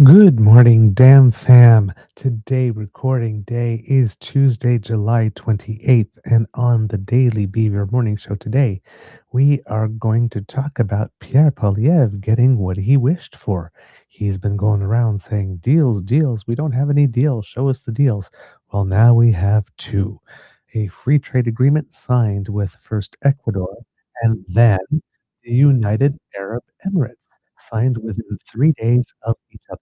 Good morning, damn fam. Today, recording day is Tuesday, July 28th, and on the Daily Beaver Morning Show today, we are going to talk about Pierre Polyev getting what he wished for. He's been going around saying, deals, deals, we don't have any deals, show us the deals. Well, now we have two. A free trade agreement signed with first Ecuador and then the United Arab Emirates, signed within 3 days of each other.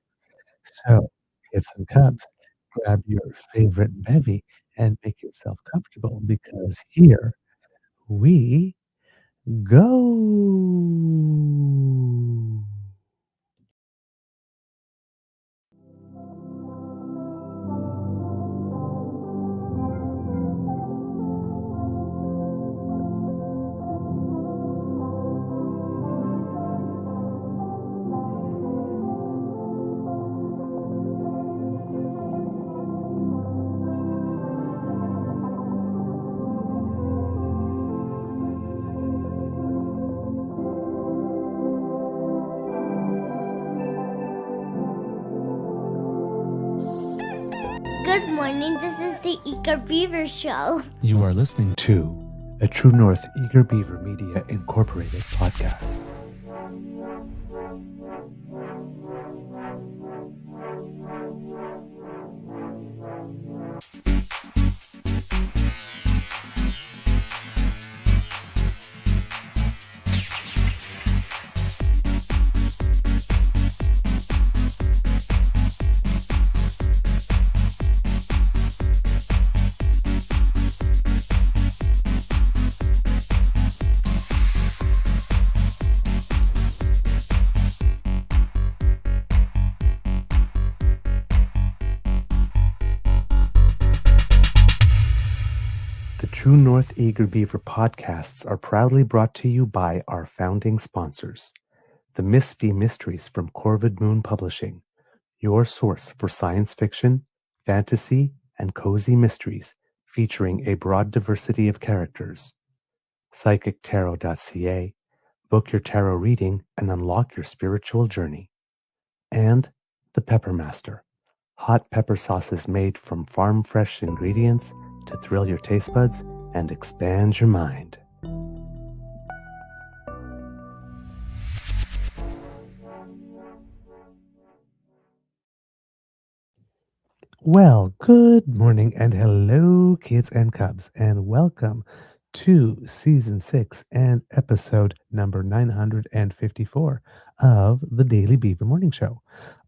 So, kids and cubs, grab your favorite bevy and make yourself comfortable because here we go. Good morning, this is the Eager Beaver Show. You are listening to a True North Eager Beaver Media Incorporated podcast. The True North Eager Beaver podcasts are proudly brought to you by our founding sponsors, the Miss V Mysteries from Corvid Moon Publishing, your source for science fiction, fantasy, and cozy mysteries featuring a broad diversity of characters. PsychicTarot.ca, book your tarot reading and unlock your spiritual journey. And the Pepper Master, hot pepper sauces made from farm fresh ingredients to thrill your taste buds and expand your mind. Well, good morning and hello, kids and cubs, and welcome to season 6 and episode number 954 of the Daily Beaver Morning Show.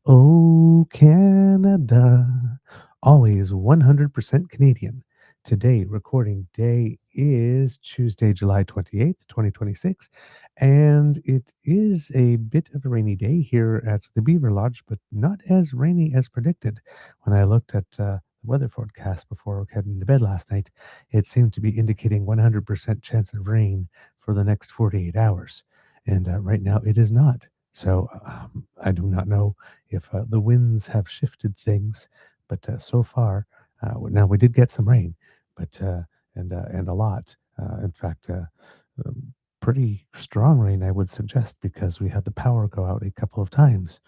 Oh, Canada, always 100% Canadian. Today, recording day is Tuesday, July 28th, 2026, and it is a bit of a rainy day here at the Beaver Lodge, but not as rainy as predicted. When I looked at the weather forecast before heading to bed last night, it seemed to be indicating 100% chance of rain for the next 48 hours. And right now it is not. So I do not know if the winds have shifted things, but so far, now we did get some rain, but and a lot. In fact, pretty strong rain, I would suggest, because we had the power go out a couple of times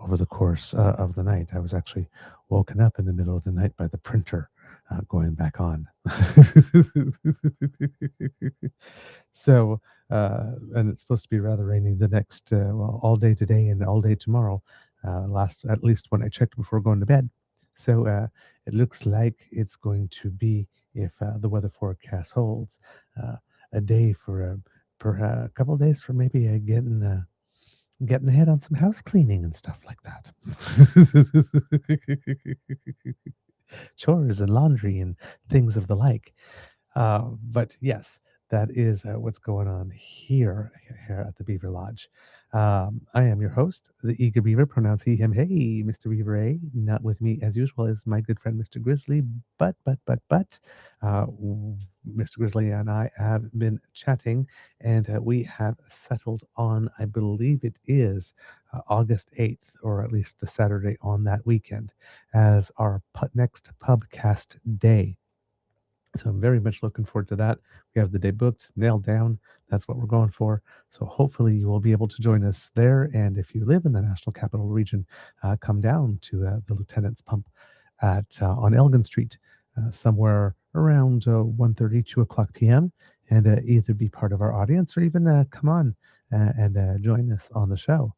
over the course of the night. I was actually woken up in the middle of the night by the printer going back on. So, and it's supposed to be rather rainy the next, well, all day today and all day tomorrow, last, at least when I checked before going to bed. So it looks like it's going to be, if the weather forecast holds, a day for a couple of days for maybe getting ahead on some house cleaning and stuff like that. Chores and laundry and things of the like. But yes, that is what's going on here at the Beaver Lodge. I am your host, the Eager Beaver, pronounce he, him, hey, Mr. Beaver A. Not with me, as usual, is my good friend, Mr. Grizzly. But, Mr. Grizzly and I have been chatting, and we have settled on, I believe it is August 8th, or at least the Saturday on that weekend, as our next pubcast day. So I'm very much looking forward to that. We have the day booked, nailed down. That's what we're going for. So hopefully you will be able to join us there. And if you live in the National Capital Region, come down to the Lieutenant's Pump at on Elgin Street, somewhere around 1:30, 2 o'clock p.m. and either be part of our audience or even come on and join us on the show.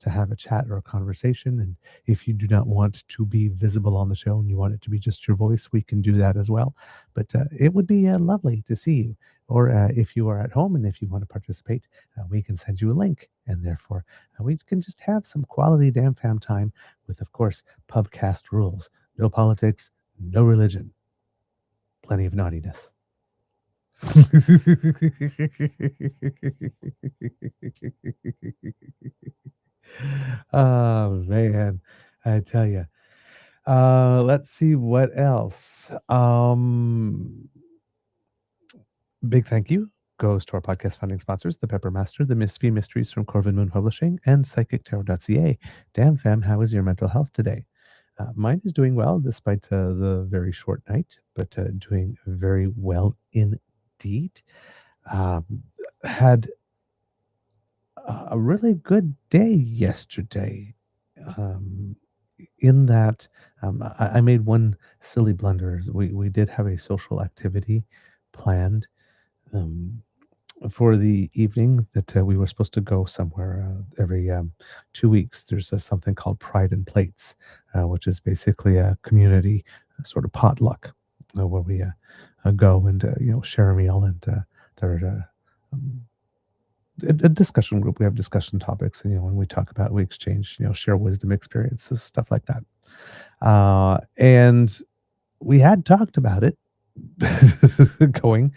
To have a chat or a conversation. And if you do not want to be visible on the show and you want it to be just your voice, we can do that as well. But it would be lovely to see you. Or if you are at home and if you want to participate, we can send you a link. And therefore, we can just have some quality damn fam time with, of course, pubcast rules. No politics, no religion, plenty of naughtiness. Oh, man. I tell you. Let's see what else. Big thank you goes to our podcast funding sponsors, The Pepper Master, The Misfit Mysteries from Corvin Moon Publishing, and PsychicTarot.ca. Damn, fam, how is your mental health today? Mine is doing well despite the very short night, but doing very well indeed. Um, had a really good day yesterday. Um, in that I made one silly blunder. We did have a social activity planned um, for the evening that we were supposed to go somewhere every 2 weeks. There's something called Pride and Plates, which is basically a community sort of potluck where we go and share a meal and there um, a discussion group. We have discussion topics, and when we talk about, we exchange, share wisdom, experiences, stuff like that. And we had talked about it going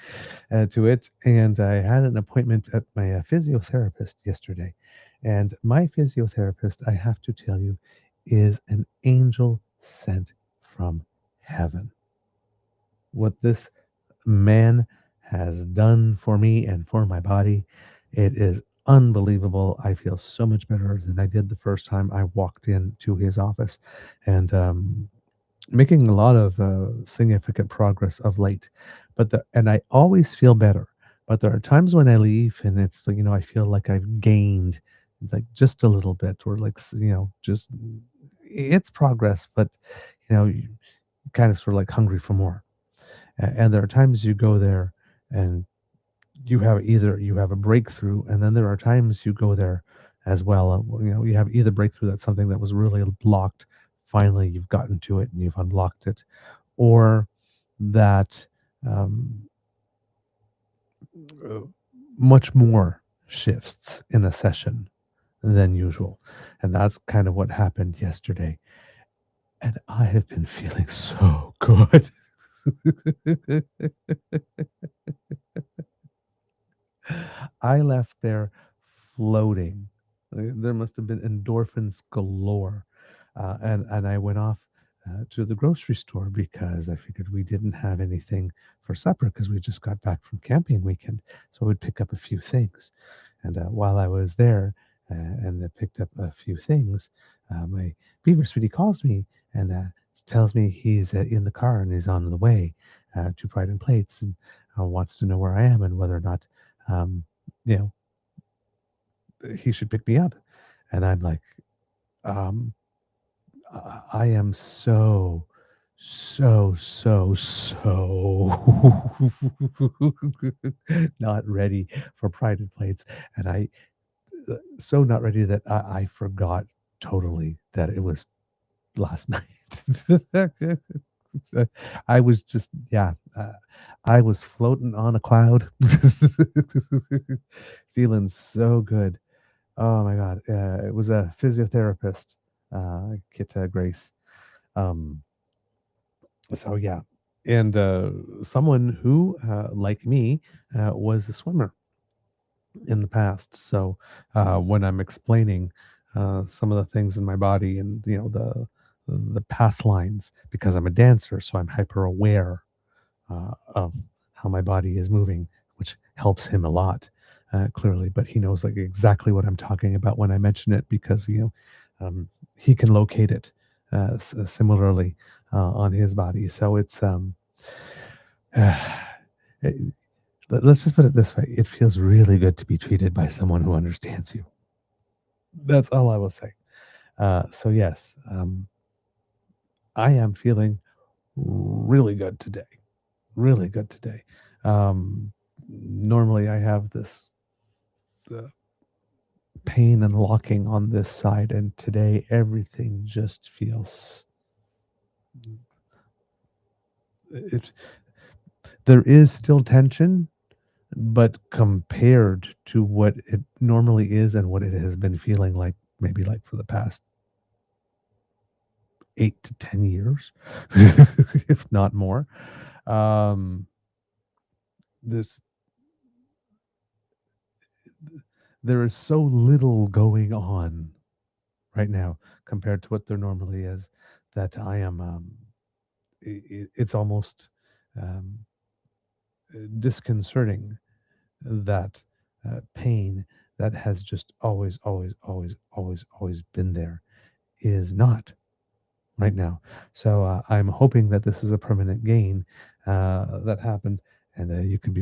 to it, and I had an appointment at my physiotherapist yesterday. And my physiotherapist, I have to tell you, is an angel sent from heaven. What this man has done for me and for my body, it is unbelievable. I feel so much better than I did the first time I walked into his office, and making a lot of significant progress of late. And I always feel better. But there are times when I leave and it's like, I feel like I've gained like just a little bit, or like just it's progress, but you kind of sort of like hungry for more. And there are times you go there and you have a breakthrough, and then there are times you go there as well. You have either breakthrough, that's something that was really blocked. Finally, you've gotten to it and you've unblocked it, or that um, uh, much more shifts in a session than usual. And that's kind of what happened yesterday. And I have been feeling so good. I left there floating. There must have been endorphins galore. And I went off to the grocery store because I figured we didn't have anything for supper because we just got back from camping weekend. So I would pick up a few things. And while I was there and I picked up a few things, my Beaver sweetie calls me and tells me he's in the car and he's on the way to Pride and Plates, and wants to know where I am and whether or not um, you know, he should pick me up. And I'm like, um, I am so not ready for Pride and Plates. And so not ready that I forgot totally that it was last night. I was just, yeah, I was floating on a cloud, feeling so good. Oh my God. It was a physiotherapist, Kit Grace. Um, so yeah. And someone who, like me, was a swimmer in the past. So when I'm explaining some of the things in my body and the path lines, because I'm a dancer, so I'm hyper aware of how my body is moving, which helps him a lot, clearly. But he knows like exactly what I'm talking about when I mention it because he can locate it similarly on his body. So It- let's just put it this way. It feels really good to be treated by someone who understands you. That's all I will say. So yes, I am feeling really good today. Really good today. Normally I have this uh, pain and locking on this side, and today everything just feels it. There is still tension, but compared to what it normally is and what it has been feeling like, maybe like for the past 8 to 10 years, if not more, um, this there is so little going on right now compared to what there normally is that I am. It's almost um, disconcerting that pain that has just always been there is not right now. So I'm hoping that this is a permanent gain that happened, and you can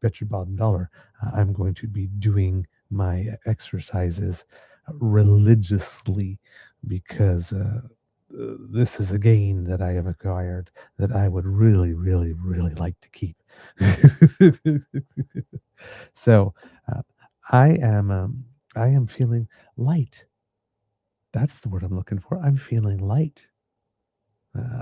bet your bottom dollar I'm going to be doing my exercises religiously because this is a gain that I have acquired that I would really like to keep. So uh, I am um, I am feeling light. That's the word I'm looking for. I'm feeling light.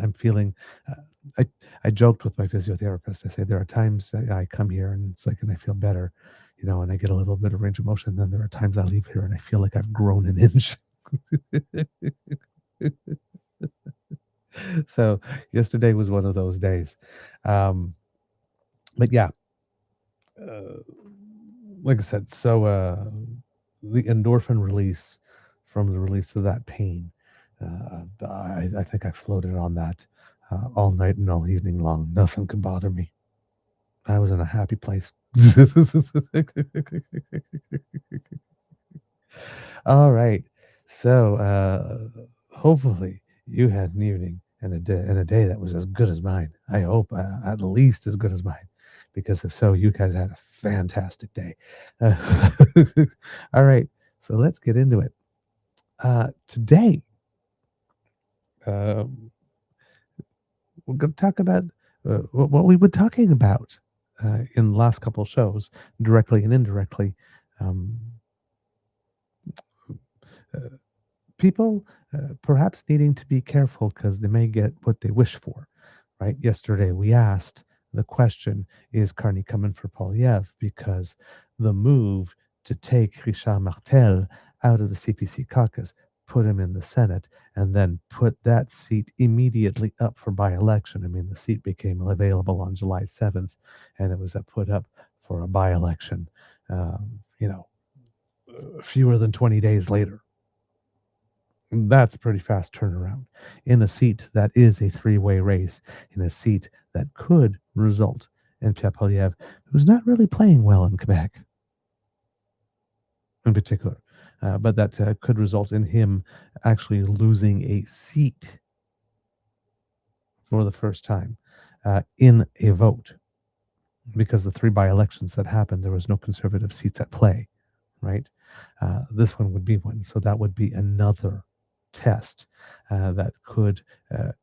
I'm feeling. Uh, I I joked with my physiotherapist. I say there are times I come here and it's like, and I feel better, and I get a little bit of range of motion. Then there are times I leave here and I feel like I've grown an inch. So yesterday was one of those days. Um, but yeah, uh, like I said, so the endorphin release from the release of that pain, I think I floated on that all night and all evening long. Nothing could bother me. I was in a happy place. All right. So hopefully you had an evening and a day that was as good as mine. I hope at least as good as mine, because if so, you guys had a fantastic day. Uh, all right. So let's get into it. Today, um, we're going to talk about what we were talking about in the last couple of shows, directly and indirectly. Um, uh, People perhaps needing to be careful because they may get what they wish for, right? Yesterday we asked the question, is Carney coming for Polyev? Because the move to take Richard Martel out of the CPC caucus, put him in the Senate, and then put that seat immediately up for by-election. I mean, the seat became available on July 7th, and it was put up for a by-election, um, you know, fewer than 20 days later. That's a pretty fast turnaround in a seat that is a three-way race, in a seat that could result in Pierre Poilievre, who's not really playing well in Quebec in particular, but that could result in him actually losing a seat for the first time in a vote, because the three by-elections that happened, there was no conservative seats at play, right? This one would be one. So that would be another test that could,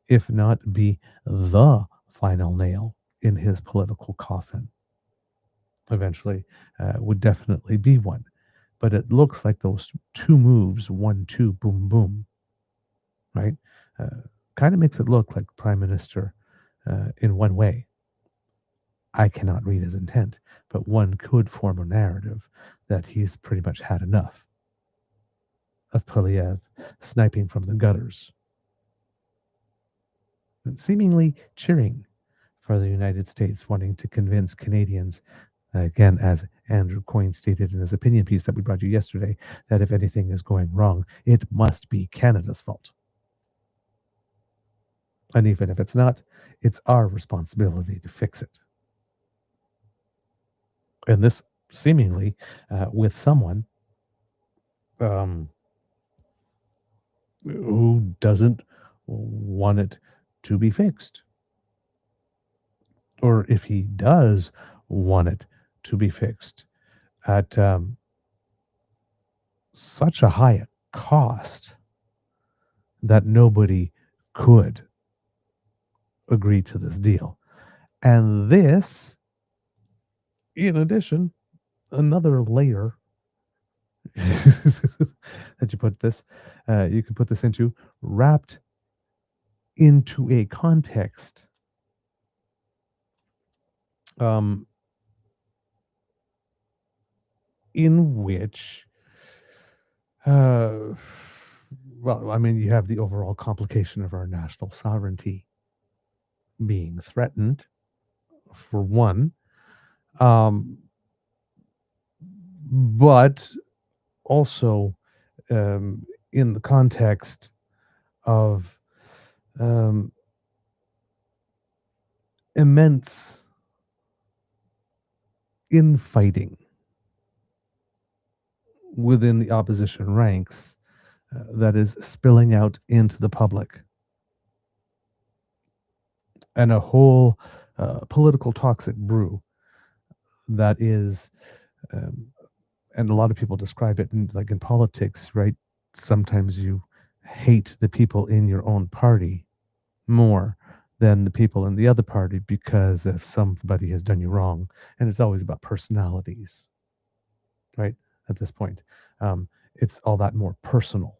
if not be the final nail in his political coffin, eventually would definitely be one. But it looks like those two moves, 1, 2, boom, boom, right? Uh, Kind of makes it look like Prime Minister in one way. I cannot read his intent, but one could form a narrative that he's pretty much had enough of Polyev sniping from the gutters and seemingly cheering for the United States, wanting to convince Canadians, again, as Andrew Coyne stated in his opinion piece that we brought you yesterday, that if anything is going wrong, it must be Canada's fault. And even if it's not, it's our responsibility to fix it. And this seemingly with someone um, who doesn't want it to be fixed, or if he does want it to be fixed at such a high cost that nobody could agree to this deal. And this, in addition, another layer that you can put this into, wrapped into a context um, in which, uh, well, I mean, you have the overall complication of our national sovereignty being threatened, for one, um, but also in the context of um, immense infighting within the opposition ranks that is spilling out into the public, and a whole political toxic brew that is, um, and a lot of people describe it in, like in politics, right? Sometimes you hate the people in your own party more than the people in the other party because if somebody has done you wrong, and it's always about personalities, right? At this point, it's all that more personal,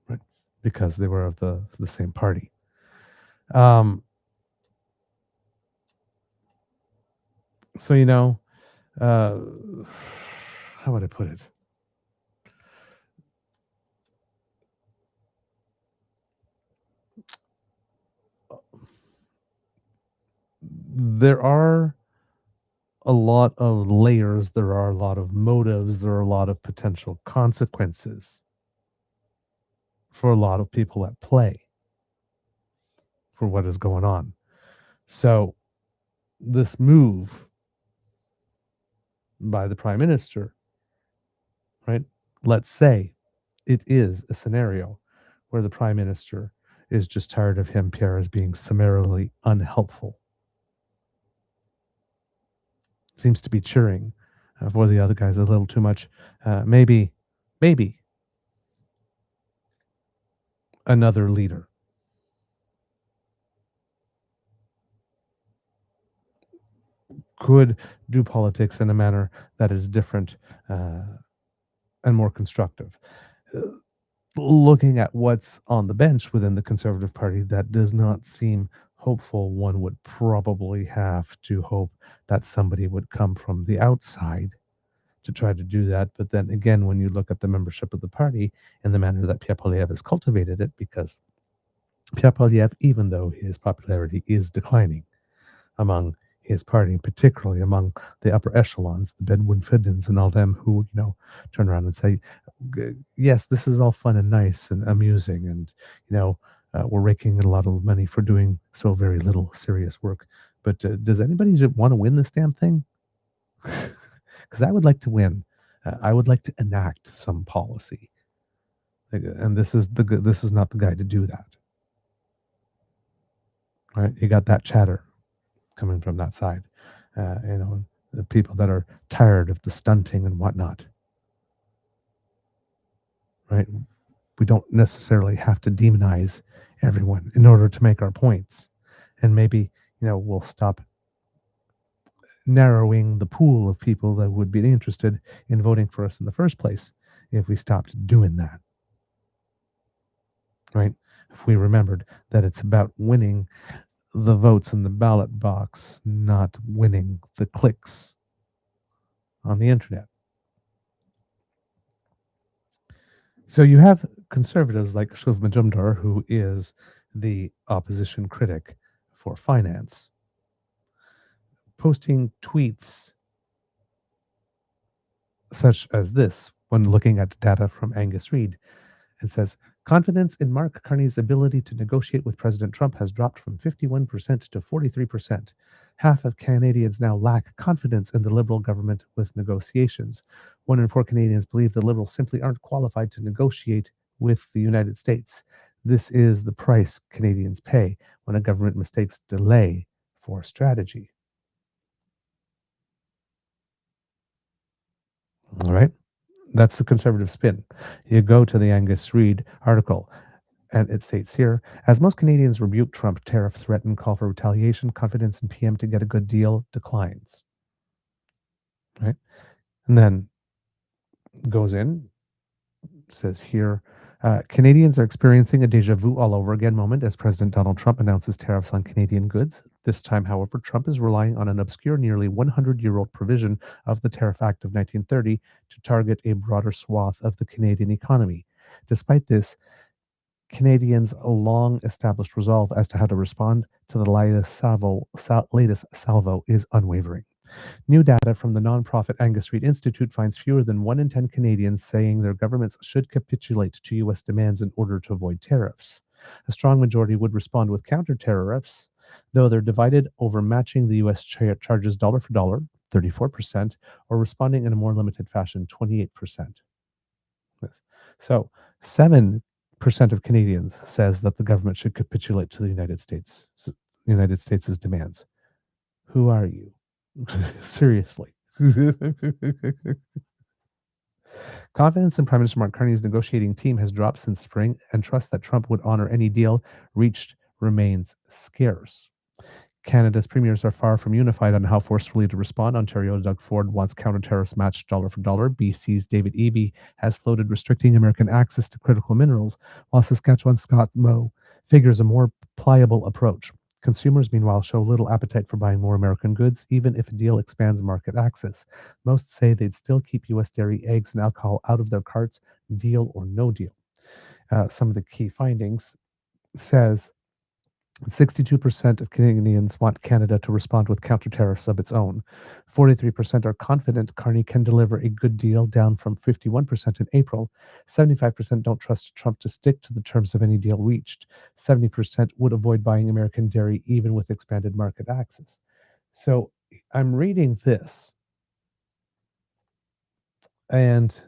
right? Because they were of the same party. Um, so uh, how would I put it? There are a lot of layers, there are a lot of motives, there are a lot of potential consequences for a lot of people at play for what is going on. So, this move by the prime minister, right? Let's say it is a scenario where the prime minister is just tired of him, Pierre, as being summarily unhelpful. Seems to be cheering for the other guys a little too much. Maybe another leader could do politics in a manner that is different and more constructive. Uh, Looking at what's on the bench within the Conservative Party, that does not seem hopeful. One would probably have to hope that somebody would come from the outside to try to do that. But then again, when you look at the membership of the party and the manner that Pierre Poilievre has cultivated it, because Pierre Poilievre, even though his popularity is declining among his party, particularly among the upper echelons, the Bedouin Fiddens and all them who, turn around and say, yes, this is all fun and nice and amusing, and, we're raking in a lot of money for doing so very little serious work. But does anybody want to win this damn thing? Because I would like to win. I would like to enact some policy, and this is not the guy to do that. Right? You got that chatter coming from that side. The people that are tired of the stunting and whatnot. Right? We don't necessarily have to demonize everyone in order to make our points. And maybe, we'll stop narrowing the pool of people that would be interested in voting for us in the first place if we stopped doing that. Right? If we remembered that it's about winning the votes in the ballot box, not winning the clicks on the internet. So you have conservatives like Shulv Majumdar, who is the opposition critic for finance, posting tweets such as this when looking at data from Angus Reid, and says, confidence in Mark Carney's ability to negotiate with President Trump has dropped from 51% to 43%. Half of Canadians now lack confidence in the Liberal government with negotiations. 1 in 4 Canadians believe the Liberals simply aren't qualified to negotiate with the United States. This is the price Canadians pay when a government mistakes delay for strategy. All right? That's the conservative spin. You go to the Angus Reid article, and it states here, as most Canadians rebuke Trump, tariff threat, and call for retaliation, confidence in PM to get a good deal declines. Right? And then goes in, says here, Canadians are experiencing a deja vu all over again moment as President Donald Trump announces tariffs on Canadian goods. This time, however, Trump is relying on an obscure, nearly 100-year-old provision of the Tariff Act of 1930 to target a broader swath of the Canadian economy. Despite this, Canadians' long established resolve as to how to respond to the latest salvo is unwavering. New data from the nonprofit Angus Reid Institute finds fewer than 1 in 10 Canadians saying their governments should capitulate to U.S. demands in order to avoid tariffs. A strong majority would respond with counter tariffs, though they're divided over matching the U.S. charges dollar for dollar, 34%, or responding in a more limited fashion, 28%. Yes. So 7% of Canadians says that the government should capitulate to the United States' demands. Who are you? Seriously. Confidence in Prime Minister Mark Carney's negotiating team has dropped since spring, and trust that Trump would honor any deal reached remains scarce. Canada's premiers are far from unified on how forcefully to respond. Ontario's Doug Ford wants counter tariffs matched dollar for dollar. BC's David Eby has floated restricting American access to critical minerals, while Saskatchewan's Scott Moe figures a more pliable approach. Consumers, meanwhile, show little appetite for buying more American goods, even if a deal expands market access. Most say they'd still keep U.S. dairy, eggs, and alcohol out of their carts, deal or no deal. Some of the key findings says 62% of Canadians want Canada to respond with counter tariffs of its own. 43% are confident Carney can deliver a good deal, down from 51% in April. 75% don't trust Trump to stick to the terms of any deal reached. 70% would avoid buying American dairy even with expanded market access. So I'm reading this, and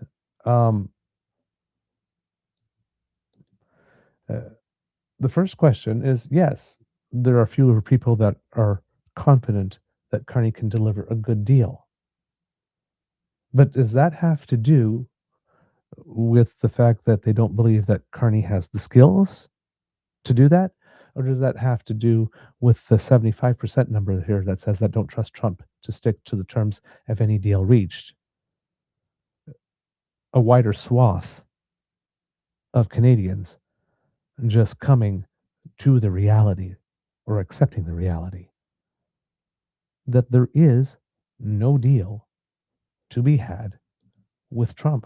the first question is, yes, there are fewer people that are confident that Carney can deliver a good deal. But does that have to do with the fact that they don't believe that Carney has the skills to do that? Or does that have to do with the 75% number here that says that don't trust Trump to stick to the terms of any deal reached? A wider swath of Canadians just coming to the reality or accepting the reality that there is no deal to be had with Trump.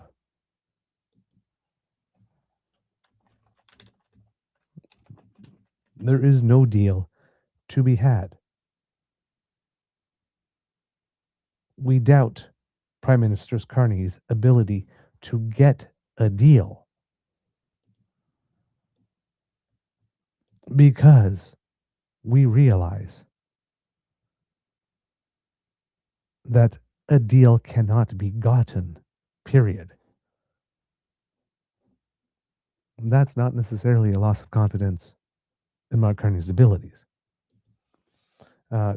There is no deal to be had. We doubt Prime Minister Carney's ability to get a deal because we realize that a deal cannot be gotten, period. That's not necessarily a loss of confidence in Mark Carney's abilities.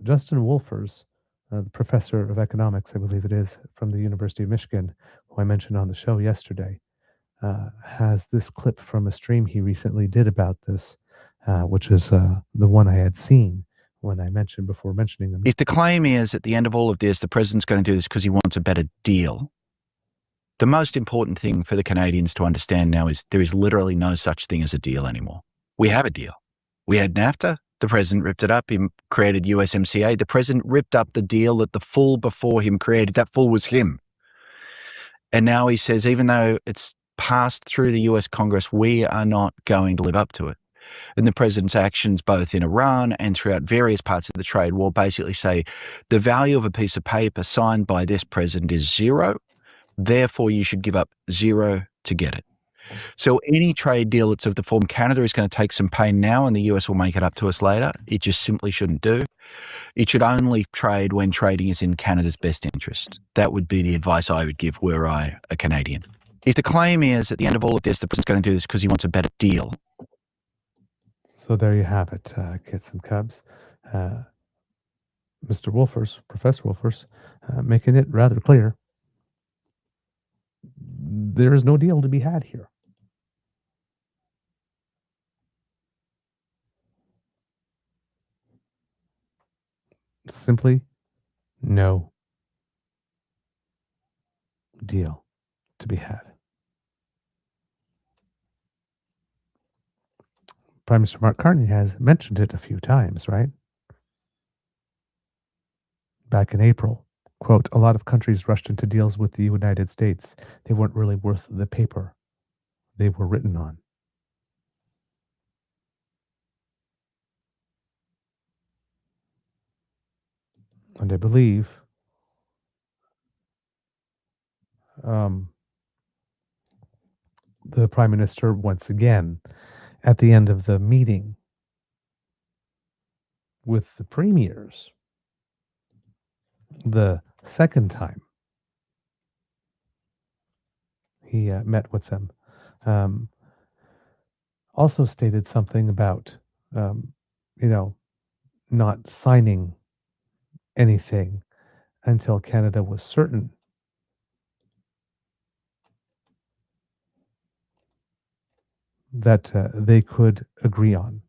Justin Wolfers, the professor of economics, I believe it is, from the University of Michigan, who I mentioned on the show yesterday, has this clip from a stream he recently did about this, which is the one I had seen when I mentioned before mentioning them. If the claim is at the end of all of this, the president's going to do this because he wants a better deal, the most important thing for the Canadians to understand now is there is literally no such thing as a deal anymore. We have a deal. We had NAFTA. The president ripped it up. He created USMCA. The president ripped up the deal that the fool before him created. That fool was him. And now he says, even though it's passed through the US Congress, we are not going to live up to it. And the president's actions, both in Iran and throughout various parts of the trade war, basically say the value of a piece of paper signed by this president is zero. Therefore, you should give up zero to get it. So any trade deal that's of the form Canada is going to take some pain now and the US will make it up to us later, it just simply shouldn't do. It should only trade when trading is in Canada's best interest. That would be the advice I would give were I a Canadian. If the claim is at the end of all of this, the president's going to do this because he wants a better deal, So there you have it, kits and cubs. Uh, Mr. Wolfers, Professor Wolfers, making it rather clear there is no deal to be had here. Simply no deal to be had. Prime Minister Mark Carney has mentioned it a few times, right? Back in April, quote, a lot of countries rushed into deals with the United States. They weren't really worth the paper they were written on. And I believe um, the Prime Minister, once again, at the end of the meeting with the premiers, the second time he met with them, um, also stated something about, um, you know, not signing anything until Canada was certain that they could agree on.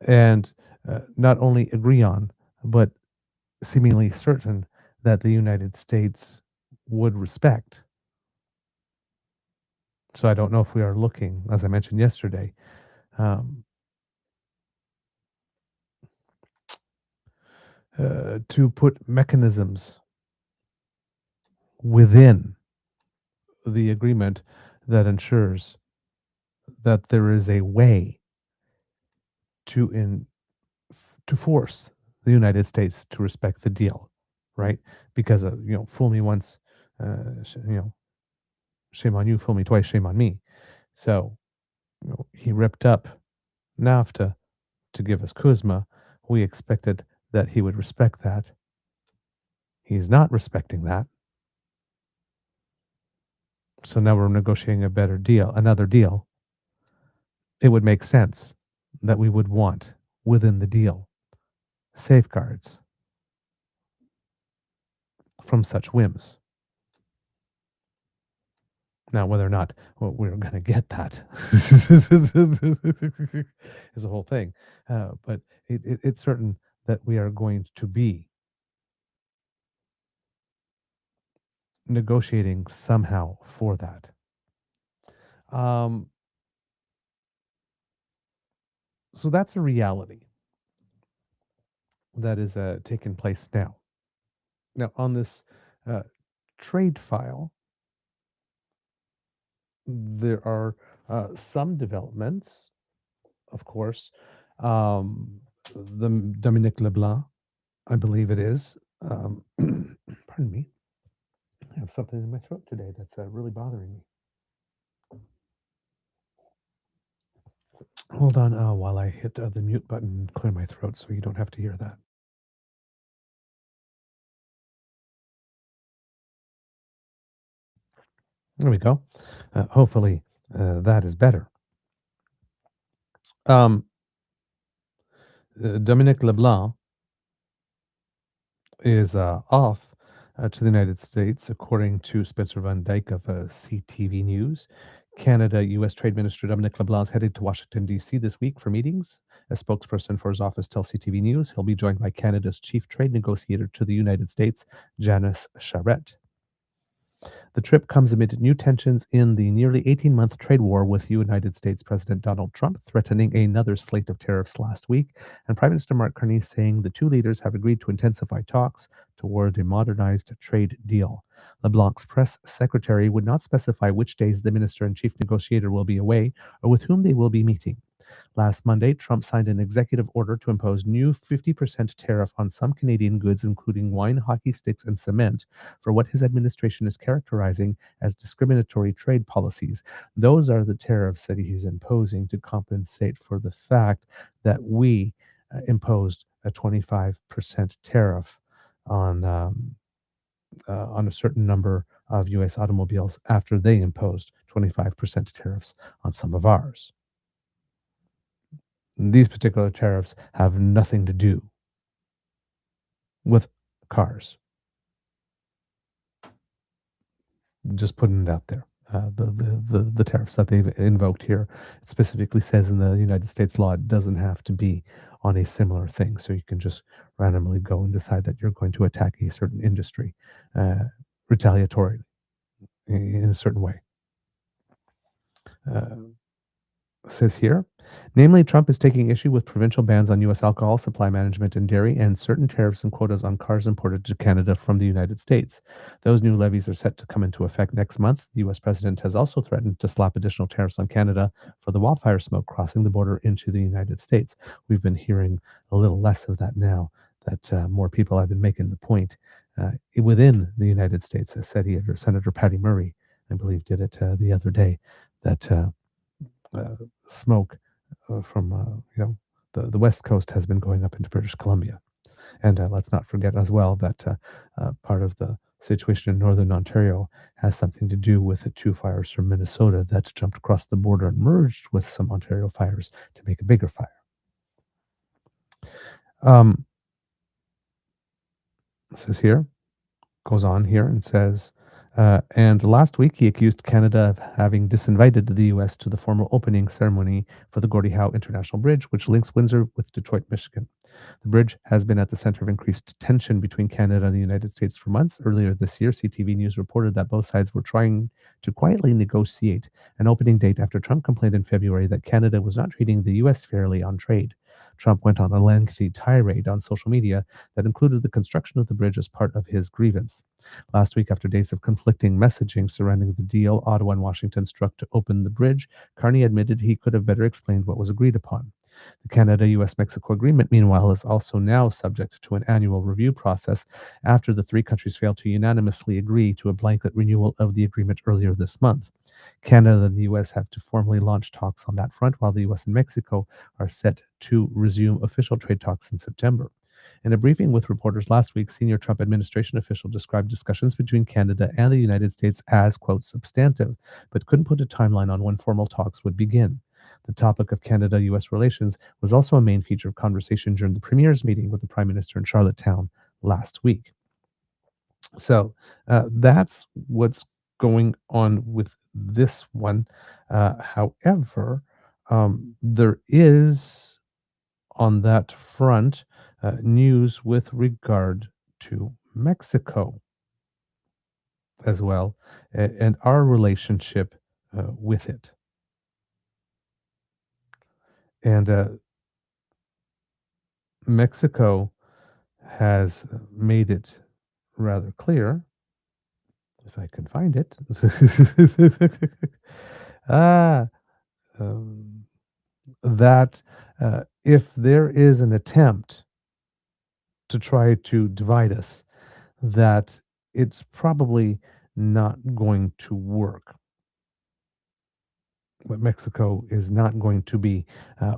And not only agree on, but seemingly certain that the United States would respect. So I don't know if we are looking, as I mentioned yesterday, um, to put mechanisms within the agreement that ensures that there is a way to to force the United States to respect the deal, right? Because fool me once, shame on you, fool me twice, shame on me. So he ripped up NAFTA to give us Kuzma. We expected that he would respect that. He's not respecting that. So now we're negotiating a better deal, another deal. It would make sense that we would want within the deal safeguards from such whims. Now, whether or not we're going to get that is a whole thing. But it's certain that we are going to be negotiating somehow for that. Um, so that's a reality that is taking place now. Now, on this uh, trade file, there are some developments, of course. The Dominique Leblanc, I believe it is. Pardon me. I have something in my throat today that's really bothering me. Hold on while I hit the mute button and clear my throat so you don't have to hear that. There we go. Hopefully that is better. Um, Dominique Leblanc is off to the United States, according to Spencer Van Dyke of CTV News. Canada U.S. Trade Minister Dominic LeBlanc is headed to Washington, D.C. this week for meetings. A spokesperson for his office tells CTV News he'll be joined by Canada's chief trade negotiator to the United States, Janice Charette. The trip comes amid new tensions in the nearly 18-month trade war with United States President Donald Trump threatening another slate of tariffs last week, and Prime Minister Mark Carney saying the two leaders have agreed to intensify talks toward a modernized trade deal. LeBlanc's press secretary would not specify which days the minister and chief negotiator will be away or with whom they will be meeting. Last Monday, Trump signed an executive order to impose new 50% tariff on some Canadian goods, including wine, hockey sticks, and cement, for what his administration is characterizing as discriminatory trade policies. Those are the tariffs that he's imposing to compensate for the fact that we imposed a 25% tariff on a certain number of U.S. automobiles after they imposed 25% tariffs on some of ours. These particular tariffs have nothing to do with cars. Just putting it out there. The tariffs that they've invoked here, it specifically says in the United States law, it doesn't have to be on a similar thing. So you can just randomly go and decide that you're going to attack a certain industry retaliatory in a certain way. Uh, Says here, namely, Trump is taking issue with provincial bans on U.S. alcohol supply management and dairy and certain tariffs and quotas on cars imported to Canada from the United States. Those new levies are set to come into effect next month. The U.S. president has also threatened to slap additional tariffs on Canada for the wildfire smoke crossing the border into the United States. We've been hearing a little less of that now that more people have been making the point within the United States. As said, Senator Patty Murray, I believe, did it the other day, that smoke from the west coast has been going up into British Columbia, and let's not forget as well that part of the situation in northern Ontario has something to do with the two fires from Minnesota that jumped across the border and merged with some Ontario fires to make a bigger fire. It says here, goes on here and says, and last week he accused Canada of having disinvited the U.S. to the formal opening ceremony for the Gordie Howe International Bridge, which links Windsor with Detroit, Michigan. The bridge has been at the center of increased tension between Canada and the United States for months. Earlier this year, CTV News reported that both sides were trying to quietly negotiate an opening date after Trump complained in February that Canada was not treating the U.S. fairly on trade. Trump went on a lengthy tirade on social media that included the construction of the bridge as part of his grievance. Last week, after days of conflicting messaging surrounding the deal, Ottawa and Washington struck to open the bridge. Carney admitted he could have better explained what was agreed upon. The Canada-US-Mexico agreement, meanwhile, is also now subject to an annual review process after the three countries failed to unanimously agree to a blanket renewal of the agreement earlier this month. Canada and the U.S. have to formally launch talks on that front, while the U.S. and Mexico are set to resume official trade talks in September. In a briefing with reporters last week, senior Trump administration official described discussions between Canada and the United States as, quote, substantive, but couldn't put a timeline on when formal talks would begin. The topic of Canada-U.S. relations was also a main feature of conversation during the Premier's meeting with the Prime Minister in Charlottetown last week. So that's what's going on with this one. However, there is on that front news with regard to Mexico as well, and our relationship with it. And Mexico has made it rather clear, if I can find it, ah, that if there is an attempt to try to divide us, that it's probably not going to work. But Mexico is not going to be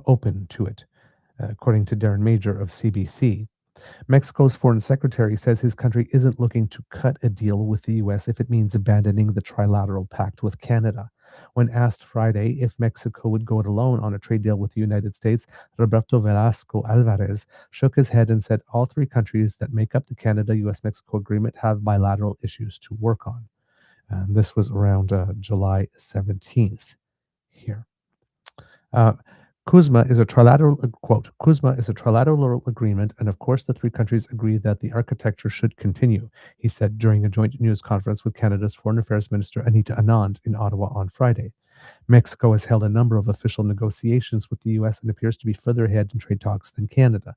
open to it, according to Darren Major of CBC. Mexico's foreign secretary says his country isn't looking to cut a deal with the U.S. if it means abandoning the trilateral pact with Canada. When asked Friday if Mexico would go it alone on a trade deal with the United States, Roberto Velasco Alvarez shook his head and said all three countries that make up the Canada-U.S.-Mexico agreement have bilateral issues to work on. And this was around July 17th here. CUSMA is a trilateral, quote, CUSMA is a trilateral agreement, and of course the three countries agree that the architecture should continue, he said during a joint news conference with Canada's Foreign Affairs Minister Anita Anand in Ottawa on Friday. Mexico has held a number of official negotiations with the U.S. and appears to be further ahead in trade talks than Canada.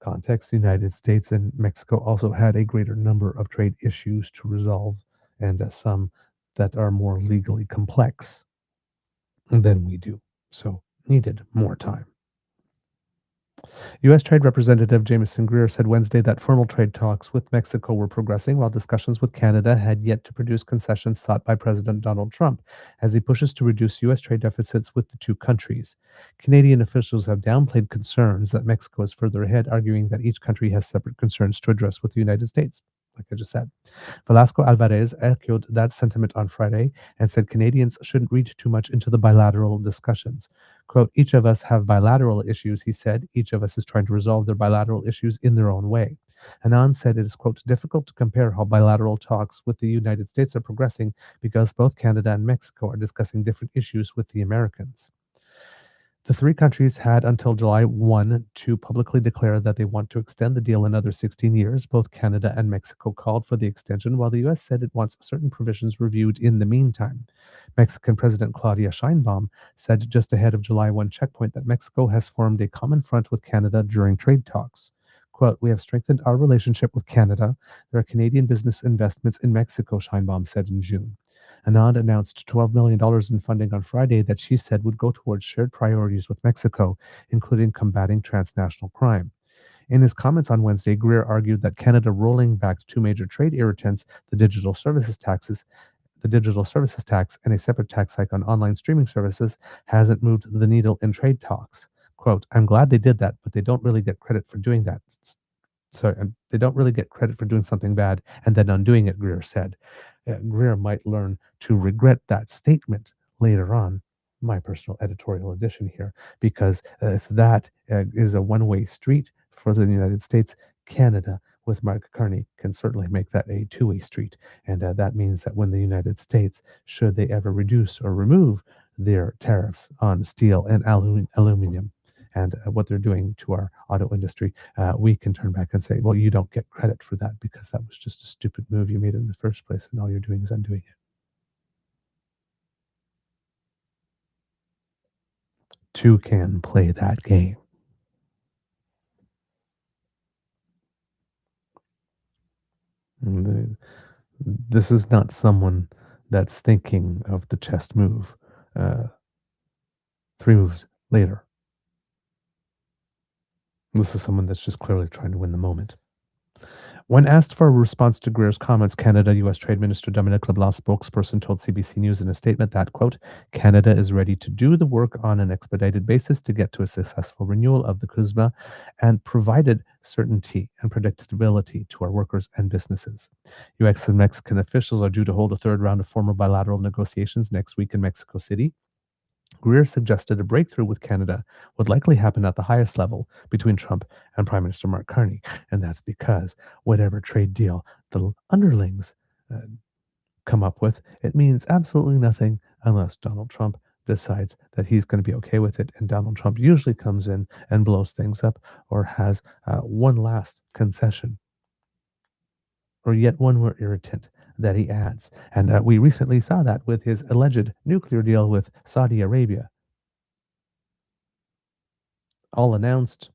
Context, the United States and Mexico also had a greater number of trade issues to resolve, and some that are more legally complex than we do. So needed more time. U.S. Trade Representative Jameson Greer said Wednesday that formal trade talks with Mexico were progressing while discussions with Canada had yet to produce concessions sought by President Donald Trump as he pushes to reduce U.S. trade deficits with the two countries. Canadian officials have downplayed concerns that Mexico is further ahead, arguing that each country has separate concerns to address with the United States. like I just said. Velasco Alvarez echoed that sentiment on Friday and said Canadians shouldn't read too much into the bilateral discussions. Quote, each of us have bilateral issues, he said. Each of us is trying to resolve their bilateral issues in their own way. Anand said it is, quote, difficult to compare how bilateral talks with the United States are progressing because both Canada and Mexico are discussing different issues with the Americans. The three countries had until July 1 to publicly declare that they want to extend the deal another 16 years. Both Canada and Mexico called for the extension, while the U.S. said it wants certain provisions reviewed in the meantime. Mexican President Claudia Sheinbaum said just ahead of July 1 checkpoint that Mexico has formed a common front with Canada during trade talks. Quote, we have strengthened our relationship with Canada. There are Canadian business investments in Mexico, Sheinbaum said in June. Anand announced $12 million in funding on Friday that she said would go towards shared priorities with Mexico, including combating transnational crime. In his comments on Wednesday, Greer argued that Canada rolling back two major trade irritants, the digital services tax, and a separate tax hike on online streaming services, hasn't moved the needle in trade talks. Quote, I'm glad they did that, but they don't really get credit for doing that. They don't really get credit for doing something bad and then undoing it, Greer said. Greer might learn to regret that statement later on. My personal editorial addition here, because if that is a one-way street for the United States, Canada with Mark Carney can certainly make that a two-way street. And that means that when the United States, should they ever reduce or remove their tariffs on steel and aluminum, and what they're doing to our auto industry, we can turn back and say, well, you don't get credit for that because that was just a stupid move you made in the first place, and all you're doing is undoing it. Two can play that game. This is not someone that's thinking of the chess move three moves later. This is someone that's just clearly trying to win the moment. When asked for a response to Greer's comments, Canada-U.S. Trade Minister Dominic LeBlanc's spokesperson told CBC News in a statement that, quote, Canada is ready to do the work on an expedited basis to get to a successful renewal of the CUSMA and provided certainty and predictability to our workers and businesses. U.S. and Mexican officials are due to hold a third round of formal bilateral negotiations next week in Mexico City. Greer suggested a breakthrough with Canada would likely happen at the highest level between Trump and Prime Minister Mark Carney, and that's because whatever trade deal the underlings come up with, it means absolutely nothing unless Donald Trump decides that he's going to be okay with it, and Donald Trump usually comes in and blows things up or has one last concession or yet one more irritant that he adds. And we recently saw that with his alleged nuclear deal with Saudi Arabia. All announced,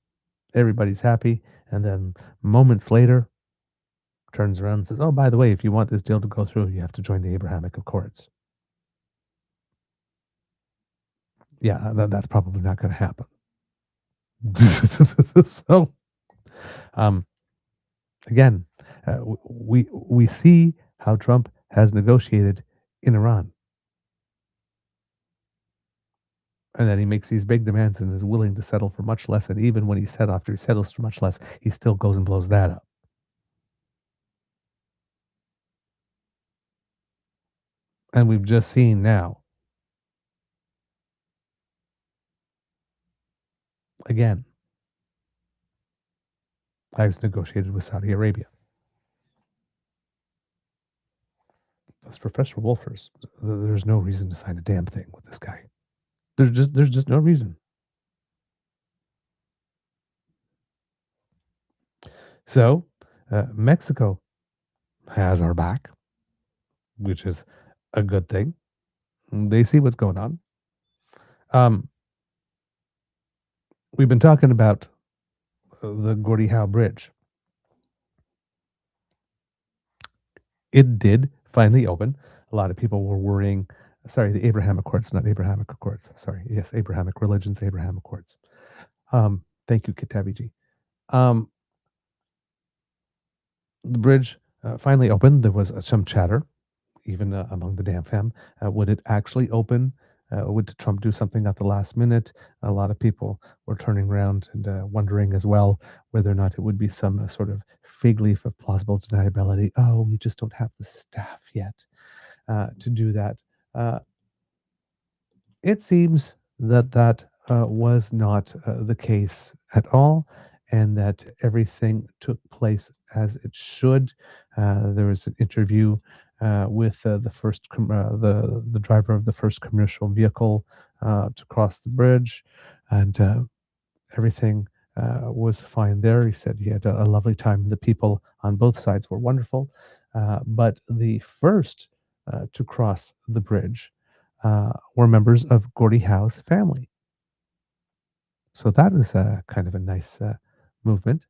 everybody's happy, and then moments later, turns around and says, oh, by the way, if you want this deal to go through, you have to join the Abrahamic Accords. Yeah, that's probably not going to happen. So, again, we see how Trump has negotiated in Iran. And then he makes these big demands and is willing to settle for much less. And even when he said after he settles for much less, he still goes and blows that up. And we've just seen now, again, I've negotiated with Saudi Arabia. That's Professor Wolfers. There's no reason to sign a damn thing with this guy. There's just no reason. So, Mexico has our back, which is a good thing. They see what's going on. We've been talking about the Gordie Howe Bridge. It did finally open. A lot of people were worrying. Sorry, the Abrahamic Accords, not Abrahamic Accords. Sorry, yes, Abrahamic religions, Abraham Accords. Thank you, Kitabi. The bridge finally opened. There was some chatter, even among the damn fam. Would it actually open? Would Trump do something at the last minute? A lot of people were turning around and wondering as well whether or not it would be some sort of fig leaf of plausible deniability. Oh, we just don't have the staff yet to do that. Uh, it seems that was not the case at all, and that everything took place as it should. There was an interview with the driver of the first commercial vehicle to cross the bridge, and everything was fine there. He said he had a lovely time. The people on both sides were wonderful, but the first to cross the bridge were members of Gordie Howe's family. So that is kind of a nice movement,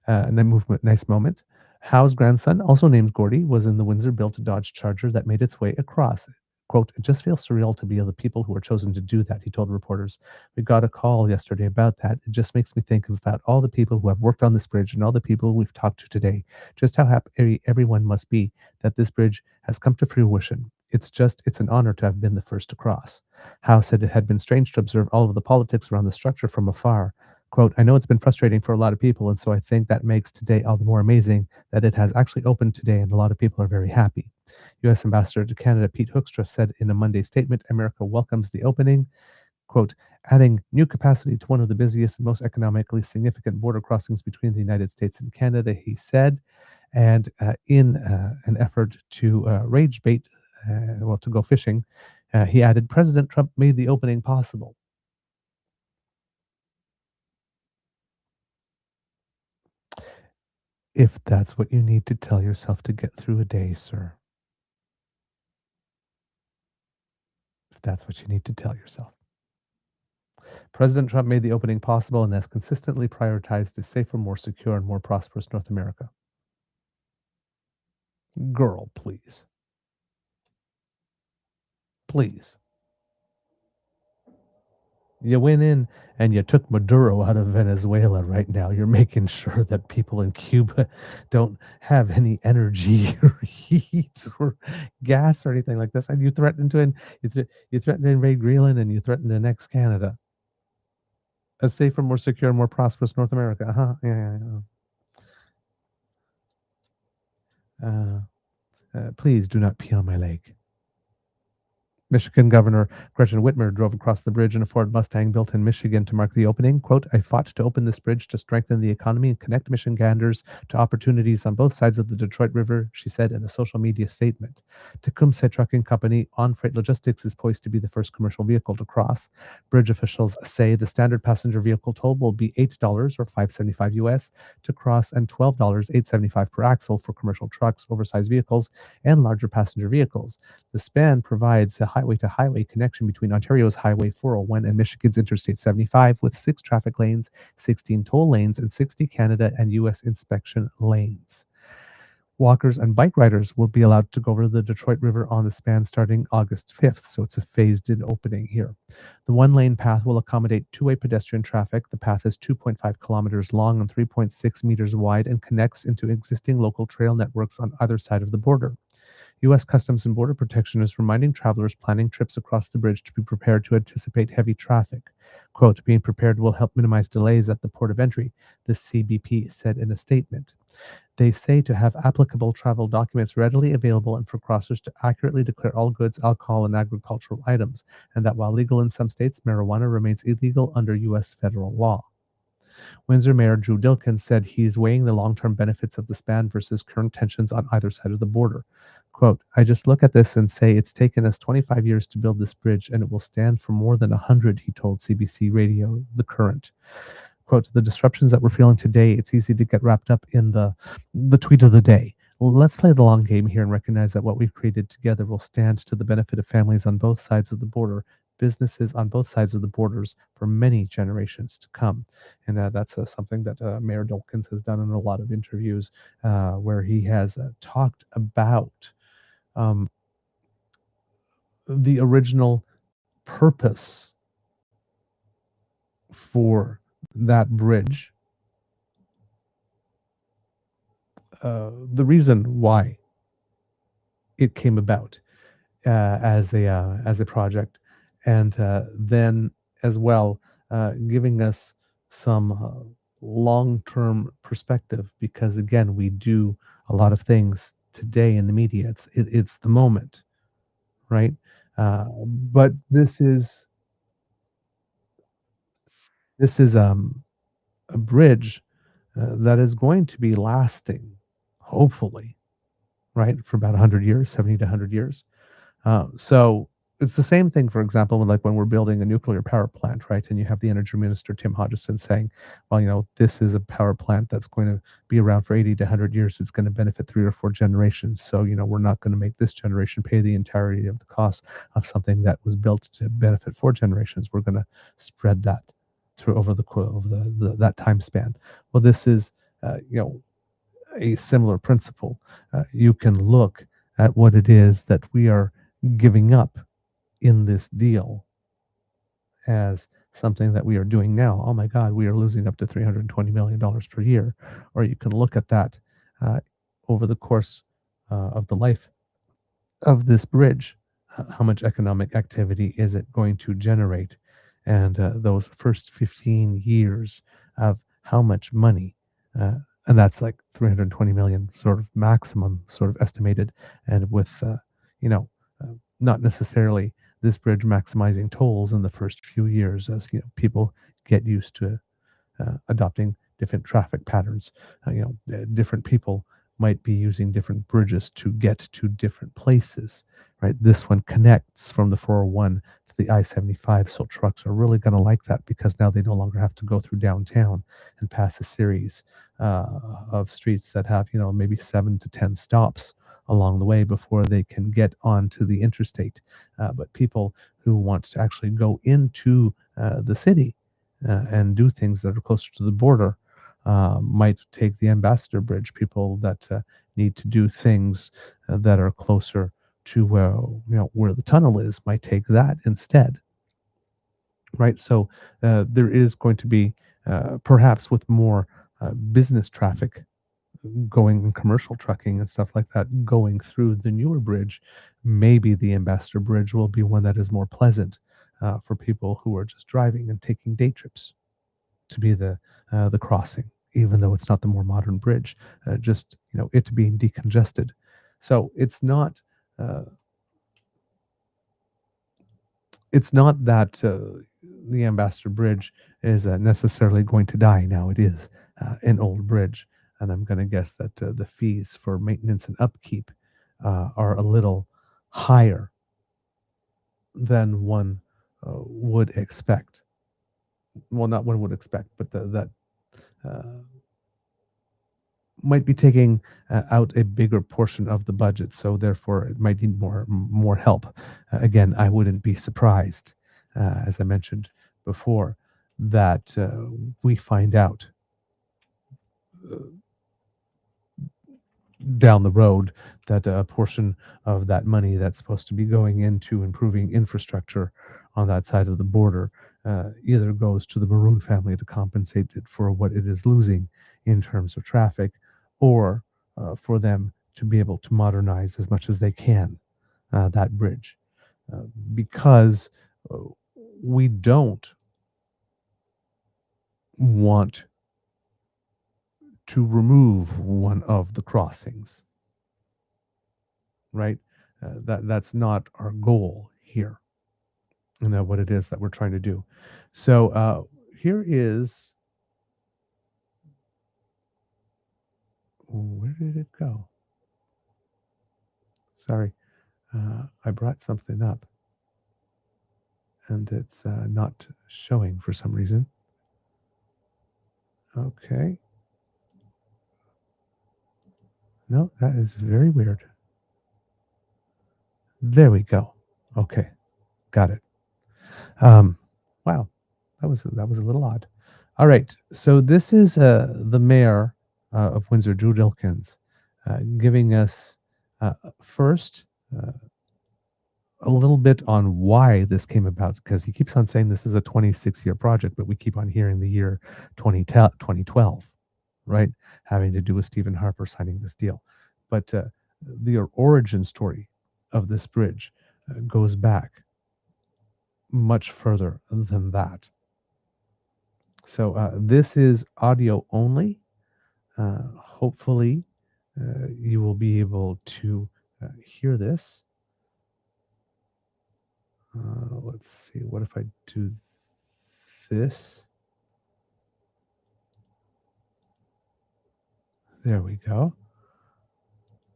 nice moment. Howe's grandson, also named Gordie, was in the Windsor-built Dodge Charger that made its way across. Quote, "It just feels surreal to be the people who were chosen to do that," he told reporters. "We got a call yesterday about that. It just makes me think about all the people who have worked on this bridge and all the people we've talked to today. Just how happy everyone must be that this bridge has come to fruition. It's an honor to have been the first to cross." Howe said it had been strange to observe all of the politics around the structure from afar. Quote, "I know it's been frustrating for a lot of people, and so I think that makes today all the more amazing that it has actually opened today and a lot of people are very happy." U.S. Ambassador to Canada Pete Hoekstra said in a Monday statement, America welcomes the opening, quote, "adding new capacity to one of the busiest and most economically significant border crossings between the United States and Canada," he said. And in an effort to rage bait, to go fishing, he added, "President Trump made the opening possible." If that's what you need to tell yourself to get through a day, sir. If that's what you need to tell yourself. President Trump made the opening possible and has consistently prioritized a safer, more secure, and more prosperous North America. Girl, please. Please. You went in and you took Maduro out of Venezuela right now. You're making sure that people in Cuba don't have any energy or heat or gas or anything like this. And you threatened to invade Greenland and you threatened to annex Canada. A safer, more secure, more prosperous North America. Uh-huh. Yeah, yeah, yeah. Please do not pee on my leg. Michigan Governor Gretchen Whitmer drove across the bridge in a Ford Mustang built in Michigan to mark the opening. Quote, "I fought to open this bridge to strengthen the economy and connect Michiganders to opportunities on both sides of the Detroit River," she said in a social media statement. Tecumseh Trucking Company on Freight Logistics is poised to be the first commercial vehicle to cross. Bridge officials say the standard passenger vehicle toll will be $8 or $5.75 US to cross and $12, $8.75 per axle for commercial trucks, oversized vehicles, and larger passenger vehicles. The span provides a highway-to-highway connection between Ontario's Highway 401 and Michigan's Interstate 75 with 6 traffic lanes, 16 toll lanes, and 60 Canada and U.S. inspection lanes. Walkers and bike riders will be allowed to go over the Detroit River on the span starting August 5th, so it's a phased-in opening here. The one-lane path will accommodate two-way pedestrian traffic. The path is 2.5 kilometers long and 3.6 meters wide and connects into existing local trail networks on either side of the border. U.S. Customs and Border Protection is reminding travelers planning trips across the bridge to be prepared to anticipate heavy traffic. Quote, "Being prepared will help minimize delays at the port of entry," the CBP said in a statement. They say to have applicable travel documents readily available and for crossers to accurately declare all goods, alcohol, and agricultural items, and that while legal in some states, marijuana remains illegal under U.S. federal law. Windsor Mayor Drew Dilkens said he's weighing the long-term benefits of the span versus current tensions on either side of the border. Quote, "I just look at this and say it's taken us 25 years to build this bridge and it will stand for more than 100, he told CBC Radio The Current. Quote, "The disruptions that we're feeling today, it's easy to get wrapped up in the tweet of the day. Well, let's play the long game here and recognize that what we've created together will stand to the benefit of families on both sides of the border, businesses on both sides of the borders for many generations to come." And that's something that Mayor Dilkens has done in a lot of interviews where he has talked about um, the original purpose for that bridge, the reason why it came about as a project, and then as well giving us some long-term perspective because again, we do a lot of things today in the media. It's the moment, right? But this is a bridge that is going to be lasting, hopefully, right, for about 100 years, 70 to 100 years. So it's the same thing, for example, when, like when we're building a nuclear power plant, right? And you have the energy minister, Tim Hodgson, saying, well, this is a power plant that's going to be around for 80 to 100 years. It's going to benefit 3 or 4 generations. So, we're not going to make this generation pay the entirety of the cost of something that was built to benefit 4 generations. We're going to spread that through over that time span. Well, this is, a similar principle. You can look at what it is that we are giving up in this deal as something that we are doing now. Oh my God, we are losing up to $320 million per year. Or you can look at that uh, over the course of the life of this bridge. How much economic activity is it going to generate? And those first 15 years of how much money, uh, and that's like 320 million sort of maximum sort of estimated, and with, not necessarily this bridge maximizing tolls in the first few years as people get used to adopting different traffic patterns. Different people might be using different bridges to get to different places, right? This one connects from the 401 to the I-75, so trucks are really going to like that because now they no longer have to go through downtown and pass a series of streets that have, maybe 7 to 10 stops along the way before they can get onto the interstate. But people who want to actually go into the city and do things that are closer to the border might take the Ambassador Bridge. People that need to do things that are closer to where the tunnel is might take that instead, right? So there is going to be perhaps with more business traffic going in commercial trucking and stuff like that going through the newer bridge, maybe the Ambassador Bridge will be one that is more pleasant for people who are just driving and taking day trips to be the crossing, even though it's not the more modern bridge, just it being decongested. So uh, it's not that the Ambassador Bridge is necessarily going to die. Now it is an old bridge, and I'm going to guess that the fees for maintenance and upkeep are a little higher than one would expect. Well, not one would expect, but that uh, might be taking out a bigger portion of the budget, so therefore it might need more help. Again, I wouldn't be surprised, as I mentioned before, that we find out uh, down the road that a portion of that money that's supposed to be going into improving infrastructure on that side of the border either goes to the Maroon family to compensate it for what it is losing in terms of traffic, or for them to be able to modernize as much as they can that bridge. Because uh, we don't want to remove one of the crossings, right? That's not our goal here, what it is that we're trying to do. So here is, where did it go? Sorry, I brought something up and it's not showing for some reason. Okay. No, that is very weird. There we go. Okay, got it. Wow, that was a little odd. All right, so this is the mayor of Windsor, Drew Dilkins, giving us first a little bit on why this came about, because he keeps on saying this is a 26-year project, but we keep on hearing the year 2012, right? Having to do with Stephen Harper signing this deal. But the origin story of this bridge goes back much further than that. So this is audio only. Hopefully, you will be able to hear this. Let's see. What if I do this? There we go.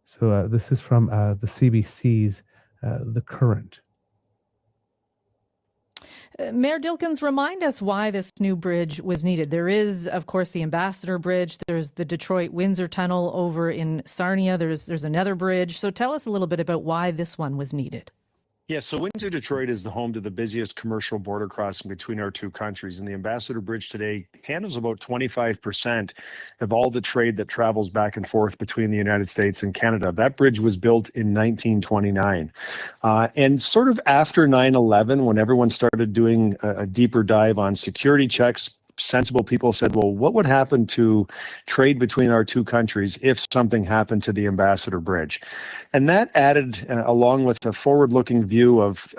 So this is from the CBC's The Current. Mayor Dilkins, remind us why this new bridge was needed. There is, of course, the Ambassador Bridge. There's the Detroit-Windsor Tunnel over in Sarnia. There's another bridge. So tell us a little bit about why this one was needed. Yeah, so Windsor, Detroit is the home to the busiest commercial border crossing between our two countries. And the Ambassador Bridge today handles about 25% of all the trade that travels back and forth between the United States and Canada. That bridge was built in 1929. And sort of after 9/11, when everyone started doing a deeper dive on security checks, sensible people said, well, what would happen to trade between our two countries if something happened to the Ambassador Bridge? And that added, along with a forward-looking view of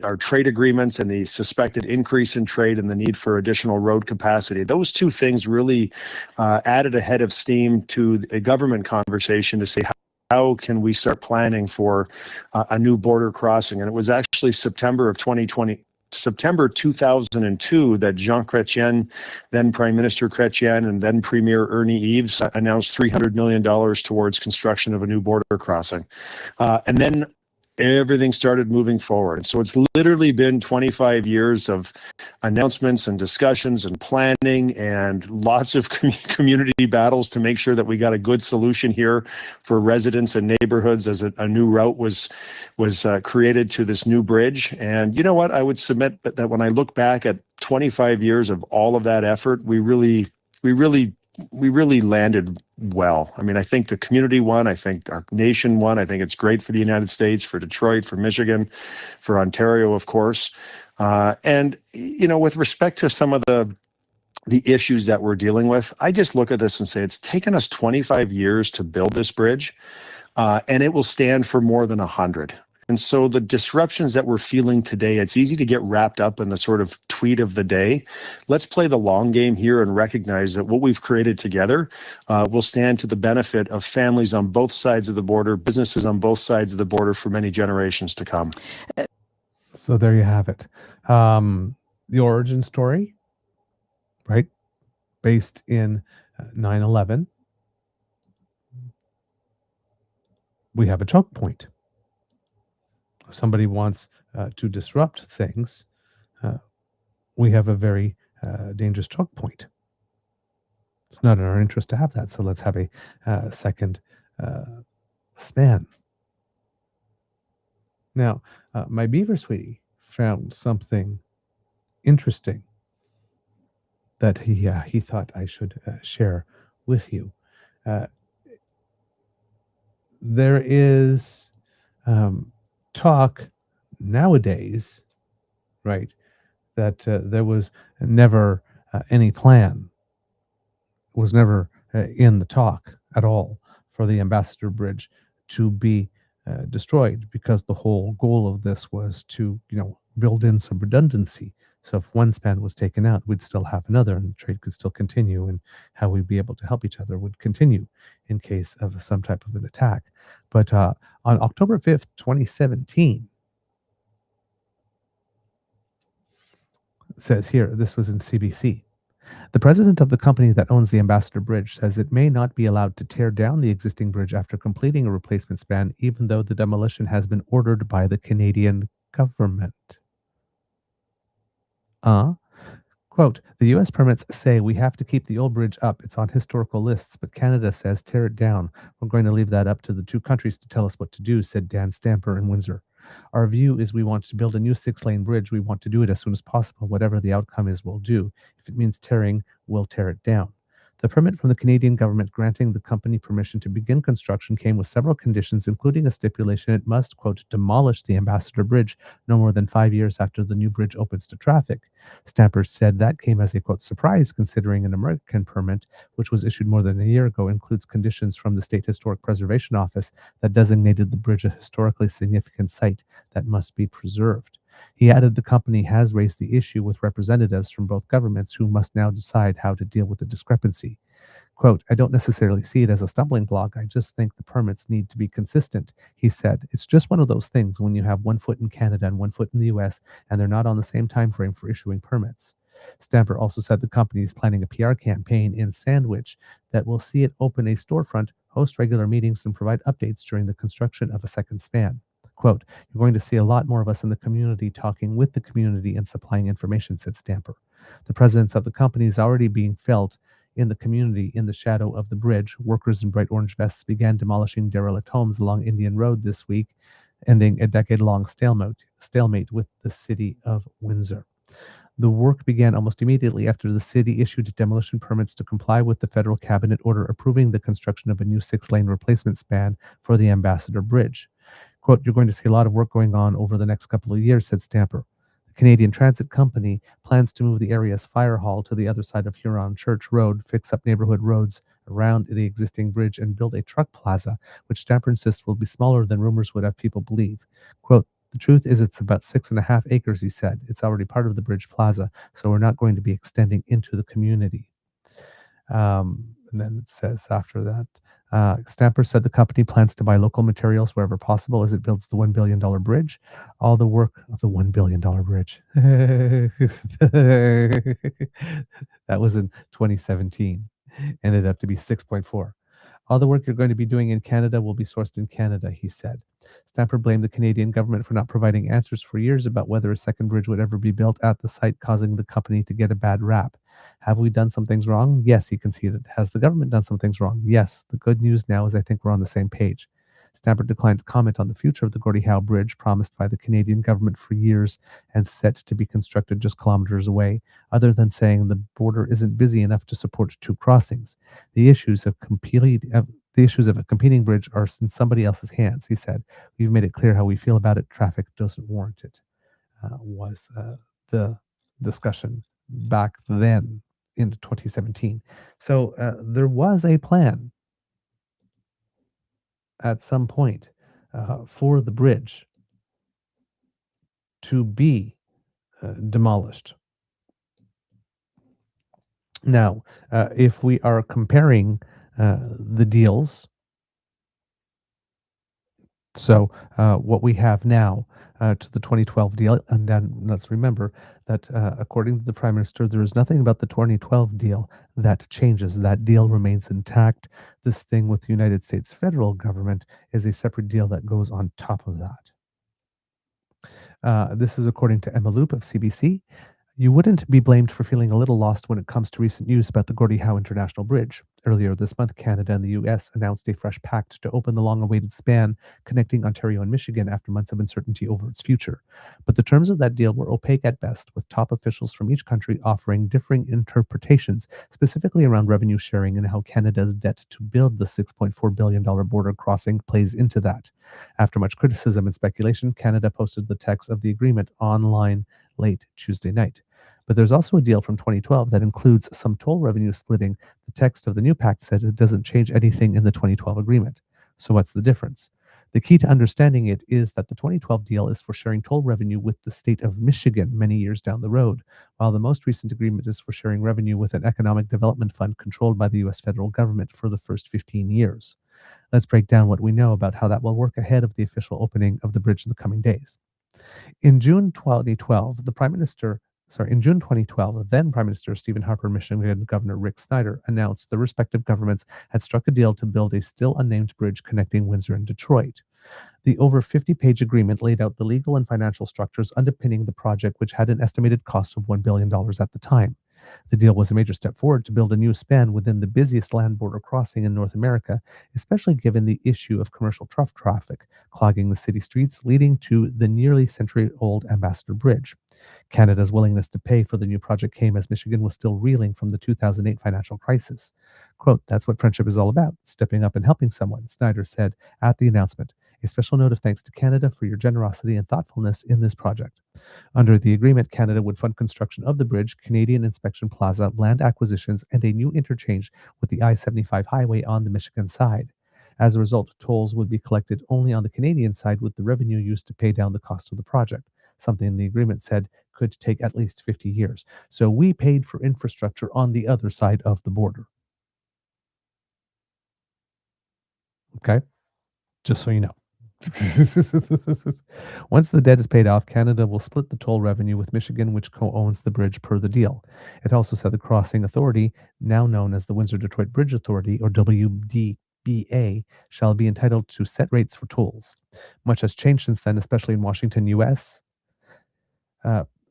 our trade agreements and the suspected increase in trade and the need for additional road capacity, those two things really added a head of steam to a government conversation to say, how can we start planning for a new border crossing? And it was actually September 2002 that Jean Chrétien, then Prime Minister Chrétien, and then Premier Ernie Eves announced $300 million towards construction of a new border crossing. And then everything started moving forward. So it's literally been 25 years of announcements and discussions and planning and lots of community battles to make sure that we got a good solution here for residents and neighborhoods as a new route was created to this new bridge. And you know what? I would submit that when I look back at 25 years of all of that effort, we really landed well. I mean, I think the community won. I think our nation won. I think it's great for the United States, for Detroit, for Michigan, for Ontario, of course. And, you know, with respect to some of the issues that we're dealing with, I just look at this and say it's taken us 25 years to build this bridge, and it will stand for more than 100. And so the disruptions that we're feeling today, it's easy to get wrapped up in the sort of tweet of the day. Let's play the long game here and recognize that what we've created together will stand to the benefit of families on both sides of the border, businesses on both sides of the border for many generations to come. So there you have it. The origin story, right? Based in 9/11. We have a choke point. If somebody wants to disrupt things, we have a very dangerous choke point. It's not in our interest to have that, so let's have a second span. Now, my Beaver sweetie found something interesting that he thought I should share with you. There is talk nowadays, right, that there was never any plan, was never in the talk at all for the Ambassador Bridge to be destroyed, because the whole goal of this was to, you know, build in some redundancy. So if one span was taken out, we'd still have another, and trade could still continue, and how we'd be able to help each other would continue in case of some type of an attack. But on October 5th, 2017, it says here, this was in CBC. The president of the company that owns the Ambassador Bridge says it may not be allowed to tear down the existing bridge after completing a replacement span, even though the demolition has been ordered by the Canadian government. Quote, the U.S. permits say we have to keep the old bridge up. It's on historical lists, but Canada says tear it down. We're going to leave that up to the two countries to tell us what to do, said Dan Stamper in Windsor. Our view is we want to build a new 6-lane bridge. We want to do it as soon as possible. Whatever the outcome is, we'll do. If it means tearing, we'll tear it down. The permit from the Canadian government granting the company permission to begin construction came with several conditions, including a stipulation it must, quote, demolish the Ambassador Bridge no more than 5 years after the new bridge opens to traffic. Stamper said that came as a, quote, surprise, considering an American permit, which was issued more than a year ago, includes conditions from the State Historic Preservation Office that designated the bridge a historically significant site that must be preserved. He added the company has raised the issue with representatives from both governments who must now decide how to deal with the discrepancy. Quote, I don't necessarily see it as a stumbling block. I just think the permits need to be consistent, he said. It's just one of those things when you have one foot in Canada and one foot in the US, and they're not on the same time frame for issuing permits. Stamper also said the company is planning a PR campaign in Sandwich that will see it open a storefront, host regular meetings, and provide updates during the construction of a second span. Quote, you're going to see a lot more of us in the community talking with the community and supplying information, said Stamper. The presence of the company is already being felt in the community in the shadow of the bridge. Workers in bright orange vests began demolishing derelict homes along Indian Road this week, ending a decade-long stalemate with the city of Windsor. The work began almost immediately after the city issued demolition permits to comply with the federal cabinet order approving the construction of a new 6-lane replacement span for the Ambassador Bridge. Quote, you're going to see a lot of work going on over the next couple of years, said Stamper. The Canadian Transit Company plans to move the area's fire hall to the other side of Huron Church Road, fix up neighborhood roads around the existing bridge, and build a truck plaza, which Stamper insists will be smaller than rumors would have people believe. Quote, the truth is it's about 6.5 acres, he said. It's already part of the bridge plaza, so we're not going to be extending into the community. And then it says after that, Stamper said the company plans to buy local materials wherever possible as it builds the $1 billion bridge. All the work of the $1 billion bridge. That was in 2017. Ended up to be 6.4. All the work you're going to be doing in Canada will be sourced in Canada, he said. Stamper blamed the Canadian government for not providing answers for years about whether a second bridge would ever be built at the site, causing the company to get a bad rap. Have we done some things wrong? Yes, he conceded. Has the government done some things wrong? Yes. The good news now is I think we're on the same page. Stamper declined to comment on the future of the Gordie Howe Bridge, promised by the Canadian government for years and set to be constructed just kilometers away, other than saying the border isn't busy enough to support two crossings. The issues of a competing bridge are in somebody else's hands, he said. We've made it clear how we feel about it. Traffic doesn't warrant it, was the discussion back then in 2017. So there was a plan at some point for the bridge to be demolished. Now, if we are comparing the deals, so what we have now to the 2012 deal, and then let's remember that according to the Prime Minister, there is nothing about the 2012 deal that changes. That deal remains intact. This thing with the United States federal government is a separate deal that goes on top of that. This is according to Emma Loop of CBC. You wouldn't be blamed for feeling a little lost when it comes to recent news about the Gordie Howe International Bridge. Earlier this month, Canada and the US announced a fresh pact to open the long-awaited span connecting Ontario and Michigan after months of uncertainty over its future. But the terms of that deal were opaque at best, with top officials from each country offering differing interpretations, specifically around revenue sharing and how Canada's debt to build the $6.4 billion border crossing plays into that. After much criticism and speculation, Canada posted the text of the agreement online late Tuesday night. But there's also a deal from 2012 that includes some toll revenue splitting. The text of the new pact says it doesn't change anything in the 2012 agreement. So what's the difference? The key to understanding it is that the 2012 deal is for sharing toll revenue with the state of Michigan many years down the road, while the most recent agreement is for sharing revenue with an economic development fund controlled by the US federal government for the first 15 years. Let's break down what we know about how that will work ahead of the official opening of the bridge in the coming days. In June 2012, then Prime Minister Stephen Harper and Michigan Governor Rick Snyder announced the respective governments had struck a deal to build a still unnamed bridge connecting Windsor and Detroit. The over 50-page agreement laid out the legal and financial structures underpinning the project, which had an estimated cost of $1 billion at the time. The deal was a major step forward to build a new span within the busiest land border crossing in North America, especially given the issue of commercial truck traffic clogging the city streets, leading to the nearly century-old Ambassador Bridge. Canada's willingness to pay for the new project came as Michigan was still reeling from the 2008 financial crisis. Quote, that's what friendship is all about, stepping up and helping someone, Snyder said at the announcement. A special note of thanks to Canada for your generosity and thoughtfulness in this project. Under the agreement, Canada would fund construction of the bridge, Canadian Inspection Plaza, land acquisitions, and a new interchange with the I-75 highway on the Michigan side. As a result, tolls would be collected only on the Canadian side, with the revenue used to pay down the cost of the project. something the agreement said could take at least 50 years. So we paid for infrastructure on the other side of the border. Okay? Just so you know. Once the debt is paid off, Canada will split the toll revenue with Michigan, which co owns the bridge per the deal. It also said the Crossing Authority, now known as the Windsor Detroit Bridge Authority, or WDBA, shall be entitled to set rates for tolls. Much has changed since then, especially in Washington, U.S.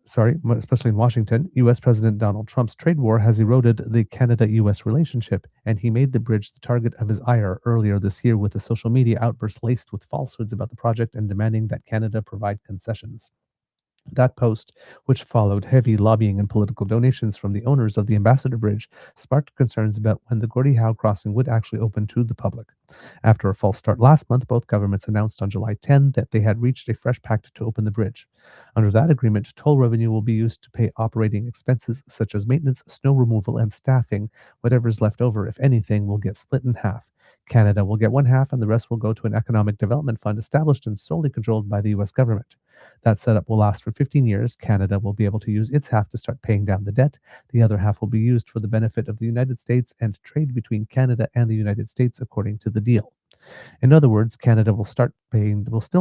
Especially in Washington, U.S. President Donald Trump's trade war has eroded the Canada-U.S. relationship, and he made the bridge the target of his ire earlier this year with a social media outburst laced with falsehoods about the project and demanding that Canada provide concessions. That post, which followed heavy lobbying and political donations from the owners of the Ambassador Bridge, sparked concerns about when the Gordie Howe crossing would actually open to the public. After a false start last month, both governments announced on July 10 that they had reached a fresh pact to open the bridge. Under that agreement, toll revenue will be used to pay operating expenses such as maintenance, snow removal, and staffing. Whatever is left over, if anything, will get split in half. Canada will get one half, and the rest will go to an economic development fund established and solely controlled by the U.S. government. That setup will last for 15 years. Canada will be able to use its half to start paying down the debt. The other half will be used for the benefit of the United States and trade between Canada and the United States, according to the deal. In other words, Canada will still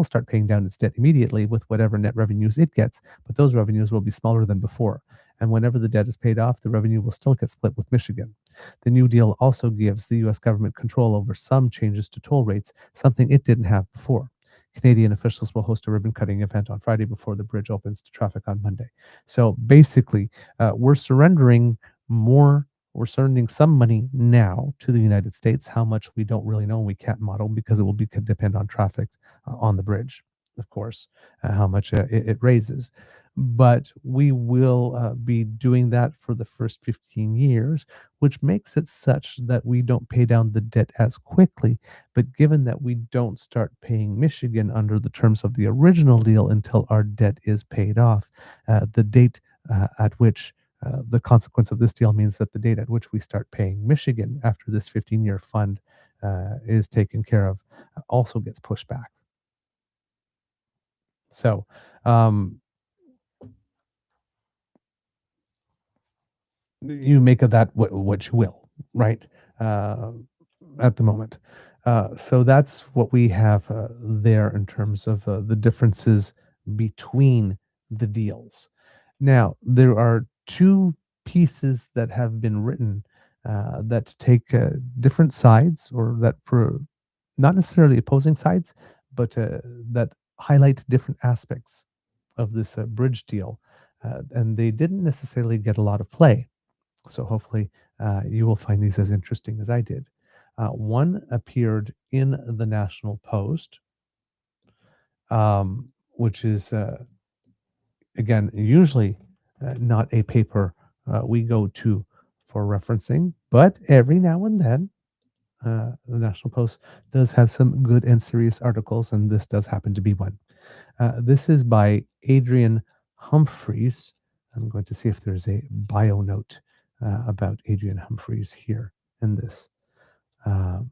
start paying down its debt immediately with whatever net revenues it gets, but those revenues will be smaller than before. And whenever the debt is paid off, the revenue will still get split with Michigan. The new deal also gives the U.S. government control over some changes to toll rates, something it didn't have before. Canadian officials will host a ribbon-cutting event on Friday before the bridge opens to traffic on Monday. So basically, we're surrendering some money now to the United States. How much we don't really know, and we can't model because it will depend on traffic on the bridge, of course, how much it raises. But we will be doing that for the first 15 years, which makes it such that we don't pay down the debt as quickly. But given that we don't start paying Michigan under the terms of the original deal until our debt is paid off, the date at which the consequence of this deal means that the date at which we start paying Michigan after this 15-year fund is taken care of also gets pushed back. So, you make of that what you will, right? At the moment. So that's what we have there in terms of the differences between the deals. Now, there are two pieces that have been written that take different sides, or that not necessarily opposing sides, but that highlight different aspects of this bridge deal. And they didn't necessarily get a lot of play. So hopefully you will find these as interesting as I did. One appeared in the National Post, which is, again, usually not a paper we go to for referencing, but every now and then the National Post does have some good and serious articles, and this does happen to be one. This is by Adrian Humphreys. I'm going to see if there's a bio note about Adrian Humphreys here in this.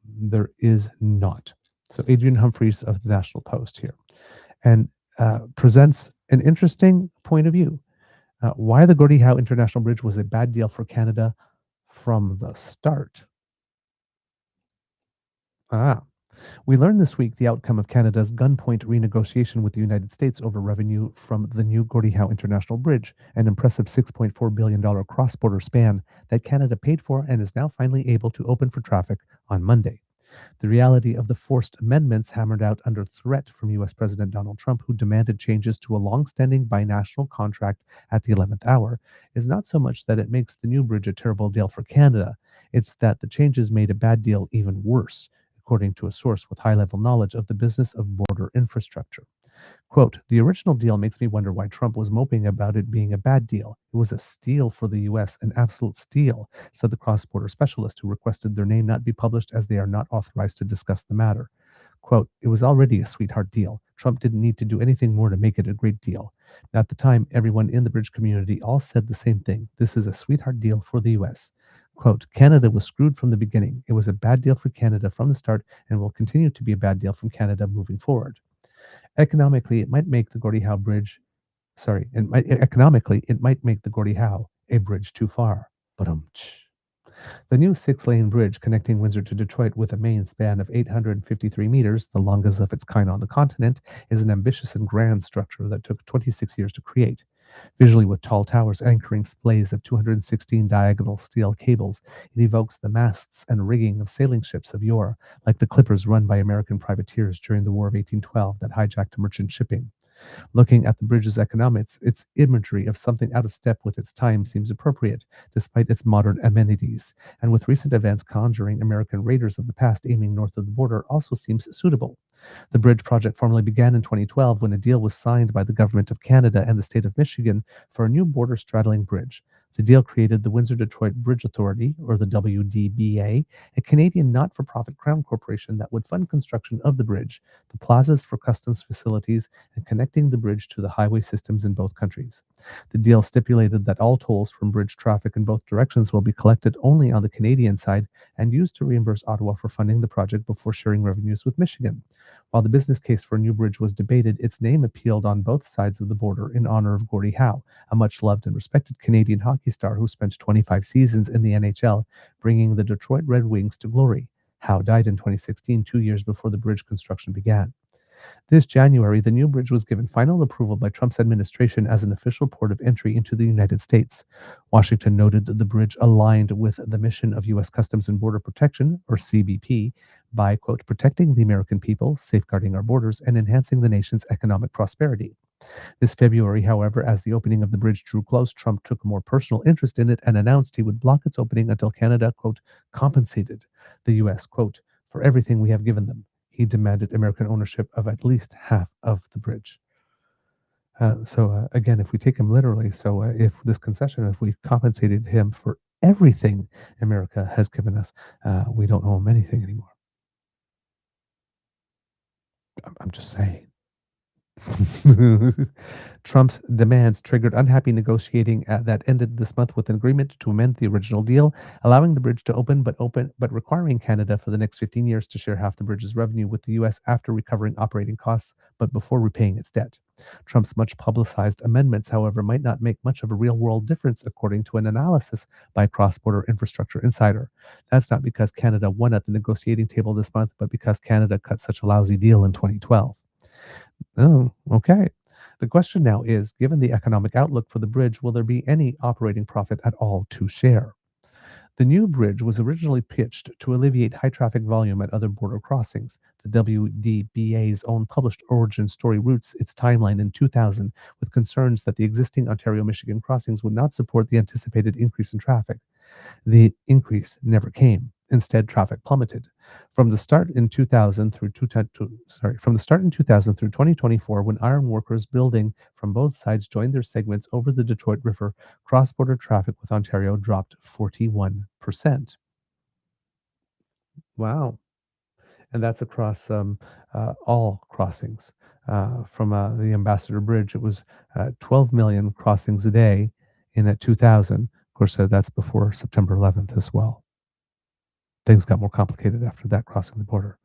There is not. So Adrian Humphreys of the National Post here, and presents an interesting point of view. Why the Gordie Howe International Bridge was a bad deal for Canada from the start. We learned this week the outcome of Canada's gunpoint renegotiation with the United States over revenue from the new Gordie Howe International Bridge, an impressive $6.4 billion cross-border span that Canada paid for and is now finally able to open for traffic on Monday. The reality of the forced amendments hammered out under threat from U.S. President Donald Trump, who demanded changes to a long-standing binational contract at the 11th hour, is not so much that it makes the new bridge a terrible deal for Canada, it's that the changes made a bad deal even worse, according to a source with high-level knowledge of the business of border infrastructure. Quote, the original deal makes me wonder why Trump was moping about it being a bad deal. It was a steal for the U.S., an absolute steal, said the cross-border specialist who requested their name not be published as they are not authorized to discuss the matter. Quote, it was already a sweetheart deal. Trump didn't need to do anything more to make it a great deal. At the time, everyone in the bridge community all said the same thing. This is a sweetheart deal for the U.S. Quote, Canada was screwed from the beginning. It was a bad deal for Canada from the start and will continue to be a bad deal from Canada moving forward. Economically, it might make the Gordie Howe Bridge Sorry, economically, it might make the Gordie Howe a bridge too far. But the new 6-lane bridge connecting Windsor to Detroit with a main span of 853 meters, the longest of its kind on the continent, is an ambitious and grand structure that took 26 years to create. Visually, with tall towers anchoring splays of 216 diagonal steel cables, it evokes the masts and rigging of sailing ships of yore, like the clippers run by American privateers during the War of 1812 that hijacked merchant shipping. Looking at the bridge's economics, its imagery of something out of step with its time seems appropriate, despite its modern amenities, and with recent events conjuring American raiders of the past aiming north of the border also seems suitable. The bridge project formally began in 2012 when a deal was signed by the Government of Canada and the state of Michigan for a new border straddling bridge. The deal created the Windsor-Detroit Bridge Authority, or the WDBA, a Canadian not-for-profit crown corporation that would fund construction of the bridge, the plazas for customs facilities, and connecting the bridge to the highway systems in both countries. The deal stipulated that all tolls from bridge traffic in both directions will be collected only on the Canadian side and used to reimburse Ottawa for funding the project before sharing revenues with Michigan. While the business case for a new bridge was debated, its name appealed on both sides of the border in honor of Gordie Howe, a much-loved and respected Canadian hockey star who spent 25 seasons in the NHL, bringing the Detroit Red Wings to glory. Howe died in 2016, 2 years before the bridge construction began. This January, the new bridge was given final approval by Trump's administration as an official port of entry into the United States. Washington noted the bridge aligned with the mission of U.S. Customs and Border Protection, or CBP, by, quote, protecting the American people, safeguarding our borders, and enhancing the nation's economic prosperity. This February, however, as the opening of the bridge drew close, Trump took a more personal interest in it and announced he would block its opening until Canada, quote, compensated the U.S., quote, for everything we have given them. He demanded American ownership of at least half of the bridge. Again, if we take him literally, if this concession, if we compensated him for everything America has given us, we don't owe him anything anymore. I'm just saying. Trump's demands triggered unhappy negotiating that ended this month with an agreement to amend the original deal, allowing the bridge to open, but requiring Canada for the next 15 years to share half the bridge's revenue with the U.S. after recovering operating costs, but before repaying its debt. Trump's much publicized amendments, however, might not make much of a real-world difference, according to an analysis by Cross Border Infrastructure Insider. That's not because Canada won at the negotiating table this month, but because Canada cut such a lousy deal in 2012. Oh, okay. The question now is, given the economic outlook for the bridge, will there be any operating profit at all to share? The new bridge was originally pitched to alleviate high traffic volume at other border crossings. The WDBA's own published origin story roots its timeline in 2000 with concerns that the existing Ontario-Michigan crossings would not support the anticipated increase in traffic. The increase never came. Instead, traffic plummeted. From the start in 2000 through 2024, when iron workers building from both sides joined their segments over the Detroit River, cross-border traffic with Ontario dropped 41%. Wow. And that's across all crossings. From the Ambassador Bridge, it was 12 million crossings a day in 2000. Of course, that's before September 11th as well. Things got more complicated after that, crossing the border,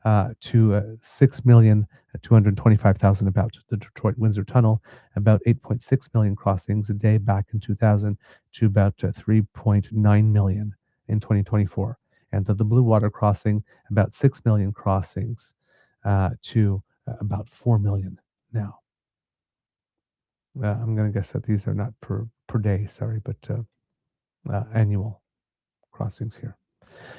to 6,225,000 about the Detroit-Windsor Tunnel, about 8.6 million crossings a day back in 2000 to about 3.9 million in 2024. And to the Blue Water Crossing, about 6 million crossings to about 4 million now. I'm going to guess that these are not per day, sorry, but annual crossings here.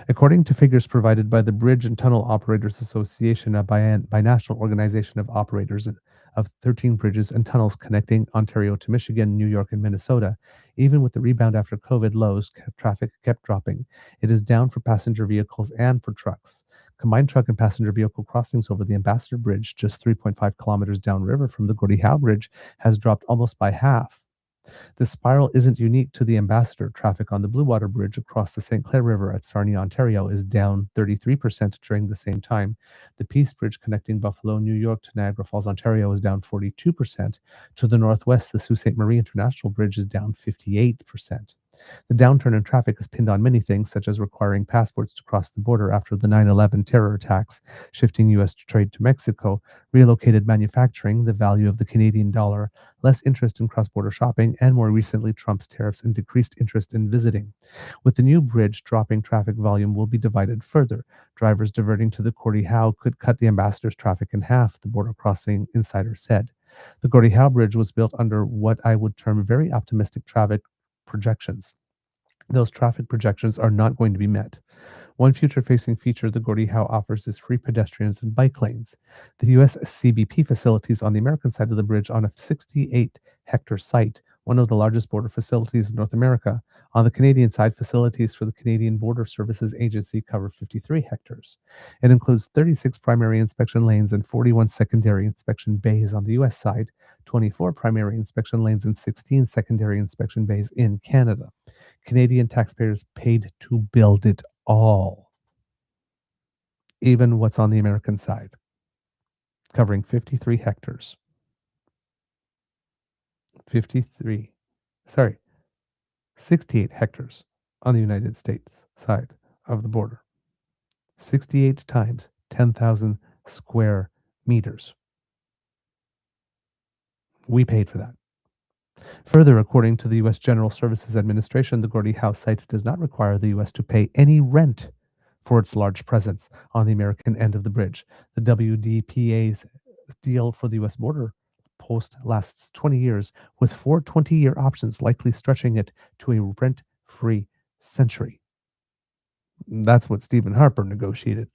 According to figures provided by the Bridge and Tunnel Operators Association, a binational organization of operators of 13 bridges and tunnels connecting Ontario to Michigan, New York, and Minnesota, even with the rebound after COVID lows, traffic kept dropping. It is down for passenger vehicles and for trucks. Combined truck and passenger vehicle crossings over the Ambassador Bridge, just 3.5 kilometers downriver from the Gordie Howe Bridge, has dropped almost by half. This spiral isn't unique to the Ambassador. Traffic on the Blue Water Bridge across the St. Clair River at Sarnia, Ontario is down 33% during the same time. The Peace Bridge connecting Buffalo, New York to Niagara Falls, Ontario is down 42%. To the northwest, the Sault Ste. Marie International Bridge is down 58%. The downturn in traffic is pinned on many things, such as requiring passports to cross the border after the 9/11 terror attacks, shifting U.S. trade to Mexico, relocated manufacturing, the value of the Canadian dollar, less interest in cross-border shopping, and more recently, Trump's tariffs and decreased interest in visiting. With the new bridge, dropping traffic volume will be divided further. Drivers diverting to the Gordie Howe could cut the ambassador's traffic in half, the border crossing insider said. The Gordie Howe Bridge was built under what I would term very optimistic traffic projections. Those traffic projections are not going to be met. One future-facing feature the Gordie Howe offers is free pedestrians and bike lanes. The U.S. CBP facilities on the American side of the bridge on a 68-hectare site, one of the largest border facilities in North America. On the Canadian side, facilities for the Canadian Border Services Agency cover 53 hectares. It includes 36 primary inspection lanes and 41 secondary inspection bays on the U.S. side, 24 primary inspection lanes and 16 secondary inspection bays in Canada. Canadian taxpayers paid to build it all, even what's on the American side, covering 53 hectares. 68 hectares on the United States side of the border. 68 times 10,000 square meters. We paid for that. Further, according to the U.S. General Services Administration, the Gordie Howe site does not require the U.S. to pay any rent for its large presence on the American end of the bridge. The WDPA's deal for the U.S. border post lasts 20 years, with 4 20-year options likely stretching it to a rent-free century. That's what Stephen Harper negotiated.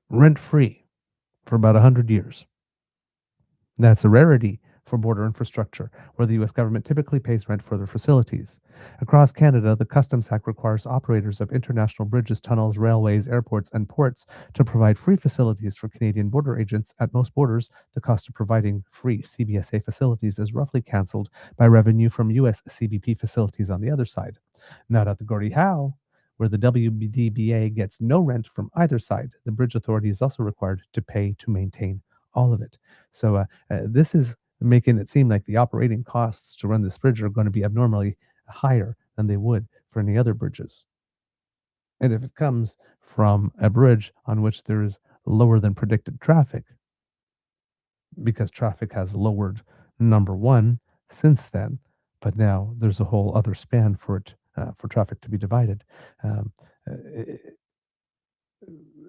Rent-free for about 100 years. That's a rarity for border infrastructure, where the U.S. government typically pays rent for their facilities. Across Canada, the Customs Act requires operators of international bridges, tunnels, railways, airports, and ports to provide free facilities for Canadian border agents. At most borders, the cost of providing free CBSA facilities is roughly cancelled by revenue from U.S. CBP facilities on the other side. Not at the Gordie Howe, where the WDBA gets no rent from either side. The bridge authority is also required to pay to maintain all of it. So this is making it seem like the operating costs to run this bridge are going to be abnormally higher than they would for any other bridges. And if it comes from a bridge on which there is lower than predicted traffic, because traffic has lowered, number one, since then, but now there's a whole other span for it, for traffic to be divided.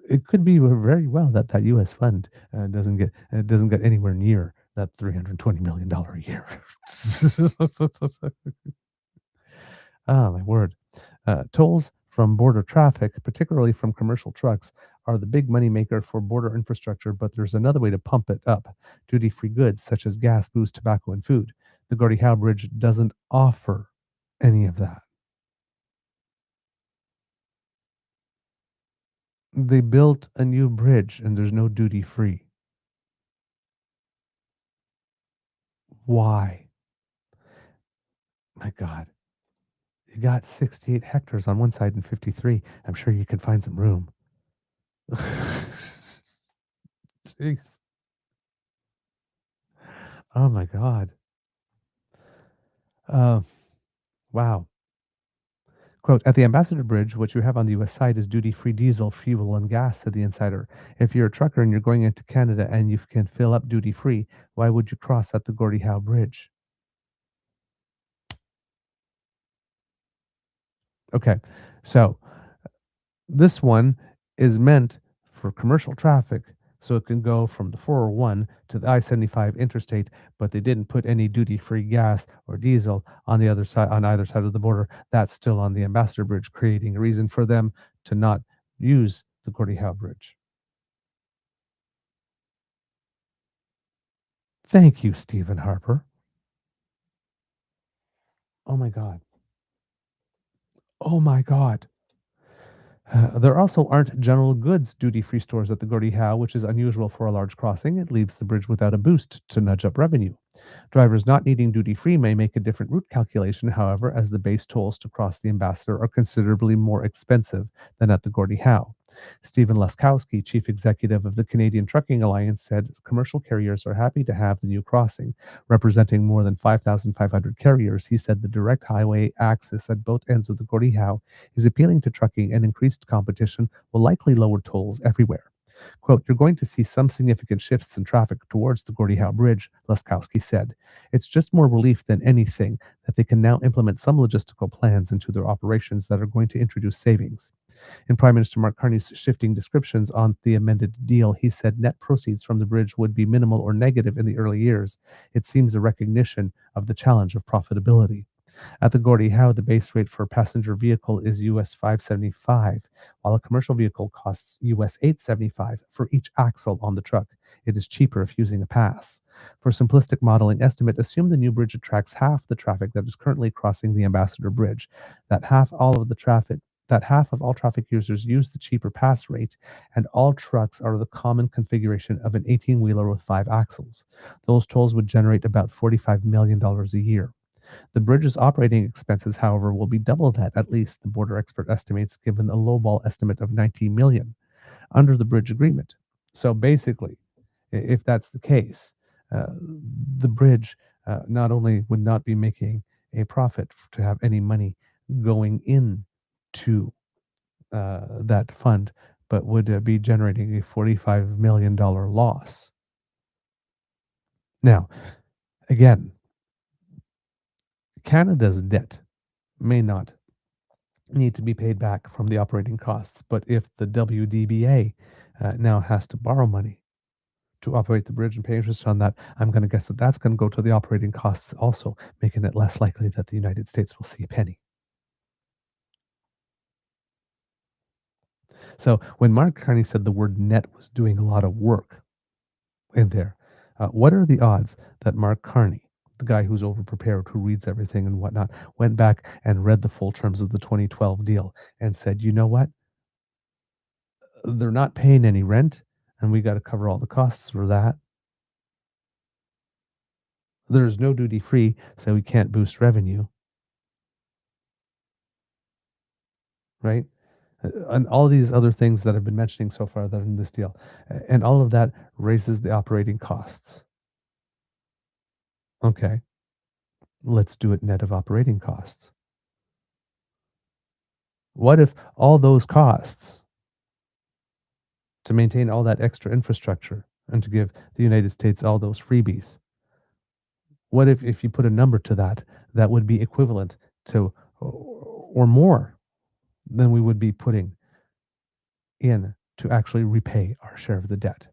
It could be very well that that U.S. fund doesn't get anywhere near that $320 million a year. Oh, my word. Tolls from border traffic, particularly from commercial trucks, are the big moneymaker for border infrastructure, but there's another way to pump it up. Duty-free goods such as gas, booze, tobacco, and food. The Gordie Howe Bridge doesn't offer any of that. They built a new bridge and there's no duty-free. Why? My God. You got 68 hectares on one side and 53. I'm sure you can find some room. Jeez. Oh my God. Wow. Quote, at the Ambassador Bridge, what you have on the U.S. side is duty-free diesel, fuel, and gas, said the insider. If you're a trucker and you're going into Canada and you can fill up duty-free, why would you cross at the Gordie Howe Bridge? Okay, so this one is meant for commercial traffic, so it can go from the 401 to the I-75 interstate, but they didn't put any duty-free gas or diesel on the other side, on either side of the border. That's still on the Ambassador Bridge, creating a reason for them to not use the Gordie Howe Bridge. Thank you, Stephen Harper. Oh my God. Oh my God. There also aren't general goods duty-free stores at the Gordie Howe, which is unusual for a large crossing. It leaves the bridge without a boost to nudge up revenue. Drivers not needing duty-free may make a different route calculation, however, as the base tolls to cross the Ambassador are considerably more expensive than at the Gordie Howe. Stephen Laskowski, chief executive of the Canadian Trucking Alliance, said commercial carriers are happy to have the new crossing. Representing more than 5,500 carriers, he said the direct highway access at both ends of the Gordie Howe is appealing to trucking, and increased competition will likely lower tolls everywhere. Quote, "You're going to see some significant shifts in traffic towards the Gordie Howe Bridge," Laskowski said. "It's just more relief than anything that they can now implement some logistical plans into their operations that are going to introduce savings." In Prime Minister Mark Carney's shifting descriptions on the amended deal, he said net proceeds from the bridge would be minimal or negative in the early years. It seems a recognition of the challenge of profitability. At the Gordie Howe, the base rate for a passenger vehicle is US 575, while a commercial vehicle costs US 875 for each axle on the truck. It is cheaper if using a pass. For simplistic modeling estimate, assume the new bridge attracts half the traffic that is currently crossing the Ambassador Bridge. That half of all traffic users use the cheaper pass rate, and all trucks are the common configuration of an 18-wheeler with 5 axles. Those tolls would generate about $45 million a year. The bridge's operating expenses, however, will be double that, at least, the border expert estimates, given a lowball estimate of $90 million under the bridge agreement. So basically, if that's the case, the bridge not only would not be making a profit to have any money going in to that fund, but would be generating a $45 million loss. Now, again, Canada's debt may not need to be paid back from the operating costs, but if the WDBA now has to borrow money to operate the bridge and pay interest on that, I'm going to guess that that's going to go to the operating costs also, making it less likely that the United States will see a penny. So when Mark Carney said the word net was doing a lot of work in there, what are the odds that Mark Carney, the guy who's overprepared, who reads everything and whatnot, went back and read the full terms of the 2012 deal and said, you know what? They're not paying any rent, and we got to cover all the costs for that. There's no duty free, so we can't boost revenue. Right? And all these other things that I've been mentioning so far that are in this deal. And all of that raises the operating costs. Okay. Let's do it net of operating costs. What if all those costs to maintain all that extra infrastructure and to give the United States all those freebies? What if you put a number to that, that would be equivalent to or more than we would be putting in to actually repay our share of the debt?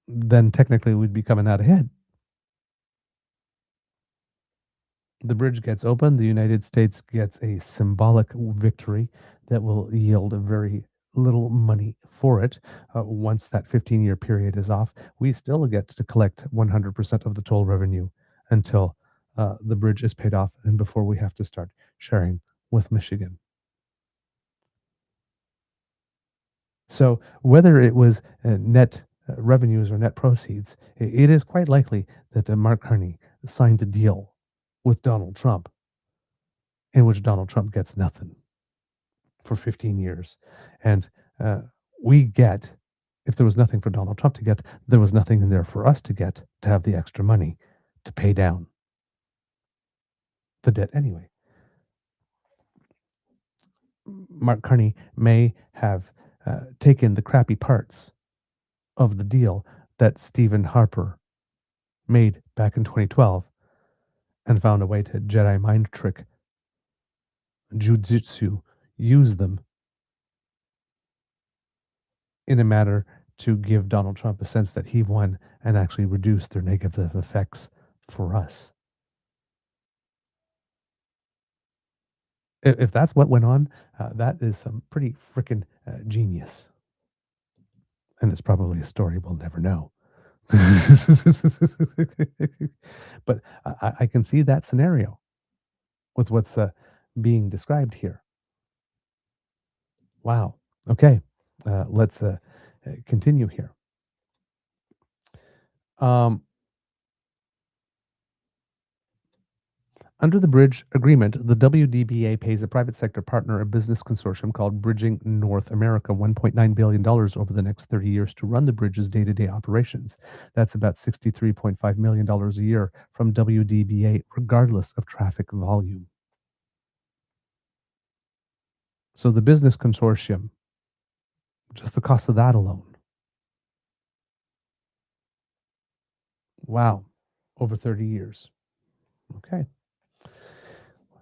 Then technically we'd be coming out ahead. The bridge gets open, the United States gets a symbolic victory that will yield a very little money for it. Once that 15-year period is off, we still get to collect 100% of the toll revenue until the bridge is paid off and before we have to start sharing with Michigan. So whether it was net revenues or net proceeds, it is quite likely that Mark Carney signed a deal with Donald Trump in which Donald Trump gets nothing for 15 years. And we get, if there was nothing for Donald Trump to get, there was nothing in there for us to get to have the extra money to pay down the debt anyway. Mark Carney may have taken the crappy parts of the deal that Stephen Harper made back in 2012 and found a way to Jedi mind trick, jujitsu, use them in a manner to give Donald Trump a sense that he won and actually reduce their negative effects for us. If that's what went on, that is some pretty freaking genius. And it's probably a story we'll never know. But I can see that scenario with what's being described here. Wow. Okay. Let's continue here. Under the bridge agreement, the WDBA pays a private sector partner a business consortium called Bridging North America $1.9 billion over the next 30 years to run the bridge's day-to-day operations. That's about $63.5 million a year from WDBA, regardless of traffic volume. So the business consortium, just the cost of that alone. Wow, over 30 years. Okay.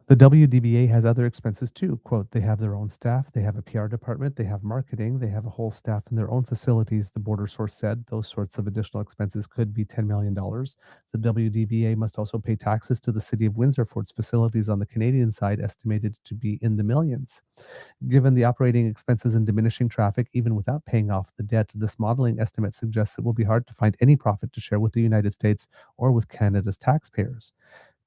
The WDBA has other expenses too. Quote, they have their own staff, they have a PR department, they have marketing, they have a whole staff in their own facilities, the border source said. Those sorts of additional expenses could be $10 million. The WDBA must also pay taxes to the city of Windsor for its facilities on the Canadian side, estimated to be in the millions. Given the operating expenses and diminishing traffic, even without paying off the debt, this modeling estimate suggests it will be hard to find any profit to share with the United States or with Canada's taxpayers.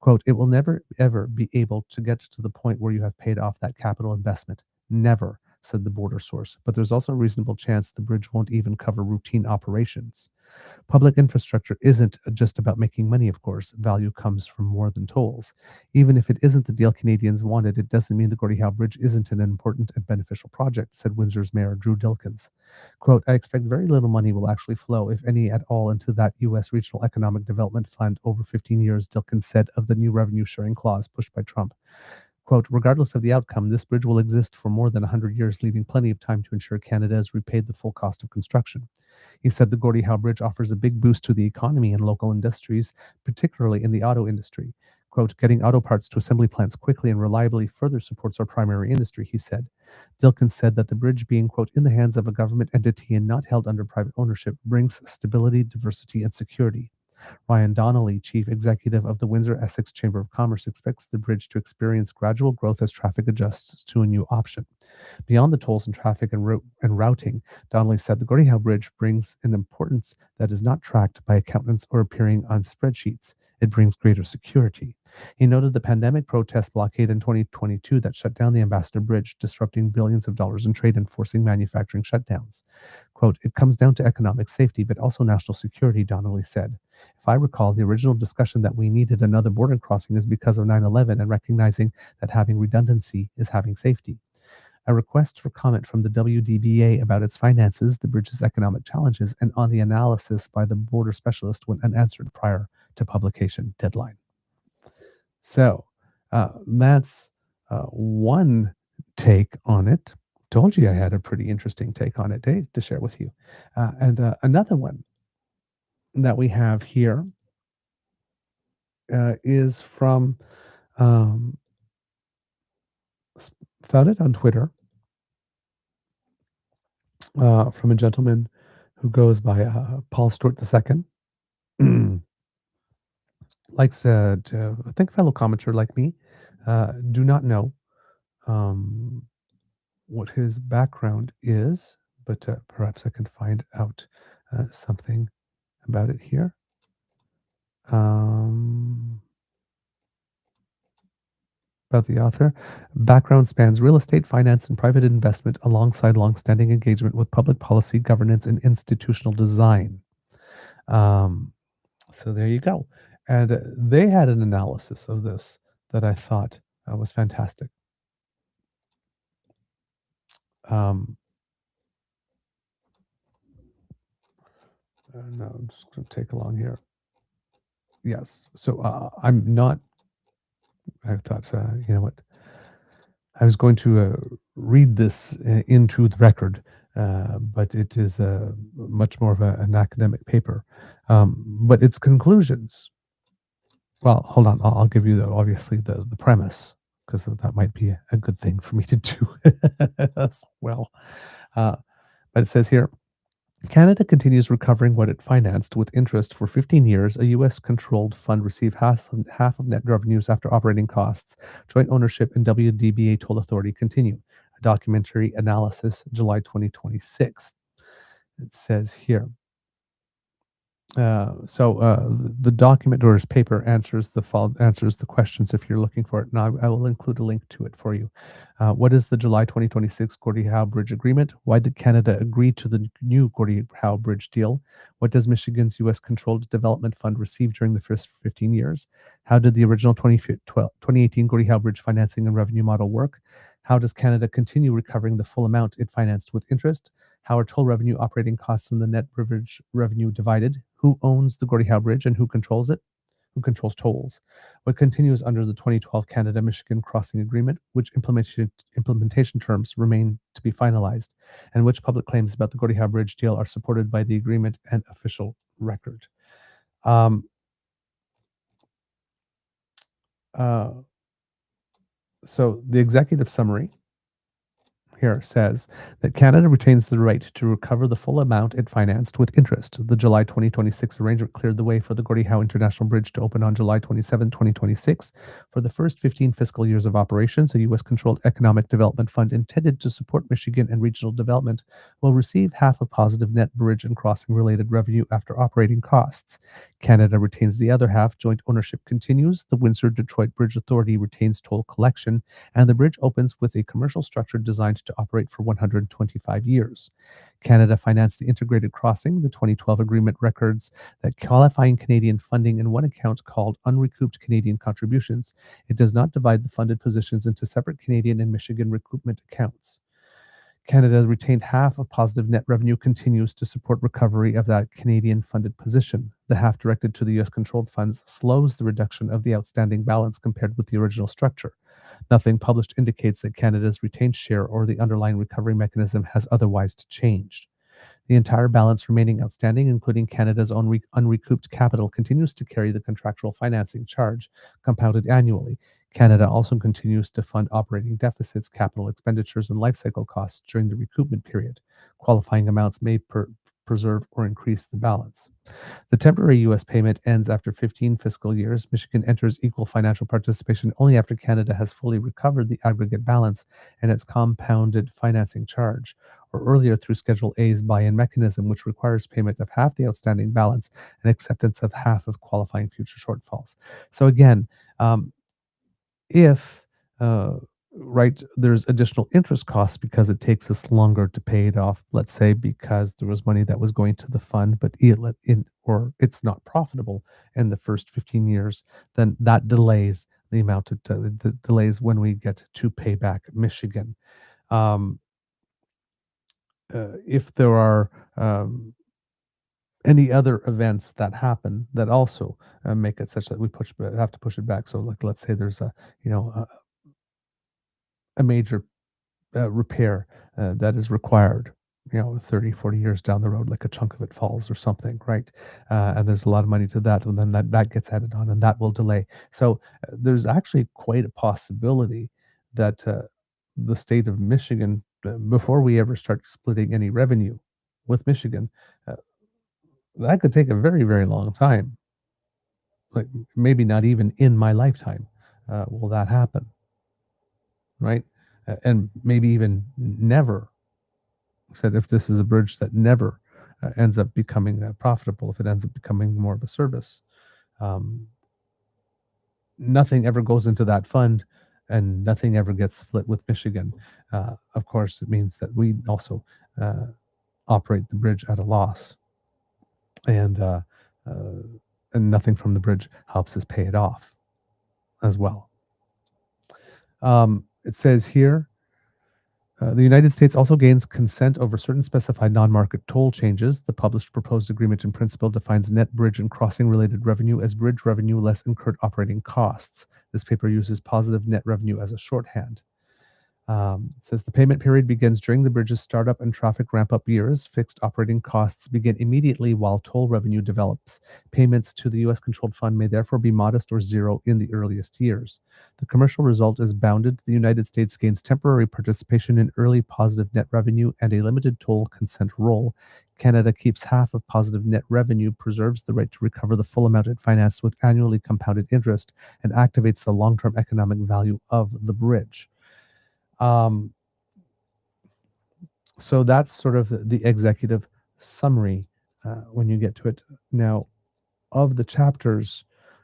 Quote, it will never, ever be able to get to the point where you have paid off that capital investment. Never, said the border source. But there's also a reasonable chance the bridge won't even cover routine operations. Public infrastructure isn't just about making money, of course. Value comes from more than tolls. Even if it isn't the deal Canadians wanted, it doesn't mean the Gordie Howe Bridge isn't an important and beneficial project, said Windsor's Mayor Drew Dilkens. Quote, I expect very little money will actually flow, if any at all, into that U.S. Regional Economic Development Fund over 15 years, Dilkens said of the new revenue sharing clause pushed by Trump. Quote, regardless of the outcome, this bridge will exist for more than 100 years, leaving plenty of time to ensure Canada has repaid the full cost of construction. He said the Gordie Howe Bridge offers a big boost to the economy and local industries, particularly in the auto industry. Quote, getting auto parts to assembly plants quickly and reliably further supports our primary industry, he said. Dilkens said that the bridge being, quote, in the hands of a government entity and not held under private ownership brings stability, diversity, and security. Ryan Donnelly, chief executive of the Windsor-Essex Chamber of Commerce, expects the bridge to experience gradual growth as traffic adjusts to a new option. Beyond the tolls and traffic and routing, Donnelly said the Gordie Howe Bridge brings an importance that is not tracked by accountants or appearing on spreadsheets. It brings greater security. He noted the pandemic protest blockade in 2022 that shut down the Ambassador Bridge, disrupting billions of dollars in trade and forcing manufacturing shutdowns. Quote, it comes down to economic safety, but also national security, Donnelly said. If I recall, the original discussion that we needed another border crossing is because of 9/11 and recognizing that having redundancy is having safety. A request for comment from the WDBA about its finances, the bridge's economic challenges, and on the analysis by the border specialist went unanswered prior to publication deadline. So that's one take on it. Told you I had a pretty interesting take on it, to share with you. And another one that we have here is from found it on Twitter from a gentleman who goes by Paul Stewart II. Likes to, I think, fellow commenter like me. Do not know what his background is, but perhaps I can find out something about it here. About the author. Background spans real estate, finance, and private investment alongside longstanding engagement with public policy, governance, and institutional design. So there you go. And they had an analysis of this that I thought was fantastic. No, I'm just going to take along here. Yes. So I'm not, I thought, you know what, I was going to read this into the record, but it is much more of an academic paper. But its conclusions, well, hold on, I'll give you, obviously, the premise, because that might be a good thing for me to do as well. But it says here, Canada continues recovering what it financed with interest for 15 years. A U.S.-controlled fund received half of net revenues after operating costs. Joint ownership and WDBA toll authority continue. A documentary analysis, July 2026. It says here, The document or his paper answers the questions if you're looking for it. And I will include a link to it for you. What is the July 2026 Gordie Howe Bridge Agreement? Why did Canada agree to the new Gordie Howe Bridge deal? What does Michigan's U.S. controlled development fund receive during the first 15 years? How did the original 2018 Gordie Howe Bridge financing and revenue model work? How does Canada continue recovering the full amount it financed with interest? How are toll revenue, operating costs, and the net bridge revenue divided? Who owns the Gordie Howe Bridge and who controls it? Who controls tolls? What continues under the 2012 Canada-Michigan Crossing Agreement? Which implementation terms remain to be finalized? And which public claims about the Gordie Howe Bridge deal are supported by the agreement and official record? Um, so the executive summary here says that Canada retains the right to recover the full amount it financed with interest. The July 2026 arrangement cleared the way for the Gordie Howe International Bridge to open on July 27, 2026. For the first 15 fiscal years of operations, a U.S.-controlled economic development fund intended to support Michigan and regional development will receive half of positive net bridge and crossing-related revenue after operating costs. Canada retains the other half. Joint ownership continues. The Windsor-Detroit Bridge Authority retains toll collection, and the bridge opens with a commercial structure designed to operate for 125 years. Canada financed the integrated crossing. The 2012 agreement records that qualifying Canadian funding in one account called unrecouped Canadian contributions. It does not divide the funded positions into separate Canadian and Michigan recoupment accounts. Canada retained half of positive net revenue continues to support recovery of that Canadian funded position. The half directed to the US controlled funds slows the reduction of the outstanding balance compared with the original structure. Nothing published indicates that Canada's retained share or the underlying recovery mechanism has otherwise changed. The entire balance remaining outstanding, including Canada's own unrecouped capital, continues to carry the contractual financing charge, compounded annually. Canada also continues to fund operating deficits, capital expenditures, and life cycle costs during the recoupment period. Qualifying amounts may preserve or increase the balance. The temporary U.S. payment ends after 15 fiscal years. Michigan enters equal financial participation only after Canada has fully recovered the aggregate balance and its compounded financing charge, or earlier through Schedule A's buy-in mechanism, which requires payment of half the outstanding balance and acceptance of half of qualifying future shortfalls. So again, if right, there's additional interest costs because it takes us longer to pay it off, let's say because there was money that was going to the fund, but or it's not profitable in the first 15 years, then that delays the amount of delays when we get to pay back Michigan. If there are any other events that happen that also make it such that we have to push it back. So, like, let's say there's a major repair that is required, 30, 40 years down the road, like a chunk of it falls or something, right? And there's a lot of money to that, and then that gets added on, and that will delay. So there's actually quite a possibility that the state of Michigan, before we ever start splitting any revenue with Michigan, uh, that could take a very, very long time. Like maybe not even in my lifetime will that happen, right? And maybe even never. Said if this is a bridge that never ends up becoming profitable, if it ends up becoming more of a service, um, nothing ever goes into that fund and nothing ever gets split with Michigan. Of course, it means that we also operate the bridge at a loss, and uh, and nothing from the bridge helps us pay it off as well. It says here, the United States also gains consent over certain specified non-market toll changes. The published proposed agreement in principle defines net bridge and crossing related revenue as bridge revenue less incurred operating costs. This paper uses positive net revenue as a shorthand. It says the payment period begins during the bridge's startup and traffic ramp-up years. Fixed operating costs begin immediately while toll revenue develops. Payments to the U.S.-controlled fund may therefore be modest or zero in the earliest years. The commercial result is bounded. The United States gains temporary participation in early positive net revenue and a limited toll consent role. Canada keeps half of positive net revenue, preserves the right to recover the full amount it financed with annually compounded interest, and activates the long-term economic value of the bridge. So that's sort of the executive summary when you get to it. Now, of the chapters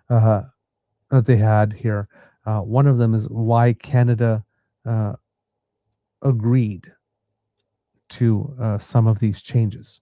that they had here, one of them is why Canada uh, agreed to some of these changes.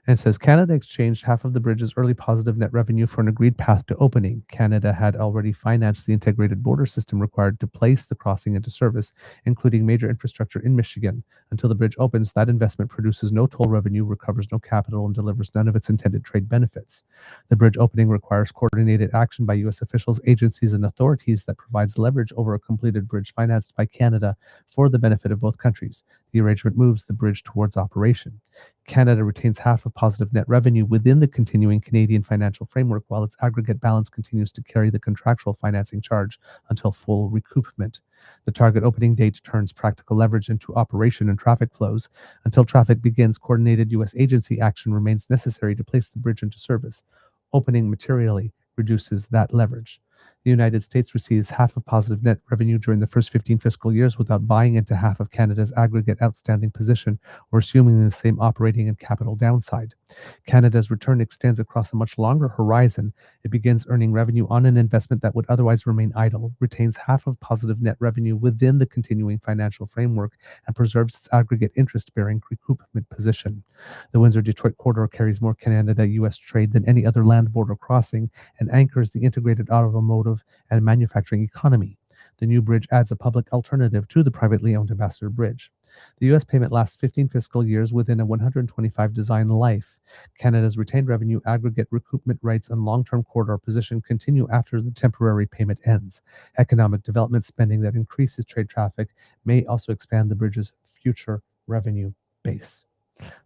And it says Canada exchanged half of the bridge's early positive net revenue for an agreed path to opening. Canada had already financed the integrated border system required to place the crossing into service, including major infrastructure in Michigan. Until the bridge opens, that investment produces no toll revenue, recovers no capital, and delivers none of its intended trade benefits. The bridge opening requires coordinated action by U.S. officials, agencies, and authorities that provides leverage over a completed bridge financed by Canada for the benefit of both countries. The arrangement moves the bridge towards operation. Canada retains half of positive net revenue within the continuing Canadian financial framework, while its aggregate balance continues to carry the contractual financing charge until full recoupment. The target opening date turns practical leverage into operation and traffic flows. Until traffic begins, coordinated U.S. agency action remains necessary to place the bridge into service. Opening materially reduces that leverage. The United States receives half of positive net revenue during the first 15 fiscal years without buying into half of Canada's aggregate outstanding position or assuming the same operating and capital downside. Canada's return extends across a much longer horizon. It begins earning revenue on an investment that would otherwise remain idle, retains half of positive net revenue within the continuing financial framework, and preserves its aggregate interest-bearing recoupment position. The Windsor-Detroit corridor carries more Canada-U.S. trade than any other land border crossing and anchors the integrated automotive and manufacturing economy. The new bridge adds a public alternative to the privately owned Ambassador Bridge. The U.S. payment lasts 15 fiscal years within a 125 design life. Canada's retained revenue, aggregate recoupment rights, and long-term corridor position continue after the temporary payment ends. Economic development spending that increases trade traffic may also expand the bridge's future revenue base.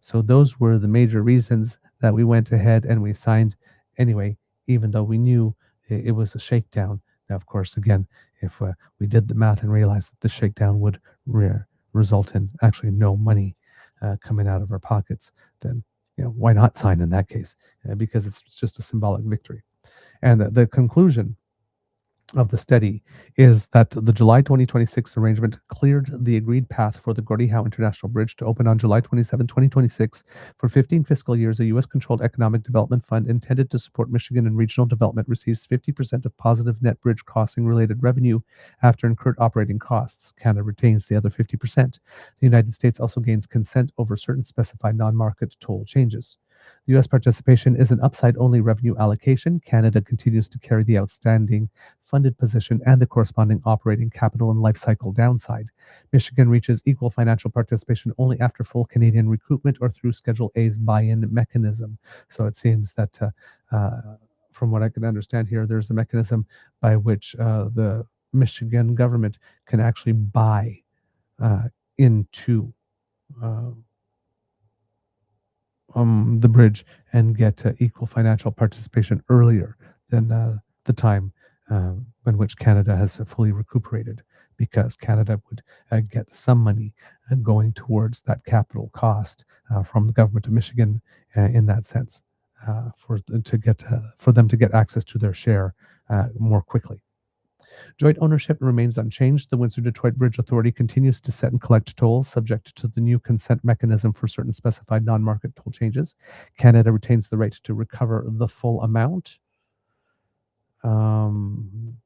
So those were the major reasons that we went ahead and we signed anyway, even though we knew it was a shakedown. Now, of course, again, if we did the math and realized that the shakedown would result in actually no money coming out of our pockets, then why not sign in that case? Because it's just a symbolic victory. And the conclusion of the study is that the July 2026 arrangement cleared the agreed path for the Gordie Howe International Bridge to open on July 27, 2026. For 15 fiscal years, a U.S.-controlled economic development fund intended to support Michigan and regional development receives 50% of positive net bridge crossing-related revenue after incurred operating costs. Canada retains the other 50%. The United States also gains consent over certain specified non-market toll changes. The U.S. participation is an upside-only revenue allocation. Canada continues to carry the outstanding funded position and the corresponding operating capital and life cycle downside. Michigan reaches equal financial participation only after full Canadian recoupment or through Schedule A's buy-in mechanism. So it seems that, from what I can understand here, there's a mechanism by which the Michigan government can actually buy into the bridge and get equal financial participation earlier than the time in which Canada has fully recuperated, because Canada would get some money going towards that capital cost from the government of Michigan in that sense for them to get access to their share more quickly. Joint ownership remains unchanged. The Windsor-Detroit Bridge Authority continues to set and collect tolls subject to the new consent mechanism for certain specified non-market toll changes. Canada retains the right to recover the full amount. In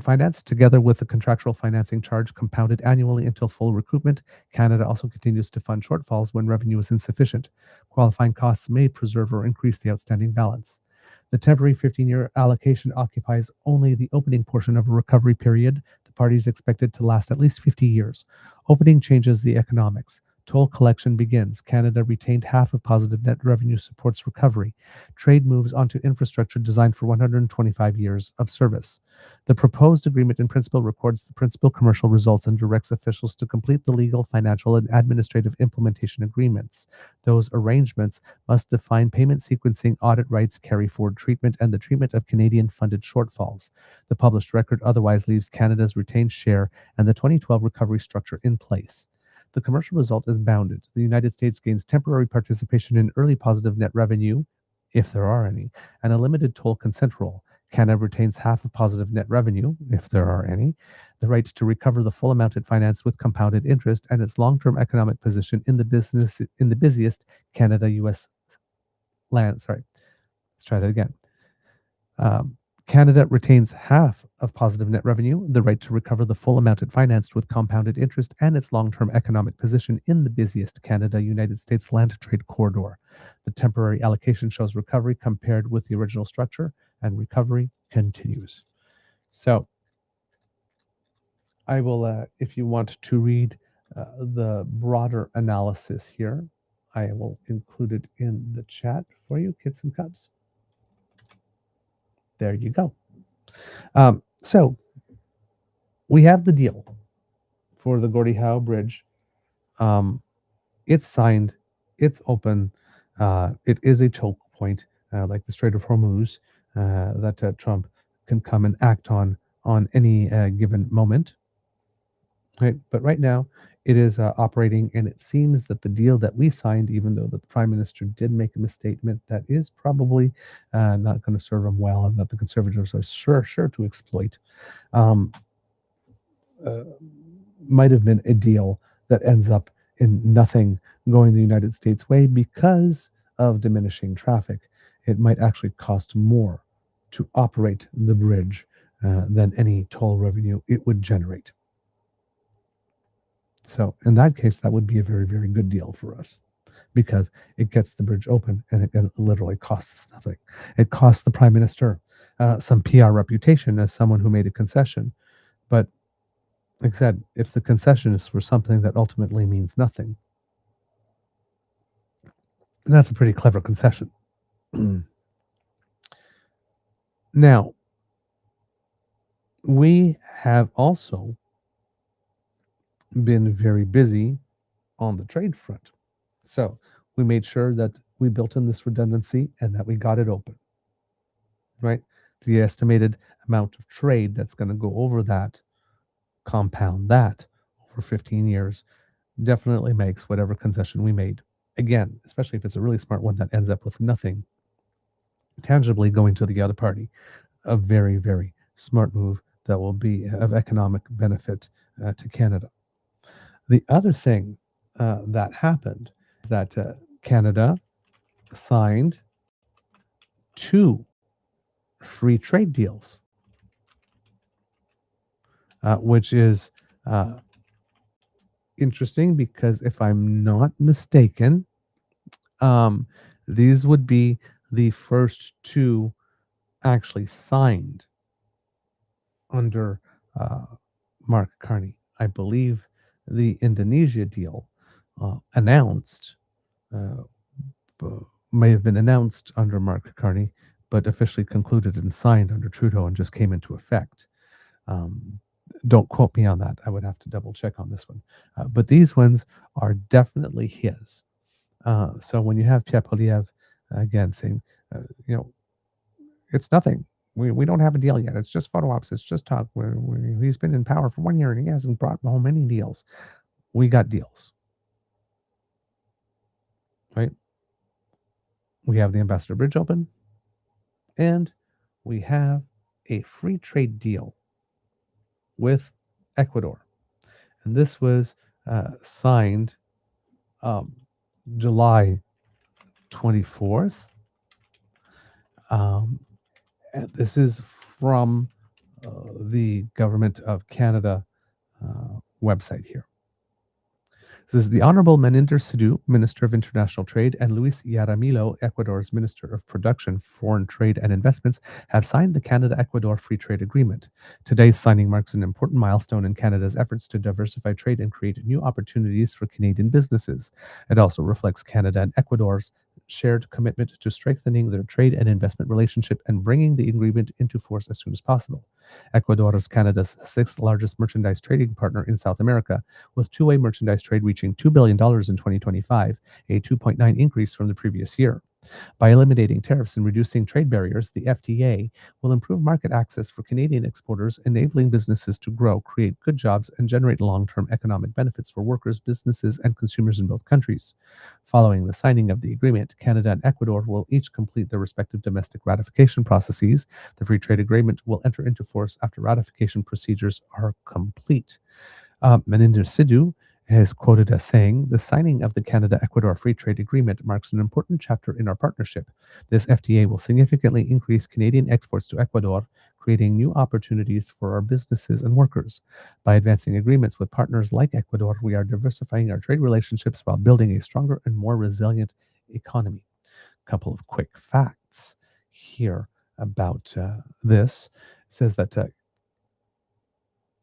finance, together with the contractual financing charge compounded annually until full recoupment, Canada also continues to fund shortfalls when revenue is insufficient. Qualifying costs may preserve or increase the outstanding balance. The temporary 15-year allocation occupies only the opening portion of a recovery period. The party is expected to last at least 50 years. Opening changes the economics. Toll collection begins. Canada retained half of positive net revenue supports recovery. Trade moves onto infrastructure designed for 125 years of service. The proposed agreement in principle records the principal commercial results and directs officials to complete the legal, financial, and administrative implementation agreements. Those arrangements must define payment sequencing, audit rights, carry forward treatment, and the treatment of Canadian-funded shortfalls. The published record otherwise leaves Canada's retained share and the 2012 recovery structure in place. The commercial result is bounded. The United States gains temporary participation in early positive net revenue, if there are any, and a limited toll consent role. Canada retains half of positive net revenue, if there are any, the right to recover the full amount it financed with compounded interest, and its long-term economic position in the busiest Canada-U.S. land. Sorry, let's try that again. Canada retains half of positive net revenue, the right to recover the full amount it financed with compounded interest, and its long-term economic position in the busiest Canada-United States land trade corridor. The temporary allocation shows recovery compared with the original structure, and recovery continues. So I will, if you want to read the broader analysis here, I will include it in the chat for you, kids and cubs. There you go. So we have the deal for the Gordie Howe Bridge. It's signed, it's open. It is a choke point, like the Strait of Hormuz, that Trump can come and act on any given moment. Right, but right now it is operating, and it seems that the deal that we signed, even though the Prime Minister did make a misstatement that is probably not going to serve him well, and that the Conservatives are sure to exploit, might have been a deal that ends up in nothing going the United States way because of diminishing traffic. It might actually cost more to operate the bridge than any toll revenue it would generate. So in that case, that would be a very, very good deal for us, because it gets the bridge open, and it literally costs us nothing. It costs the Prime Minister some PR reputation as someone who made a concession. But like I said, if the concession is for something that ultimately means nothing, that's a pretty clever concession. Now, we have also been very busy on the trade front. So we made sure that we built in this redundancy and that we got it open, right? The estimated amount of trade that's going to go over that, compound that over 15 years, definitely makes whatever concession we made, again, especially if it's a really smart one that ends up with nothing tangibly going to the other party, a very, very smart move that will be of economic benefit to Canada. The other thing that happened is that Canada signed 2 free trade deals, which is interesting because if I'm not mistaken, these would be the first 2 actually signed under Mark Carney. I believe the Indonesia deal announced may have been announced under Mark Carney, but officially concluded and signed under Trudeau and just came into effect. Don't quote me on that. I would have to double check on this one. But these ones are definitely his. So when you have Pierre Poilievre again saying, it's nothing. We don't have a deal yet. It's just photo ops. It's just talk. He's been in power for 1 year and he hasn't brought home any deals. We got deals, right? We have the Ambassador Bridge open, and we have a free trade deal with Ecuador. And this was signed July 24th. And this is from the Government of Canada website here. This is the Honorable Maninder Sidhu, Minister of International Trade, and Luis Yaramillo, Ecuador's Minister of Production, Foreign Trade and Investments, have signed the Canada-Ecuador Free Trade Agreement. Today's signing marks an important milestone in Canada's efforts to diversify trade and create new opportunities for Canadian businesses. It also reflects Canada and Ecuador's shared commitment to strengthening their trade and investment relationship and bringing the agreement into force as soon as possible. Ecuador is Canada's 6th largest merchandise trading partner in South America, with two-way merchandise trade reaching $2 billion in 2025, a 2.9% increase from the previous year. By eliminating tariffs and reducing trade barriers, the FTA will improve market access for Canadian exporters, enabling businesses to grow, create good jobs, and generate long-term economic benefits for workers, businesses, and consumers in both countries. Following the signing of the agreement, Canada and Ecuador will each complete their respective domestic ratification processes. The free trade agreement will enter into force after ratification procedures are complete. Maninder Sidhu is quoted as saying, "The signing of the Canada-Ecuador Free Trade Agreement marks an important chapter in our partnership. This FTA will significantly increase Canadian exports to Ecuador, creating new opportunities for our businesses and workers. By advancing agreements with partners like Ecuador, we are diversifying our trade relationships while building a stronger and more resilient economy." A couple of quick facts here about this. It says that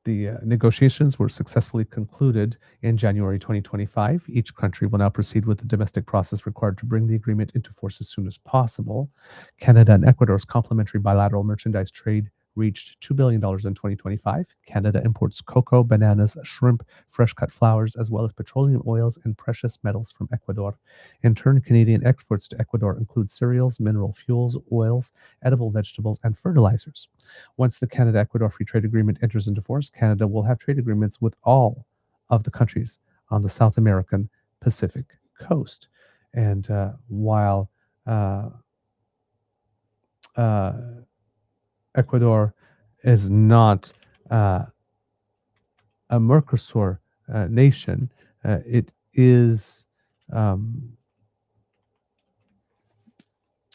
the negotiations were successfully concluded in January 2025. Each country will now proceed with the domestic process required to bring the agreement into force as soon as possible. Canada and Ecuador's complementary bilateral merchandise trade reached $2 billion in 2025. Canada imports cocoa, bananas, shrimp, fresh cut flowers, as well as petroleum oils and precious metals from Ecuador. In turn, Canadian exports to Ecuador include cereals, mineral fuels, oils, edible vegetables, and fertilizers. Once the Canada-Ecuador Free Trade Agreement enters into force, Canada will have trade agreements with all of the countries on the South American Pacific coast. And while Ecuador is not a Mercosur nation, it is, how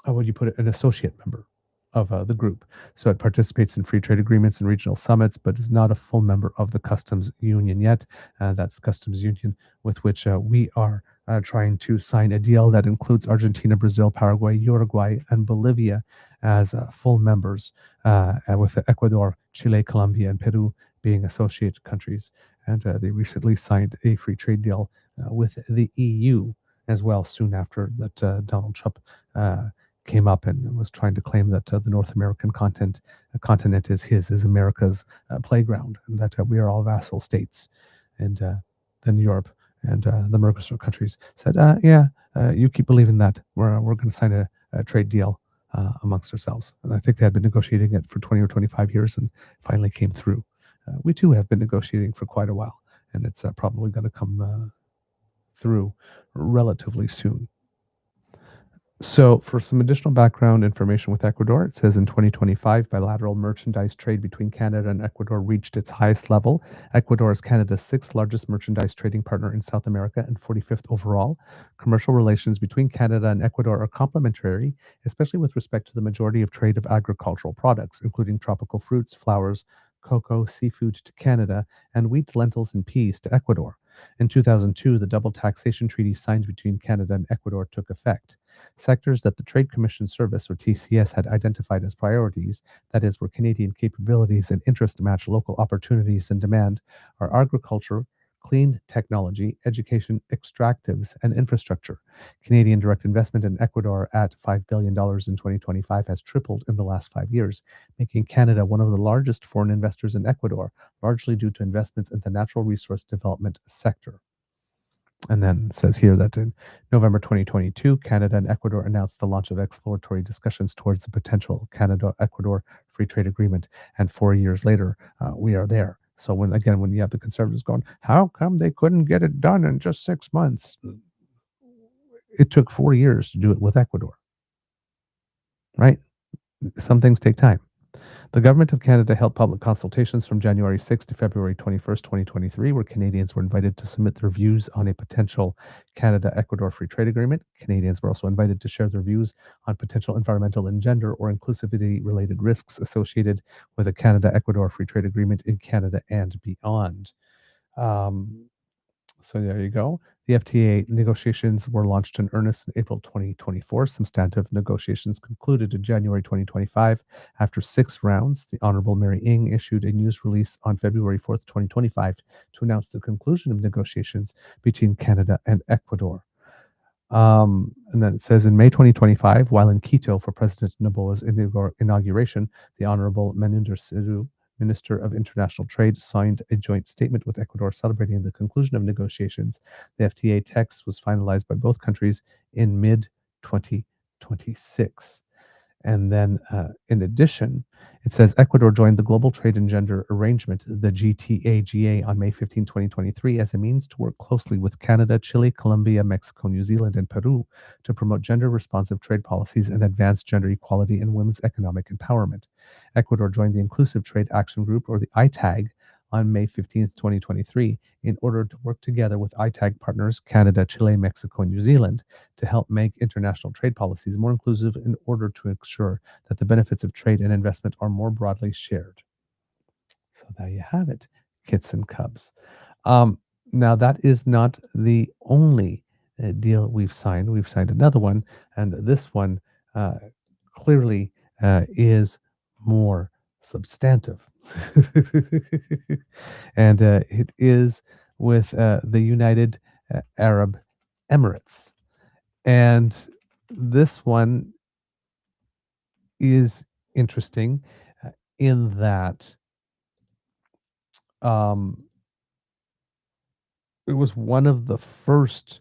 would you put it, an associate member of the group. So it participates in free trade agreements and regional summits, but is not a full member of the customs union yet. That's customs union with which we are trying to sign a deal that includes Argentina, Brazil, Paraguay, Uruguay, and Bolivia as full members, with Ecuador, Chile, Colombia, and Peru being associate countries. And they recently signed a free trade deal with the EU as well, soon after that Donald Trump came up and was trying to claim that the North American continent is America's playground, and that we are all vassal states. And then Europe and the Mercosur countries said, you keep believing that. We're going to sign a trade deal amongst ourselves. And I think they had been negotiating it for 20 or 25 years and finally came through. We too have been negotiating for quite a while, and it's probably going to come through relatively soon. So, for some additional background information with Ecuador, it says in 2025, bilateral merchandise trade between Canada and Ecuador reached its highest level. Ecuador is Canada's sixth largest merchandise trading partner in South America and 45th overall. Commercial relations between Canada and Ecuador are complementary, especially with respect to the majority of trade of agricultural products, including tropical fruits, flowers, cocoa, seafood to Canada, and wheat, lentils, and peas to Ecuador. In 2002, the double taxation treaty signed between Canada and Ecuador took effect. Sectors that the Trade Commission Service, or TCS, had identified as priorities, that is, where Canadian capabilities and interest match local opportunities and demand, are agriculture, clean technology, education, extractives, and infrastructure. Canadian direct investment in Ecuador at $5 billion in 2025 has tripled in the last 5 years, making Canada one of the largest foreign investors in Ecuador, largely due to investments in the natural resource development sector. And then it says here that in November 2022, Canada and Ecuador announced the launch of exploratory discussions towards the potential Canada-Ecuador free trade agreement. And 4 years later, we are there. So when you have the Conservatives going, how come they couldn't get it done in just 6 months? It took 4 years to do it with Ecuador, right? Some things take time. The Government of Canada held public consultations from January 6 to February 21st, 2023, where Canadians were invited to submit their views on a potential Canada-Ecuador free trade agreement. Canadians were also invited to share their views on potential environmental and gender or inclusivity-related risks associated with a Canada-Ecuador free trade agreement in Canada and beyond. So there you go. The FTA negotiations were launched in earnest in April 2024. Substantive negotiations concluded in January 2025. After 6 rounds, the Honorable Mary Ng issued a news release on February 4th, 2025 to announce the conclusion of negotiations between Canada and Ecuador. And then it says in May 2025, while in Quito for President Noboa's inauguration, the Honorable Meninder Sidhu, Minister of International Trade, signed a joint statement with Ecuador celebrating the conclusion of negotiations. The FTA text was finalized by both countries in mid-2026. And then, in addition, it says Ecuador joined the Global Trade and Gender Arrangement, the GTAGA, on May 15, 2023, as a means to work closely with Canada, Chile, Colombia, Mexico, New Zealand, and Peru to promote gender-responsive trade policies and advance gender equality and women's economic empowerment. Ecuador joined the Inclusive Trade Action Group, or the ITAG, on May 15th, 2023, in order to work together with ITAG partners Canada, Chile, Mexico, and New Zealand to help make international trade policies more inclusive in order to ensure that the benefits of trade and investment are more broadly shared. So there you have it, kits and cubs. Now, that is not the only deal we've signed. We've signed another one, and this one clearly is more substantive. And it is with the United Arab Emirates. And this one is interesting in that it was one of the first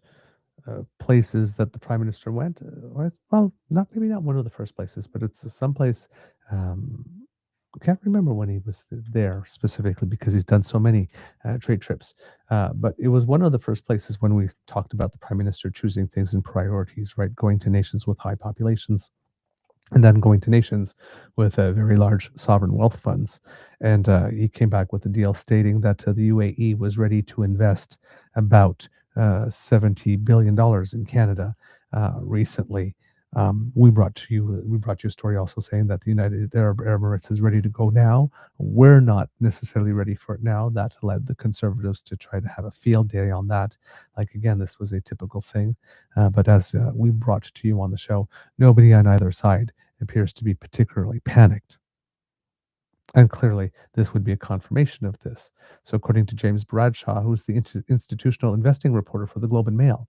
places that the prime minister went. Well, maybe not one of the first places, but it's someplace. I can't remember when he was there specifically because he's done so many trade trips. But it was one of the first places when we talked about the prime minister choosing things in priorities, right? Going to nations with high populations, and then going to nations with very large sovereign wealth funds. And he came back with a deal stating that the UAE was ready to invest about $70 billion in Canada recently. We brought you a story also saying that the United Arab Emirates is ready to go now. We're not necessarily ready for it now. That led the Conservatives to try to have a field day on that. Like again, this was a typical thing. But as we brought to you on the show, nobody on either side appears to be particularly panicked. And clearly, this would be a confirmation of this. So according to James Bradshaw, who's the institutional investing reporter for the Globe and Mail,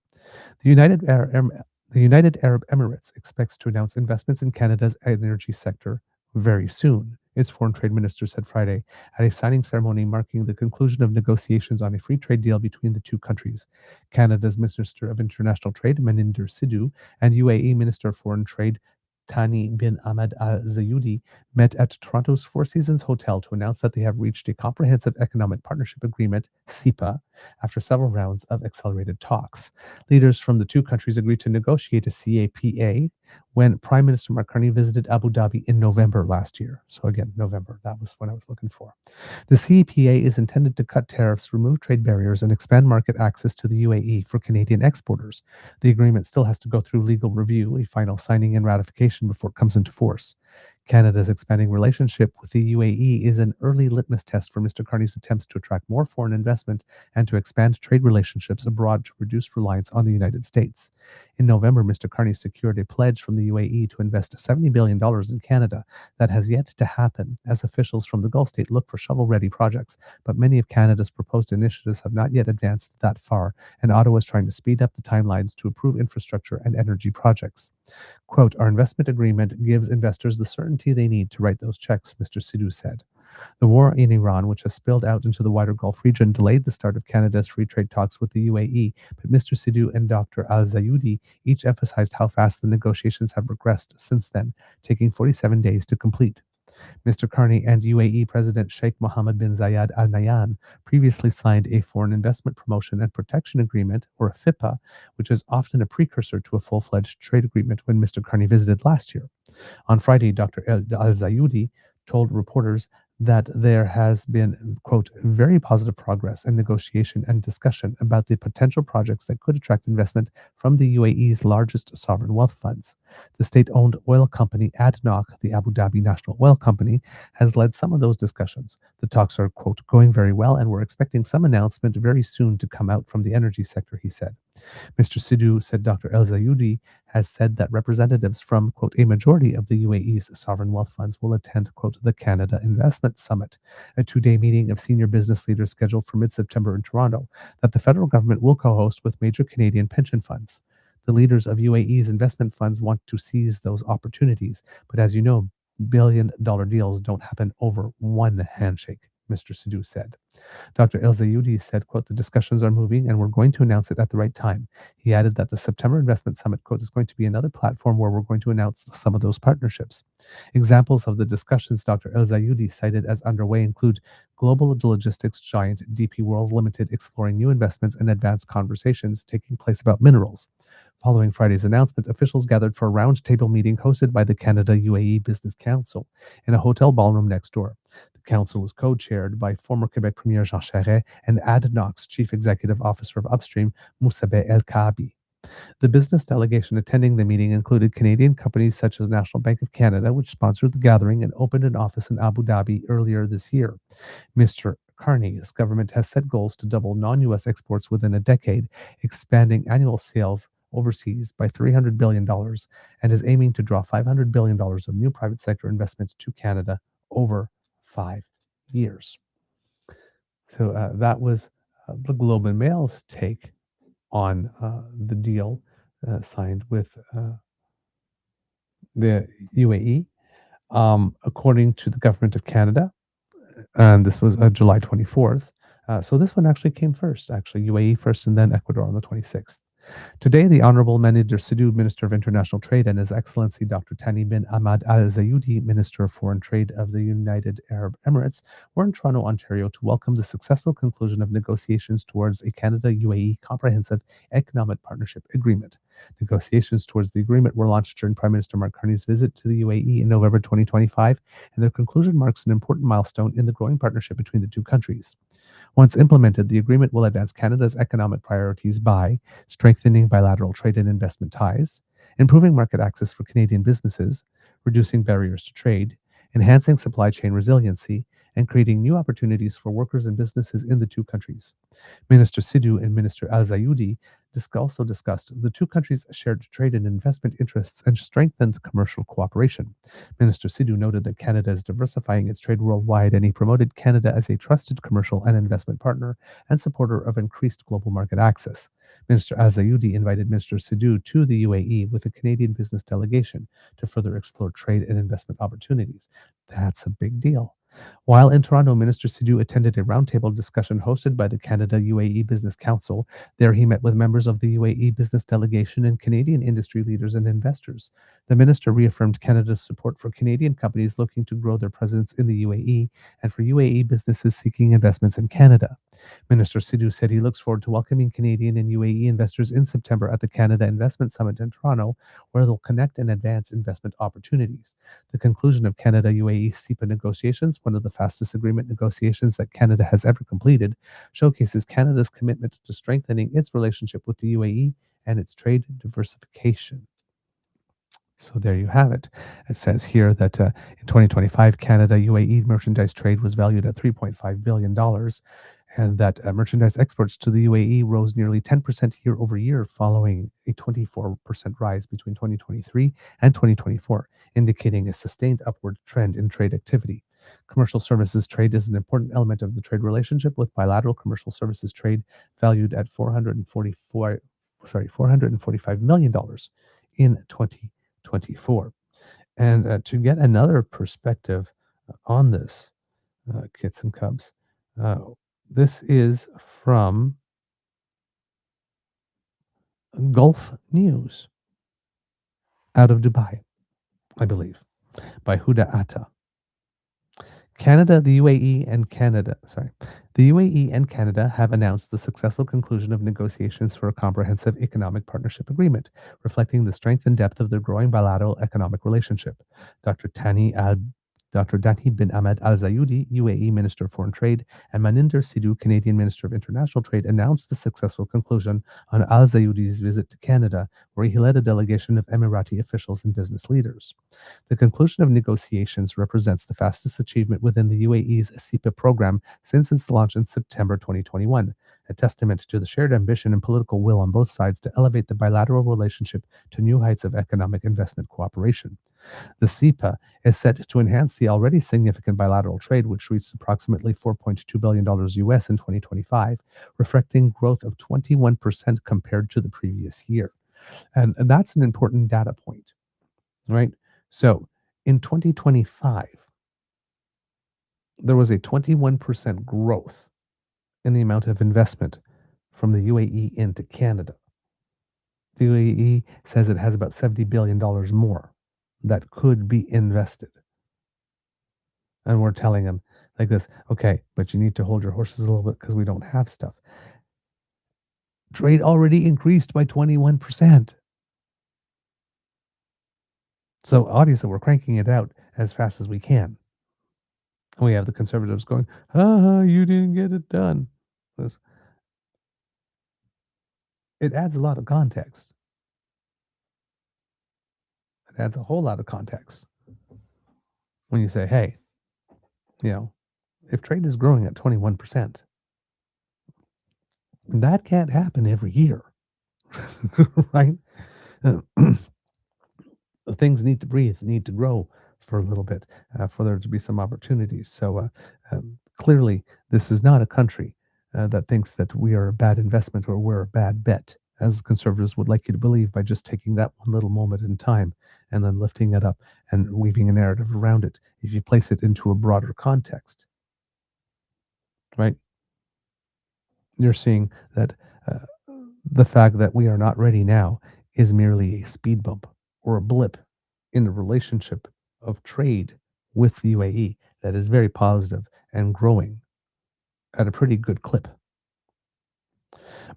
the United Arab Emirates expects to announce investments in Canada's energy sector very soon, its foreign trade minister said Friday at a signing ceremony marking the conclusion of negotiations on a free trade deal between the two countries. Canada's Minister of International Trade, Maninder Sidhu, and UAE Minister of Foreign Trade, Tani bin Ahmed Al Zayudi, met at Toronto's Four Seasons Hotel to announce that they have reached a comprehensive economic partnership agreement, CEPA, after several rounds of accelerated talks. Leaders from the two countries agreed to negotiate a CAPA when Prime Minister Mark Carney visited Abu Dhabi in November last year. So again, November, that was what I was looking for. The CAPA is intended to cut tariffs, remove trade barriers, and expand market access to the UAE for Canadian exporters. The agreement still has to go through legal review, a final signing and ratification before it comes into force. Canada's expanding relationship with the UAE is an early litmus test for Mr. Carney's attempts to attract more foreign investment and to expand trade relationships abroad to reduce reliance on the United States. In November, Mr. Carney secured a pledge from the UAE to invest $70 billion in Canada. That has yet to happen as officials from the Gulf state look for shovel-ready projects, but many of Canada's proposed initiatives have not yet advanced that far, and Ottawa is trying to speed up the timelines to approve infrastructure and energy projects. Quote, our investment agreement gives investors the certainty they need to write those checks, Mr. Sidhu said. The war in Iran, which has spilled out into the wider Gulf region, delayed the start of Canada's free trade talks with the UAE, but Mr. Sidhu and Dr. Al-Zayudi each emphasized how fast the negotiations have progressed since then, taking 47 days to complete. Mr. Carney and UAE President Sheikh Mohammed bin Zayed Al Nahyan previously signed a Foreign Investment Promotion and Protection Agreement, or a FIPA, which is often a precursor to a full-fledged trade agreement when Mr. Carney visited last year. On Friday, Dr. Al-Zayudi told reporters that there has been, quote, very positive progress and negotiation and discussion about the potential projects that could attract investment from the UAE's largest sovereign wealth funds. The state-owned oil company ADNOC, the Abu Dhabi National Oil Company, has led some of those discussions. The talks are, quote, going very well, and we're expecting some announcement very soon to come out from the energy sector, he said. Mr. Sidhu said Dr. El Zayudi has said that representatives from, quote, a majority of the UAE's sovereign wealth funds will attend, quote, the Canada Investment Summit, a two-day meeting of senior business leaders scheduled for mid-September in Toronto, that the federal government will co-host with major Canadian pension funds. The leaders of UAE's investment funds want to seize those opportunities, but as you know, billion-dollar deals don't happen over one handshake, Mr. Sidhu said. Dr. El Zayudi said, quote, the discussions are moving and we're going to announce it at the right time. He added that the September Investment Summit, quote, is going to be another platform where we're going to announce some of those partnerships. Examples of the discussions Dr. El Zayudi cited as underway include global logistics giant DP World Limited exploring new investments and advanced conversations taking place about minerals. Following Friday's announcement, officials gathered for a roundtable meeting hosted by the Canada-UAE Business Council in a hotel ballroom next door. The council is co-chaired by former Quebec Premier Jean Charest and ADNOC's Chief Executive Officer of Upstream, Moussabe El Kaabi. The business delegation attending the meeting included Canadian companies such as National Bank of Canada, which sponsored the gathering and opened an office in Abu Dhabi earlier this year. Mr. Carney's government has set goals to double non-US exports within a decade, expanding annual sales overseas by $300 billion, and is aiming to draw $500 billion of new private sector investments to Canada over 5 years. So that was the Globe and Mail's take on the deal signed with the UAE. According to the Government of Canada, and this was July 24th. So this one actually came first, actually, UAE first and then Ecuador on the 26th. Today, the Honorable Maninder Sidhu, Minister of International Trade, and His Excellency Dr. Thani bin Ahmad Al Zayudi, Minister of Foreign Trade of the United Arab Emirates, were in Toronto, Ontario to welcome the successful conclusion of negotiations towards a Canada-UAE Comprehensive Economic Partnership Agreement. Negotiations towards the agreement were launched during Prime Minister Mark Carney's visit to the UAE in November 2025, and their conclusion marks an important milestone in the growing partnership between the two countries. Once implemented, the agreement will advance Canada's economic priorities by strengthening bilateral trade and investment ties, improving market access for Canadian businesses, reducing barriers to trade, enhancing supply chain resiliency, and creating new opportunities for workers and businesses in the two countries. Minister Sidhu and Minister Al Zayudi also discussed the two countries' shared trade and investment interests and strengthened commercial cooperation. Minister Sidhu noted that Canada is diversifying its trade worldwide, and he promoted Canada as a trusted commercial and investment partner and supporter of increased global market access. Minister Al Zayudi invited Minister Sidhu to the UAE with a Canadian business delegation to further explore trade and investment opportunities. That's a big deal. While in Toronto, Minister Sidhu attended a roundtable discussion hosted by the Canada-UAE Business Council. There he met with members of the UAE business delegation and Canadian industry leaders and investors. The minister reaffirmed Canada's support for Canadian companies looking to grow their presence in the UAE and for UAE businesses seeking investments in Canada. Minister Sidhu said he looks forward to welcoming Canadian and UAE investors in September at the Canada Investment Summit in Toronto, where they'll connect and advance investment opportunities. The conclusion of Canada-UAE CEPA negotiations, one of the fastest agreement negotiations that Canada has ever completed, showcases Canada's commitment to strengthening its relationship with the UAE and its trade diversification. So there you have it. It says here that in 2025, Canada-UAE merchandise trade was valued at $3.5 billion, and that merchandise exports to the UAE rose nearly 10% year over year, following a 24% rise between 2023 and 2024, indicating a sustained upward trend in trade activity. Commercial services trade is an important element of the trade relationship, with bilateral commercial services trade valued at $445 million in 2024. And to get another perspective on this, kits and cubs, this is from Gulf News out of Dubai, I believe, by Huda Atta. The UAE and Canada have announced the successful conclusion of negotiations for a comprehensive economic partnership agreement, reflecting the strength and depth of their growing bilateral economic relationship. Dr. Thani bin Ahmed Al Zayudi, UAE Minister of Foreign Trade, and Maninder Sidhu, Canadian Minister of International Trade, announced the successful conclusion on Al Zayudi's visit to Canada, where he led a delegation of Emirati officials and business leaders. The conclusion of negotiations represents the fastest achievement within the UAE's CEPA program since its launch in September 2021, a testament to the shared ambition and political will on both sides to elevate the bilateral relationship to new heights of economic investment cooperation. The CEPA is set to enhance the already significant bilateral trade, which reached approximately $4.2 billion US in 2025, reflecting growth of 21% compared to the previous year. And that's an important data point, right? So in 2025, there was a 21% growth in the amount of investment from the UAE into Canada. The UAE says it has about $70 billion more that could be invested. And we're telling them like this, okay, but you need to hold your horses a little bit because we don't have stuff. Trade already increased by 21%. So obviously we're cranking it out as fast as we can. We have the Conservatives going, "Ah, you didn't get it done." This- It adds a lot of context. It adds a whole lot of context when you say, "Hey, you know, if trade is growing at 21%, that can't happen every year, right? Uh, things need to breathe, need to grow for a little bit for there to be some opportunities. So clearly, this is not a country that thinks that we are a bad investment or we're a bad bet, as conservatives would like you to believe by just taking that one little moment in time and then lifting it up and weaving a narrative around it. If you place it into a broader context, right, you're seeing that uh, the fact that we are not ready now is merely a speed bump or a blip in the relationship of trade with the UAE that is very positive and growing at a pretty good clip.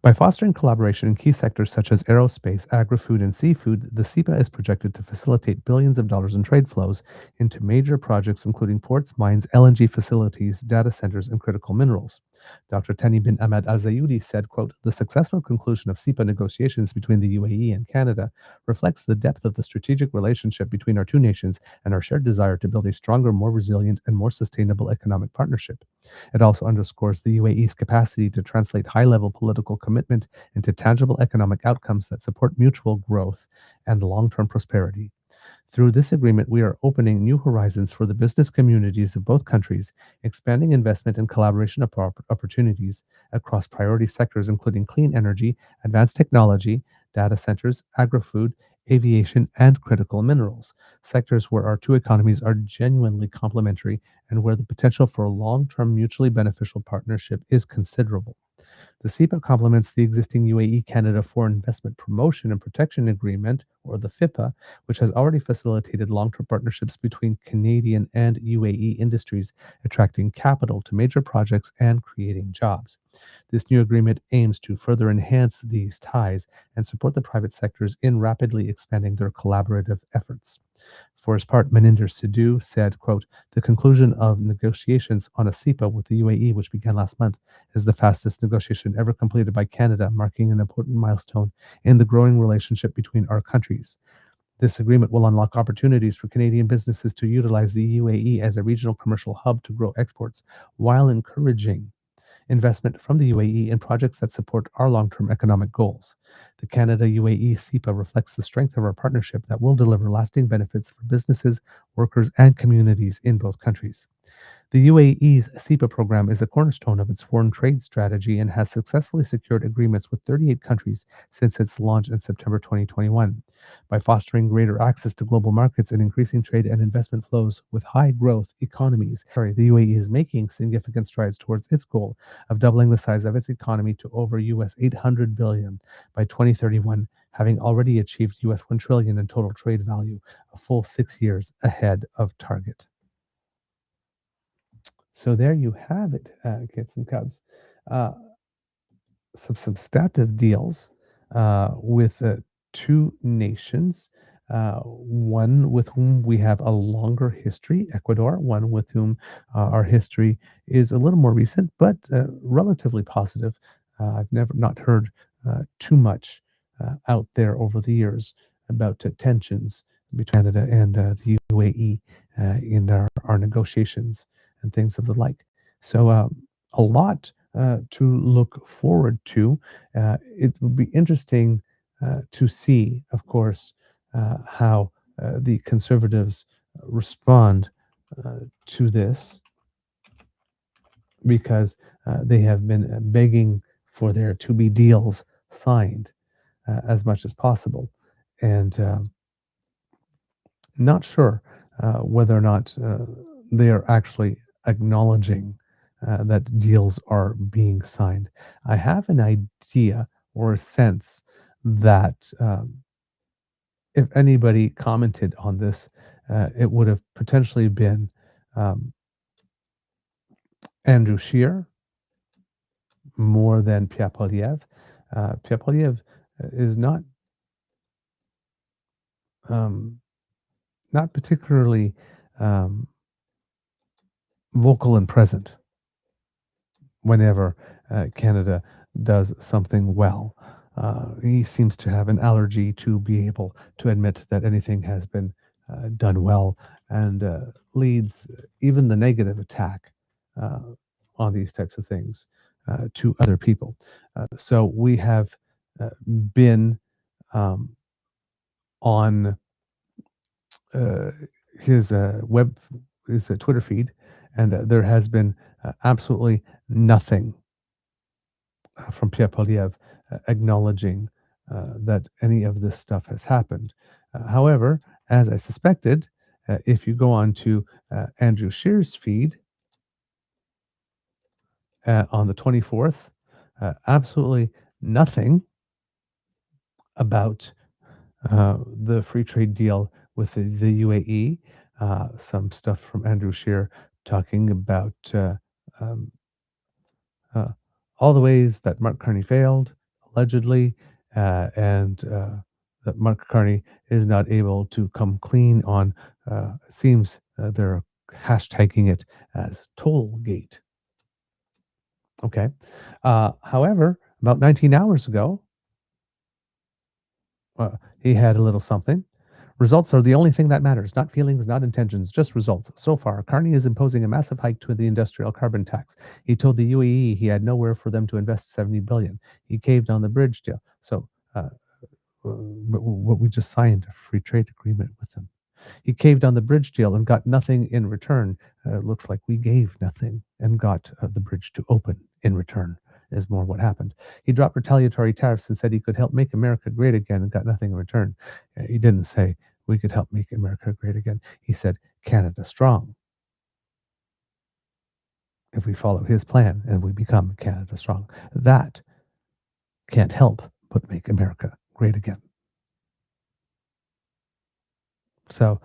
By fostering collaboration in key sectors such as aerospace, agri-food, and seafood, the CEPA is projected to facilitate billions of dollars in trade flows into major projects including ports, mines, LNG facilities, data centers, and critical minerals. Dr. Tani bin Ahmed Al Zayudi said, quote, "The successful conclusion of CEPA negotiations between the UAE and Canada reflects the depth of the strategic relationship between our two nations and our shared desire to build a stronger, more resilient, and more sustainable economic partnership. It also underscores the UAE's capacity to translate high level political commitment into tangible economic outcomes that support mutual growth and long term prosperity. Through this agreement, we are opening new horizons for the business communities of both countries, expanding investment and collaboration opportunities across priority sectors, including clean energy, advanced technology, data centers, agri food, aviation, and critical minerals, sectors where our two economies are genuinely complementary and where the potential for a long term mutually beneficial partnership is considerable. The CEPA complements the existing UAE Canada Foreign Investment Promotion and Protection Agreement, or the FIPA, which has already facilitated long term partnerships between Canadian and UAE industries, attracting capital to major projects and creating jobs. This new agreement aims to further enhance these ties and support the private sectors in rapidly expanding their collaborative efforts. For his part, Maninder Sidhu said, quote, "The conclusion of negotiations on a CEPA with the UAE, which began last month, is the fastest negotiation ever completed by Canada, marking an important milestone in the growing relationship between our countries. This agreement will unlock opportunities for Canadian businesses to utilize the UAE as a regional commercial hub to grow exports while encouraging investment from the UAE in projects that support our long term economic goals. The Canada UAE CEPA reflects the strength of our partnership that will deliver lasting benefits for businesses, workers, and communities in both countries. The UAE's CEPA program is a cornerstone of its foreign trade strategy and has successfully secured agreements with 38 countries since its launch in September 2021. By fostering greater access to global markets and increasing trade and investment flows with high growth economies, the UAE is making significant strides towards its goal of doubling the size of its economy to over US 800 billion by 2031, having already achieved US 1 trillion in total trade value, a full 6 years ahead of target. So there you have it, kids and cubs. Uh, some substantive deals with two nations, one with whom we have a longer history, Ecuador, one with whom our history is a little more recent, but relatively positive. I've never not heard too much out there over the years about tensions between Canada and the UAE in our negotiations and things of the like. So a lot to look forward to. It will be interesting to see, of course, how the conservatives respond to this because they have been begging for there to be deals signed as much as possible. And not sure whether or not they are actually acknowledging that deals are being signed. I have an idea or a sense that if anybody commented on this, it would have potentially been um, Andrew Scheer more than Pierre Poilievre. Pierre Poilievre is um, not particularly um, vocal and present whenever Canada does something well. He seems to have an allergy to be able to admit that anything has been done well, and leads even the negative attack uh, on these types of things to other people. So we have been um, on uh, his his Twitter feed, and there has been absolutely nothing from Pierre Poliev acknowledging that any of this stuff has happened. However, as I suspected, if you go on to Andrew Scheer's feed on the 24th, absolutely nothing about the free trade deal with the UAE. Some stuff from Andrew Scheer talking about um, uh, all the ways that Mark Carney failed, allegedly, and that Mark Carney is not able to come clean on, it seems they're hashtagging it as Tollgate. Okay. However, about 19 hours ago, he had a little something. Results are the only thing that matters, not feelings, not intentions, just results. So far, Carney is imposing a massive hike to the industrial carbon tax. He told the UAE he had nowhere for them to invest 70 billion. He caved on the bridge deal. So, what we just signed a free trade agreement with them. He caved on the bridge deal and got nothing in return. It looks like we gave nothing and got the bridge to open in return, is more what happened. He dropped retaliatory tariffs and said he could help make America great again and got nothing in return. He didn't say we could help make America great again. He said Canada strong. If we follow his plan and we become Canada strong, that can't help but make America great again. So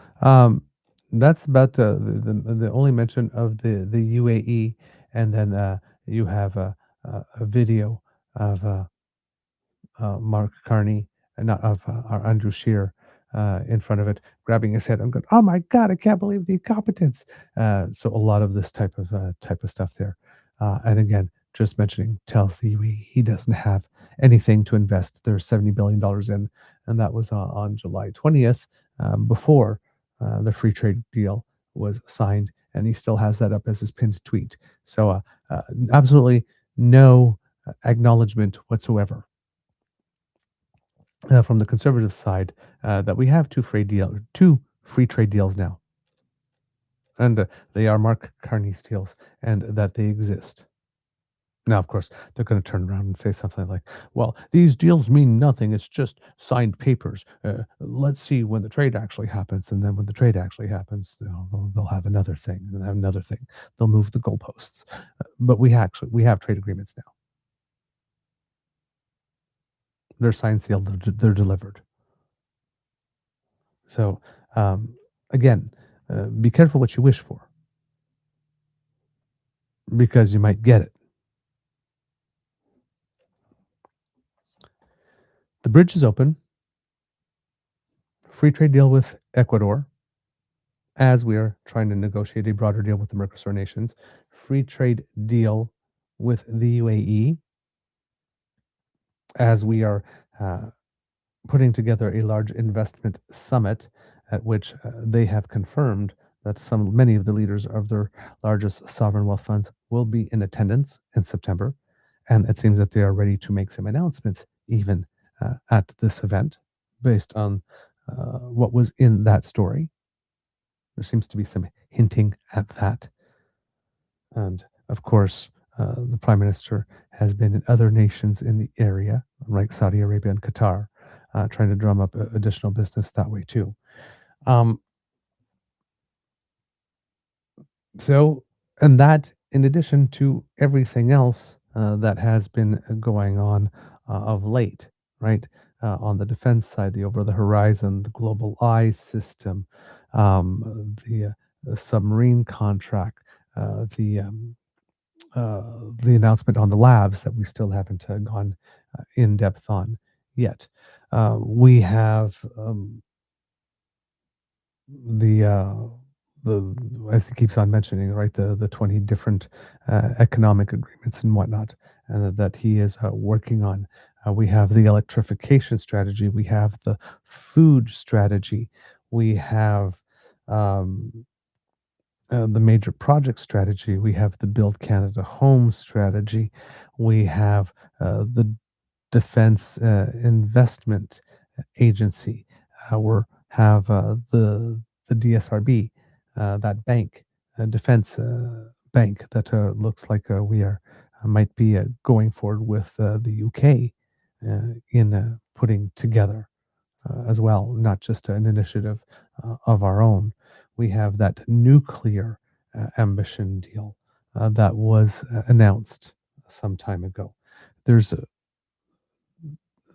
that's about the only mention of the UAE, and then you have a video of Mark Carney, not of our Andrew Scheer, in front of it, grabbing his head. I'm going, oh my God, I can't believe the incompetence. So a lot of this type of stuff there, and again, just mentioning tells the UAE he doesn't have anything to invest their $70 billion in, and that was on July 20th, before the free trade deal was signed, and he still has that up as his pinned tweet. So absolutely no acknowledgement whatsoever from the conservative side that we have two free trade deals now, and they are Mark Carney's deals, and that they exist. Now, of course, they're going to turn around and say something like, "Well, these deals mean nothing. It's just signed papers. Let's see when the trade actually happens, and then when the trade actually happens, they'll have another thing, and have another thing. They'll move the goalposts." But we have trade agreements now. They're signed, sealed, they're delivered. So, again, be careful what you wish for, because you might get it. The bridge is open. Free trade deal with Ecuador, as we are trying to negotiate a broader deal with the Mercosur nations. Free trade deal with the UAE, as we are putting together a large investment summit at which they have confirmed that many of the leaders of their largest sovereign wealth funds will be in attendance in September. And it seems that they are ready to make some announcements even at this event based on what was in that story. There seems to be some hinting at that. And of course, the Prime Minister has been in other nations in the area, like Saudi Arabia and Qatar, trying to drum up additional business that way too. So, and that in addition to everything else that has been going on of late, right? On the defense side, the over the horizon, the global eye system, the submarine contract, the announcement on the labs that we still haven't gone in depth on yet. We have the the as he keeps on mentioning, right, the 20 different economic agreements and whatnot that he is working on. We have the electrification strategy, we have the food strategy, we have um, the major project strategy, we have the Build Canada Home strategy, we have the Defense Investment Agency. We have the DSRB, that bank, defense bank that looks like we are might be going forward with the UK in putting together as well, not just an initiative of our own. We have that nuclear ambition deal that was announced some time ago. There's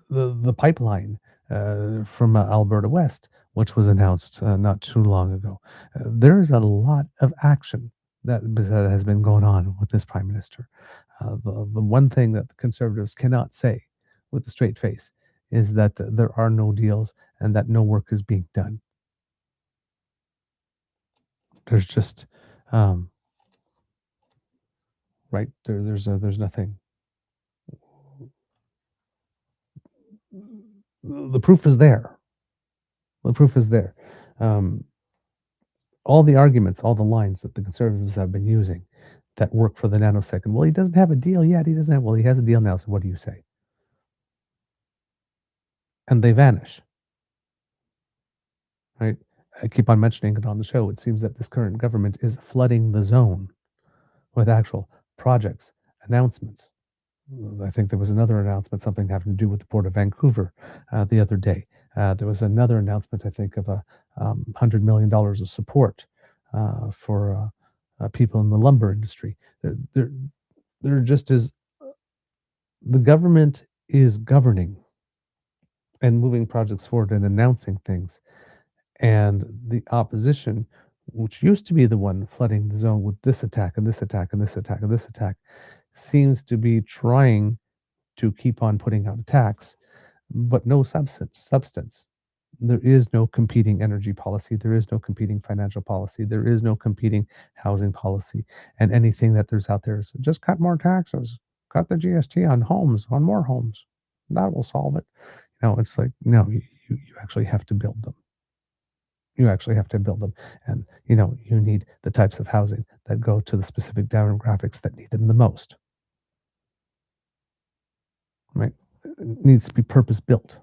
the pipeline from Alberta West, which was announced not too long ago. There is a lot of action that has been going on with this prime minister. The one thing that the Conservatives cannot say with a straight face is that there are no deals and that no work is being done. There's just um, right there's nothing. The proof is there. The proof is there. Um, all the arguments, all the lines that the Conservatives have been using that work for the nanosecond. Well, he doesn't have a deal yet. He doesn't have. Well, he has a deal now. So what do you say? And they vanish. Right? I keep on mentioning it on the show. It seems that this current government is flooding the zone with actual projects, announcements. I think there was another announcement, something having to do with the Port of Vancouver the other day. There was another announcement, I think, of $100 million of support for people in the lumber industry. There just is, the government is governing and moving projects forward and announcing things. And the opposition, which used to be the one flooding the zone with this attack and this attack and this attack and this attack, seems to be trying to keep on putting out attacks, but no substance. There is no competing energy policy. There is no competing financial policy. There is no competing housing policy. And anything that there's out there is just cut more taxes, cut the GST on homes, on more homes. That will solve it. It's like, no, you actually have to build them. You actually have to build them. And, you need the types of housing that go to the specific demographics that need them the most. Right? It needs to be purpose built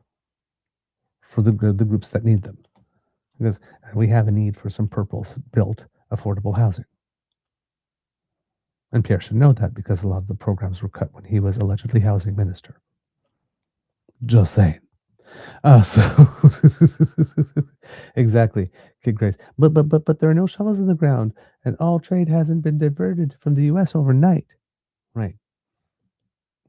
for the groups that need them, because we have a need for some purpose built affordable housing. And Pierre should know that because a lot of the programs were cut when he was allegedly housing minister. Just saying. So exactly, Kid Grace. But there are no shovels in the ground, and all trade hasn't been diverted from the U.S. overnight. Right.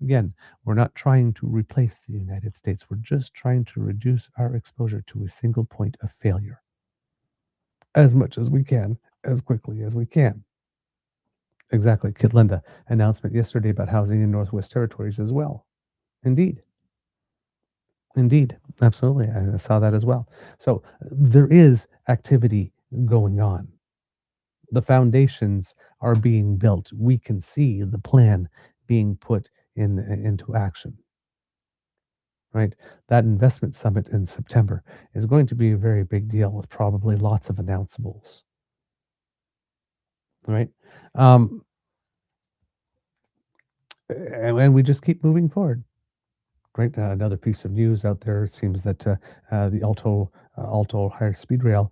Again, we're not trying to replace the United States. We're just trying to reduce our exposure to a single point of failure as much as we can, as quickly as we can. Exactly. Kid Linda, announcement yesterday about housing in Northwest Territories as well. Indeed. Indeed. Absolutely. I saw that as well. So there is activity going on. The foundations are being built. We can see the plan being put into action. Right? That investment summit in September is going to be a very big deal with probably lots of announceables. Right? And we just keep moving forward. Right? Another piece of news out there seems that the Alto high speed rail,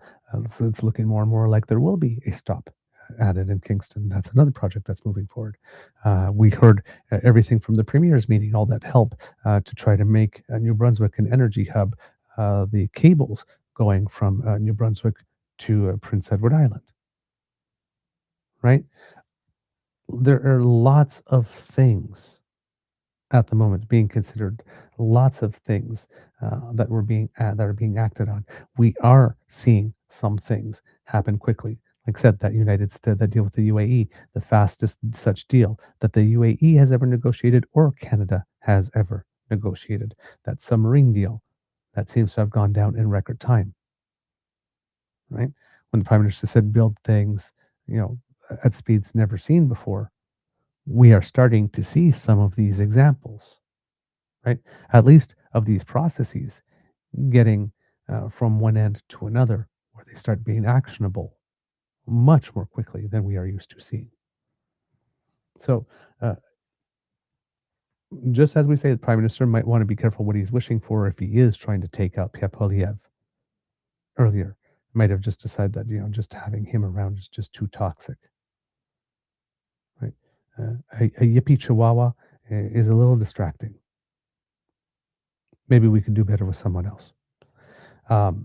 it's looking more and more like there will be a stop added in Kingston. That's another project that's moving forward. We heard everything from the Premier's meeting, all that help to try to make New Brunswick an energy hub, the cables going from New Brunswick to Prince Edward Island. Right? There are lots of things at the moment being considered, lots of things that are being acted on. We are seeing some things happen quickly. Like I said, that deal with the UAE, the fastest such deal that the UAE has ever negotiated or Canada has ever negotiated. That submarine deal that seems to have gone down in record time. Right? when the Prime Minister said build things, at speeds never seen before, we are starting to see some of these examples, right? At least of these processes getting from one end to another, where they start being actionable much more quickly than we are used to seeing. So, uh, just as we say, the Prime Minister might want to be careful what he's wishing for if he is trying to take out Polyev earlier. Might have just decided that, just having him around is just too toxic, right? A yippee chihuahua is a little distracting. Maybe we could do better with someone else. But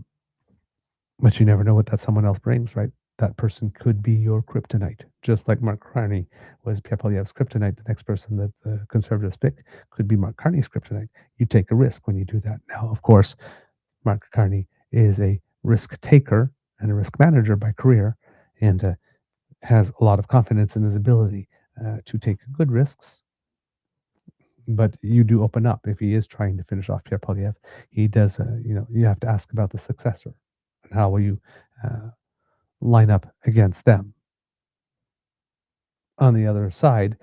you never know what that someone else brings, right? That person could be your kryptonite. Just like Mark Carney was Pierre Poilievre's kryptonite, the next person that the Conservatives pick could be Mark Carney's kryptonite. You take a risk when you do that. Now, of course, Mark Carney is a risk taker and a risk manager by career, and has a lot of confidence in his ability to take good risks. But you do open up if he is trying to finish off Pierre Poilievre. He does, you have to ask about the successor and how will you line up against them. On the other side,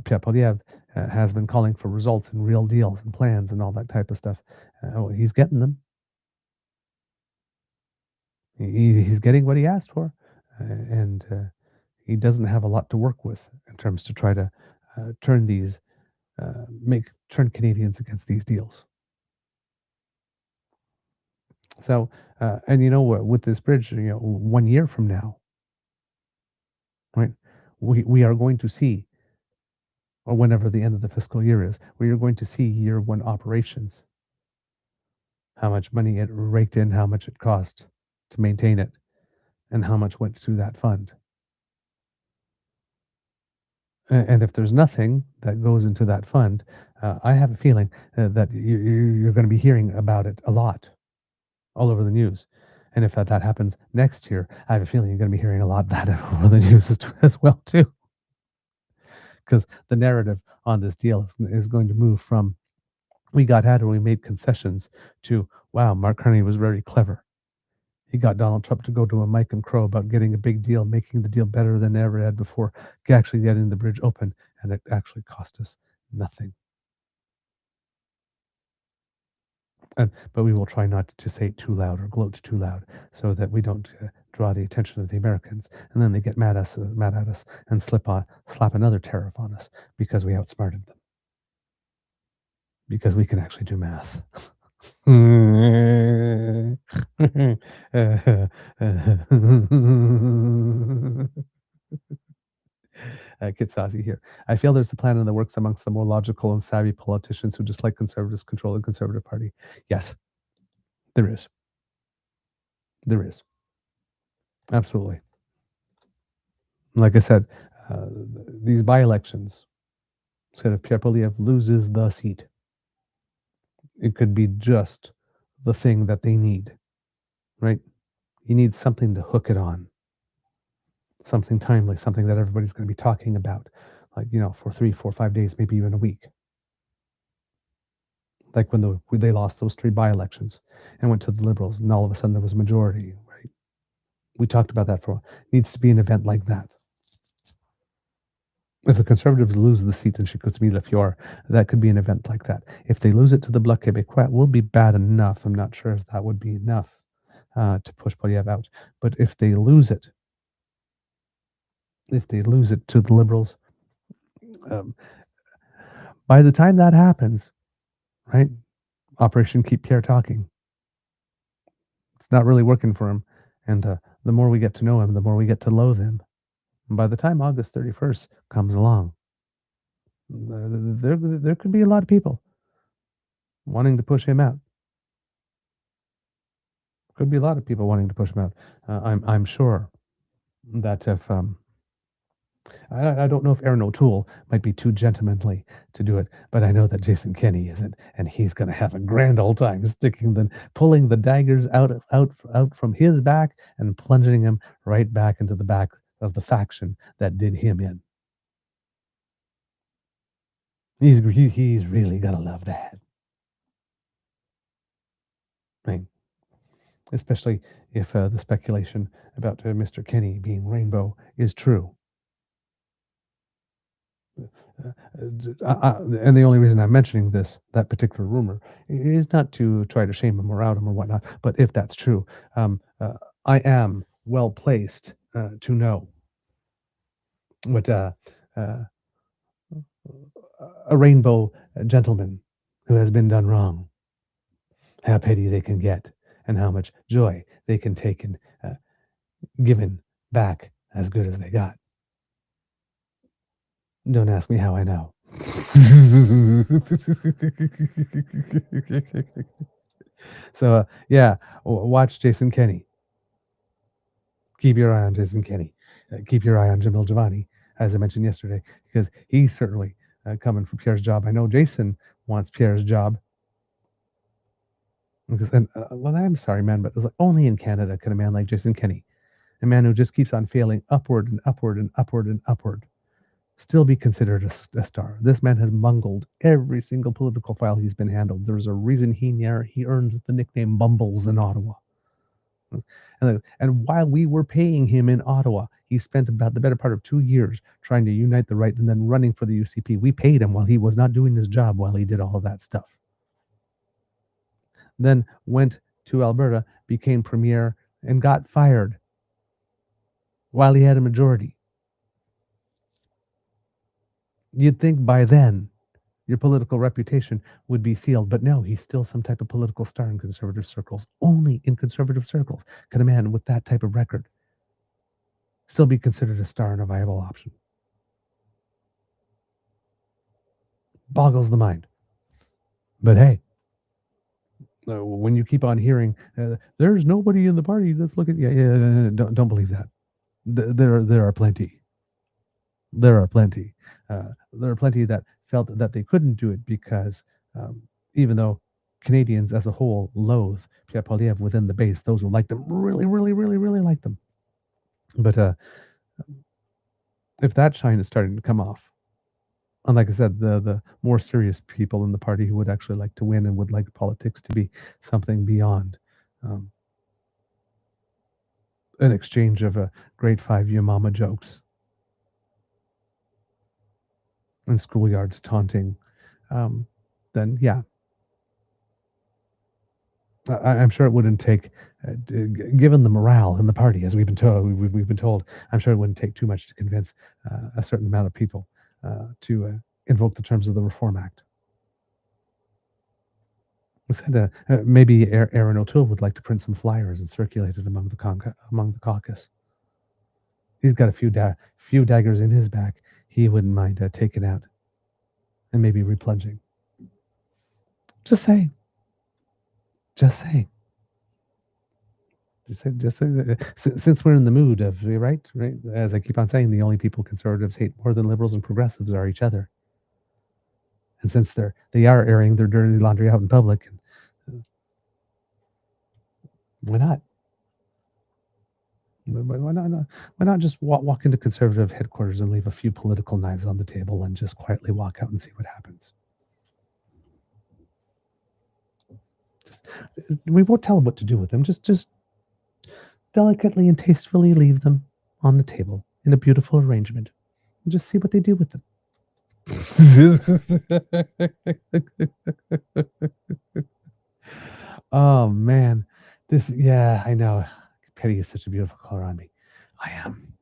Pierre Poilievre has been calling for results and real deals and plans and all that type of stuff. He's getting them. He's getting what he asked for, and he doesn't have a lot to work with in terms to try to turn these, turn Canadians against these deals. So, and with this bridge, 1 year from now, right, we are going to see, or whenever the end of the fiscal year is, we are going to see year one operations, how much money it raked in, how much it cost to maintain it, and how much went to that fund. And if there's nothing that goes into that fund, I have a feeling that you're going to be hearing about it a lot, all over the news. And if that happens next year, I have a feeling you're going to be hearing a lot of that over the news as well too, because the narrative on this deal is going to move from we got ahead and we made concessions to wow, Mark Carney was very clever. He got Donald Trump to go to a mic and crow about getting a big deal, making the deal better than ever had before, actually getting the bridge open, and it actually cost us nothing. But we will try not to say it too loud or gloat too loud, so that we don't draw the attention of the Americans, and then they get mad at us, and slap another tariff on us because we outsmarted them. Because we can actually do math. Kid Sassy here. I feel there's a plan in the works amongst the more logical and savvy politicians who dislike conservatives control the Conservative Party. Yes, there is. There is. Absolutely. Like I said, these by-elections, said if Pierre Poilievre loses the seat, it could be just the thing that they need, right? You need something to hook it on, something timely, something that everybody's going to be talking about, like, for 3, 4, 5 days, maybe even a week. Like when they lost those 3 by-elections and went to the Liberals, and all of a sudden there was a majority, right? We talked about that for a while. It needs to be an event like that. If the Conservatives lose the seat in Chicoutimi-Lafiore, that could be an event like that. If they lose it to the Bloc Québécois, it will be bad enough. I'm not sure if that would be enough to push Poilievre out. But if they lose it to the Liberals, by the time that happens, right, Operation Keep Pierre Talking, it's not really working for him. And the more we get to know him, the more we get to loathe him. And by the time August 31st comes along, there could be a lot of people wanting to push him out. Could be a lot of people wanting to push him out. I'm sure that if I don't know if Aaron O'Toole might be too gentlemanly to do it, but I know that Jason Kenney isn't, and he's going to have a grand old time pulling the daggers out from his back and plunging him right back into the back of the faction that did him in. He's really gonna love that. Right. especially if the speculation about Mr. Kenny being rainbow is true. And the only reason I'm mentioning that particular rumor, is not to try to shame him or out him or whatnot, but if that's true, I am well placed to know what uh, a rainbow gentleman who has been done wrong, how petty they can get, and how much joy they can take in giving back as good as they got. Don't ask me how I know. So, yeah, watch Jason Kenny. Keep your eye on Jason Kenny. Keep your eye on Jamil Giovanni, as I mentioned yesterday, because he's certainly coming for Pierre's job. I know Jason wants Pierre's job. Well, I'm sorry, man, but only in Canada can a man like Jason Kenny, a man who just keeps on failing upward and upward and upward and upward, still be considered a star. This man has bungled every single political file he's been handled. There's a reason he earned the nickname Bumbles in Ottawa. And while we were paying him in Ottawa, he spent about the better part of 2 years trying to unite the right and then running for the UCP. We paid him while he was not doing his job while he did all of that stuff. Then went to Alberta, became premier, and got fired while he had a majority. You'd think by then your political reputation would be sealed, but no, he's still some type of political star in conservative circles. Only in conservative circles can a man with that type of record still be considered a star and a viable option. Boggles the mind. But hey, when you keep on hearing, there's nobody in the party that's looking, don't believe that. There are plenty. There are plenty. There are plenty that felt that they couldn't do it because even though Canadians as a whole loathe Pierre Poilievre within the base, those who like them really, really, really, really like them. But if that shine is starting to come off, and like I said, the more serious people in the party who would actually like to win and would like politics to be something beyond an exchange of grade 5 you mama jokes and schoolyard taunting, then yeah. I'm sure it wouldn't take, given the morale in the party, as we've been told, I'm sure it wouldn't take too much to convince a certain amount of people to invoke the terms of the Reform Act. We said maybe Aaron O'Toole would like to print some flyers and circulate it among the caucus. He's got a few daggers in his back. He wouldn't mind taking out and maybe replunging. Just saying. Just saying. Since we're in the mood of right, as I keep on saying, the only people conservatives hate more than liberals and progressives are each other. And since they are airing their dirty laundry out in public, why not? Why not just walk into conservative headquarters and leave a few political knives on the table and just quietly walk out and see what happens? We won't tell them what to do with them. Just delicately and tastefully leave them on the table in a beautiful arrangement and just see what they do with them. Oh man, I know. Petty is such a beautiful color on me. I am.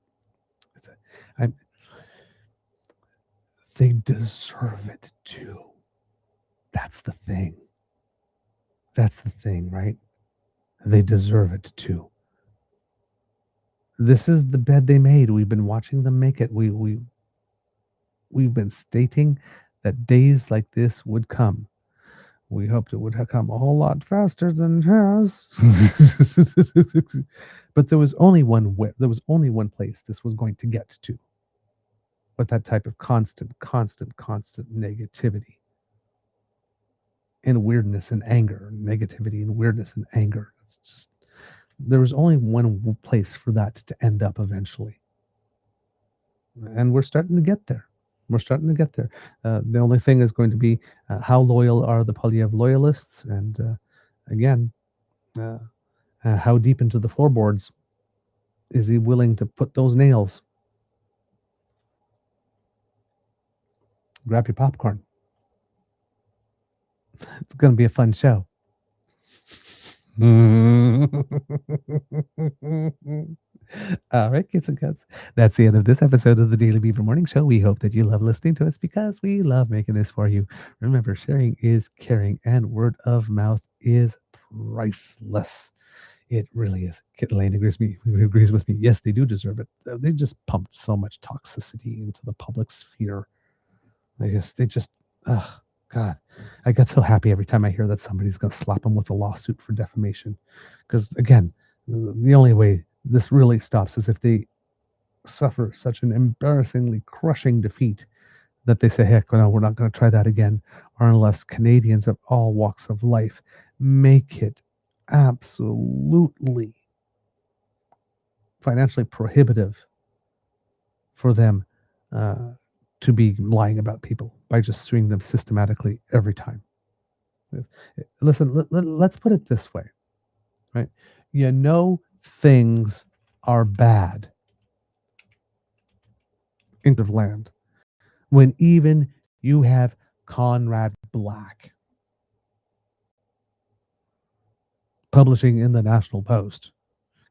They deserve it too. That's the thing. That's the thing, right? They deserve it too. This is the bed they made. We've been watching them make it. We've been stating that days like this would come. We hoped it would come a whole lot faster than it has. But there was only one place this was going to get to. With that type of constant negativity and weirdness and anger, negativity and weirdness and anger. It's just, there was only one place for that to end up eventually. And we're starting to get there. The only thing is going to be how loyal are the Poilievre loyalists. And again, How deep into the floorboards is he willing to put those nails? Grab your popcorn. It's going to be a fun show. All right, kids and cubs. That's the end of this episode of the Daily Beaver Morning Show. We hope that you love listening to us because we love making this for you. Remember, sharing is caring, and word of mouth is priceless. It really is. Kit Lane agrees with me. Yes, they do deserve it. They just pumped so much toxicity into the public sphere. Oh, God. I get so happy every time I hear that somebody's going to slap them with a lawsuit for defamation. Because, again, the only way this really stops is if they suffer such an embarrassingly crushing defeat that they say, heck, no, we're not going to try that again, or unless Canadians of all walks of life make it absolutely financially prohibitive for them to be lying about people by just suing them systematically every time. Listen, let's put it this way, right? You know things are bad in the land when even you have Conrad Black publishing in the National Post,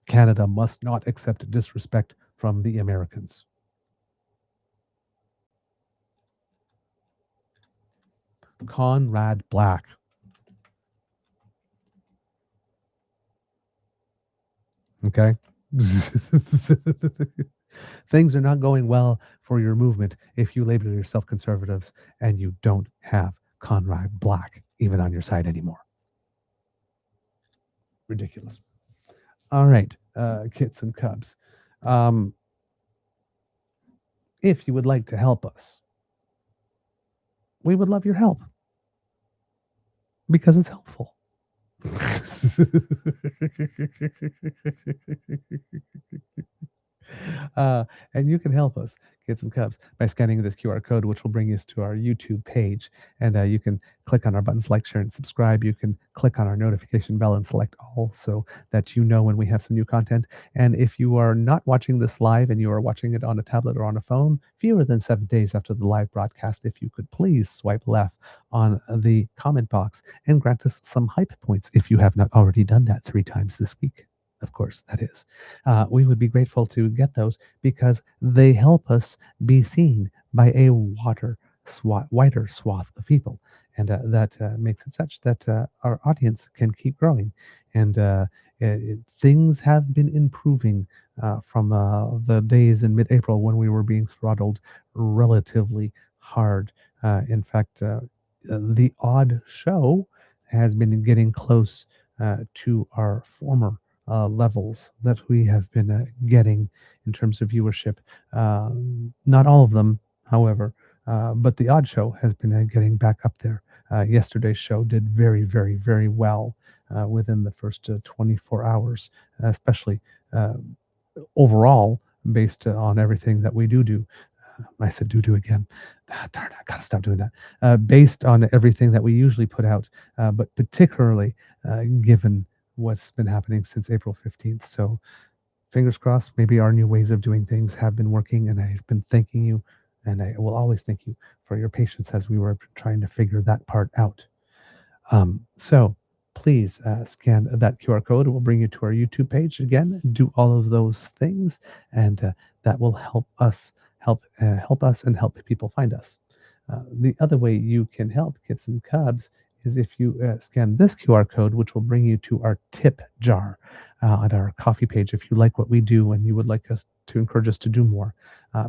Canada must not accept disrespect from the Americans. Conrad Black. Okay? Things are not going well for your movement if you label yourself conservatives and you don't have Conrad Black even on your side anymore. Ridiculous. All right, kits and cubs. If you would like to help us, we would love your help because it's helpful. And you can help us, kids and cubs, by scanning this QR code, which will bring us to our YouTube page. And you can click on our buttons like, share, and subscribe. You can click on our notification bell and select all so that you know when we have some new content. And if you are not watching this live and you are watching it on a tablet or on a phone, fewer than 7 days after the live broadcast, if you could please swipe left on the comment box and grant us some hype points if you have not already done that 3 times this week. Of course, that is. We would be grateful to get those because they help us be seen by a wider swath of people. And that makes it such that our audience can keep growing. And things have been improving from the days in mid-April when we were being throttled relatively hard. In fact, the odd show has been getting close to our former levels that we have been getting in terms of viewership. Not all of them, however, but the odd show has been getting back up there. Yesterday's show did very, very, very well within the first 24 hours, especially overall, based on everything that we do. I said do again. Darn it, I gotta stop doing that. Based on everything that we usually put out, but particularly given what's been happening since April 15th. So fingers crossed, maybe our new ways of doing things have been working, and I've been thanking you, and I will always thank you for your patience as we were trying to figure that part out. So please scan that QR code. It will bring you to our YouTube page. Again, do all of those things, and that will help us and help people find us. The other way you can help kits and cubs is if you scan this QR code, which will bring you to our tip jar on our coffee page. If you like what we do and you would like us to encourage us to do more,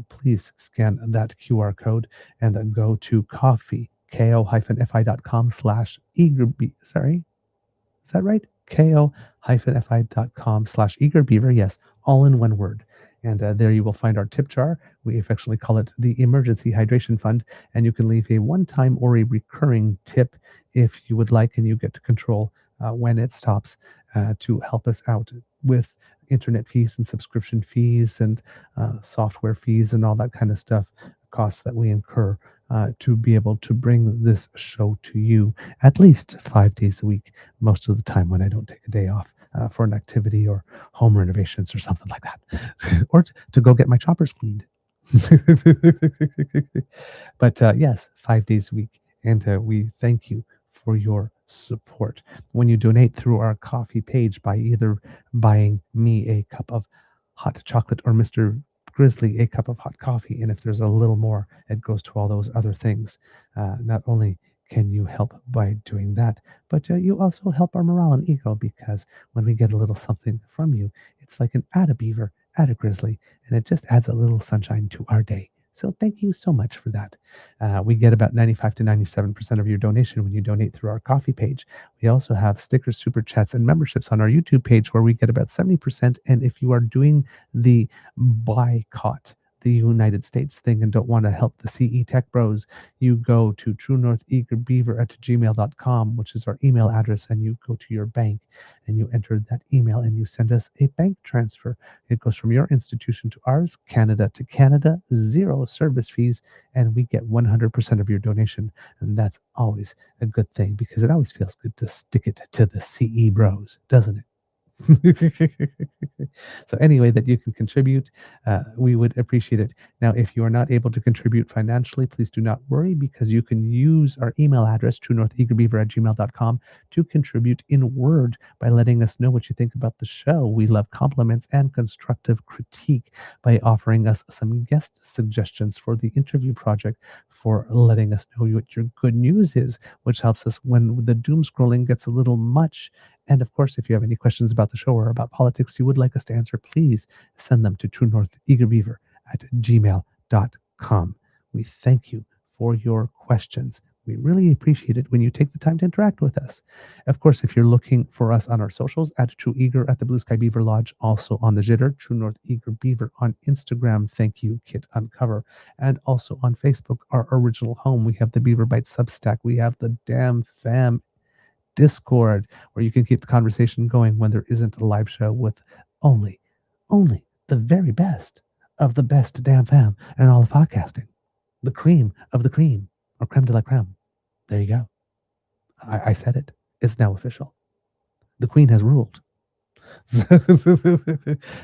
please scan that QR code and go to ko-fi.com/eagerbeaver. Sorry, is that right? ko-fi.com/eagerbeaver. Yes, all in one word. And there you will find our tip jar. We affectionately call it the Emergency Hydration Fund. And you can leave a one-time or a recurring tip if you would like, and you get to control when it stops to help us out with internet fees and subscription fees and software fees and all that kind of stuff, costs that we incur to be able to bring this show to you at least 5 days a week, most of the time when I don't take a day off. for an activity or home renovations or something like that, or to go get my choppers cleaned. But yes, 5 days a week. And we thank you for your support. When you donate through our coffee page by either buying me a cup of hot chocolate or Mr. Grizzly a cup of hot coffee, and if there's a little more, it goes to all those other things. Not only can you help by doing that, but you also help our morale and ego, because when we get a little something from you, it's like an add a beaver, add a grizzly, and it just adds a little sunshine to our day. So thank you so much for that. We get about 95 to 97% of your donation when you donate through our coffee page. We also have stickers, super chats, and memberships on our YouTube page, where we get about 70%. And if you are doing the boycott the United States thing and don't want to help the CE Tech Bros, you go to truenortheagerbeaver@gmail.com, which is our email address, and you go to your bank and you enter that email and you send us a bank transfer. It goes from your institution to ours, Canada to Canada, 0 service fees, and we get 100% of your donation. And that's always a good thing, because it always feels good to stick it to the CE Bros, doesn't it? So any way that you can contribute, we would appreciate it. Now, if you are not able to contribute financially, please do not worry, because you can use our email address, truenortheagerbeaver@gmail.com, to contribute in word by letting us know what you think about the show. We love compliments and constructive critique, by offering us some guest suggestions for the interview project, for letting us know what your good news is, which helps us when the doom scrolling gets a little much. And of course, if you have any questions about the show or about politics you would like us to answer, please send them to truenortheagerbeaver@gmail.com. We thank you for your questions. We really appreciate it when you take the time to interact with us. Of course, if you're looking for us on our socials, at True Eager at the Blue Sky Beaver Lodge, also on the Jitter, True North Eager Beaver on Instagram, thank you, Kit Uncover, and also on Facebook, our original home. We have the Beaver Bite Substack. We have the Damn Fam Discord, where you can keep the conversation going when there isn't a live show, with only the very best of the best damn fam and all of podcasting. The cream of the cream, or creme de la creme. There you go. I said it. It's now official. The queen has ruled.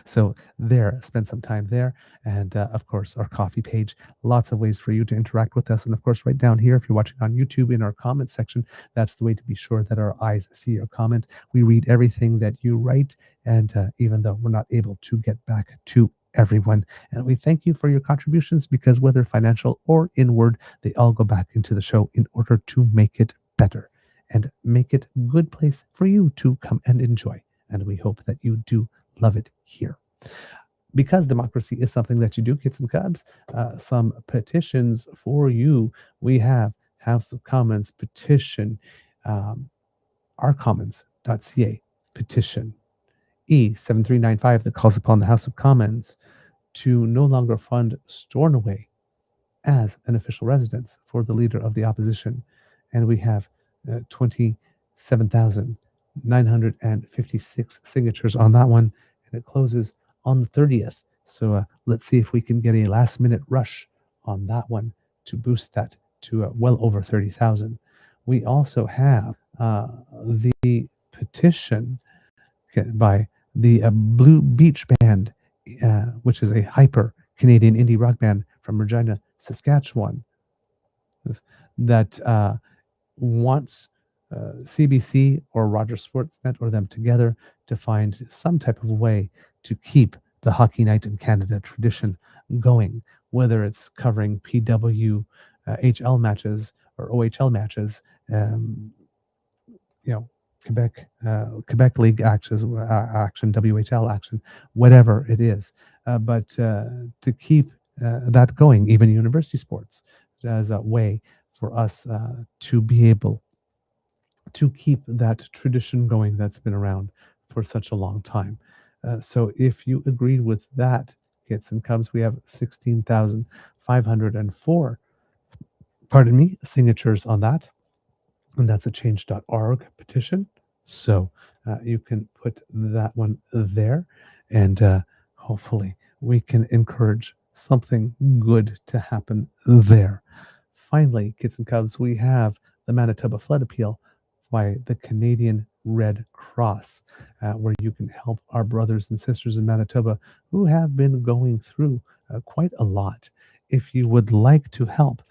So there, spend some time there. And of course, our coffee page, lots of ways for you to interact with us. And of course, right down here, if you're watching on YouTube, in our comment section, that's the way to be sure that our eyes see your comment. We read everything that you write, and even though we're not able to get back to everyone, and we thank you for your contributions, because whether financial or inward, they all go back into the show in order to make it better and make it a good place for you to come and enjoy. And we hope that you do love it here. Because democracy is something that you do, kids and cubs, some petitions for you. We have House of Commons petition, ourcommons.ca petition E7395, that calls upon the House of Commons to no longer fund Stornoway as an official residence for the leader of the opposition. And we have 27,956 signatures on that one, and it closes on the 30th. So let's see if we can get a last minute rush on that one to boost that to well over 30,000. We also have the petition by the Blue Beach Band, which is a hyper Canadian indie rock band from Regina, Saskatchewan, that wants CBC or Rogers Sportsnet or them together to find some type of way to keep the Hockey Night in Canada tradition going, whether it's covering PWHL matches or OHL matches, Quebec League action, WHL action, whatever it is, but to keep that going, even university sports, as a way for us to be able to keep that tradition going that's been around for such a long time. So if you agree with that, Kits and Cubs, we have 16,504, signatures on that. And that's a change.org petition. So you can put that one there, and hopefully we can encourage something good to happen there. Finally, Kids and Cubs, we have the Manitoba flood appeal by the Canadian Red Cross, where you can help our brothers and sisters in Manitoba who have been going through quite a lot. If you would like to help,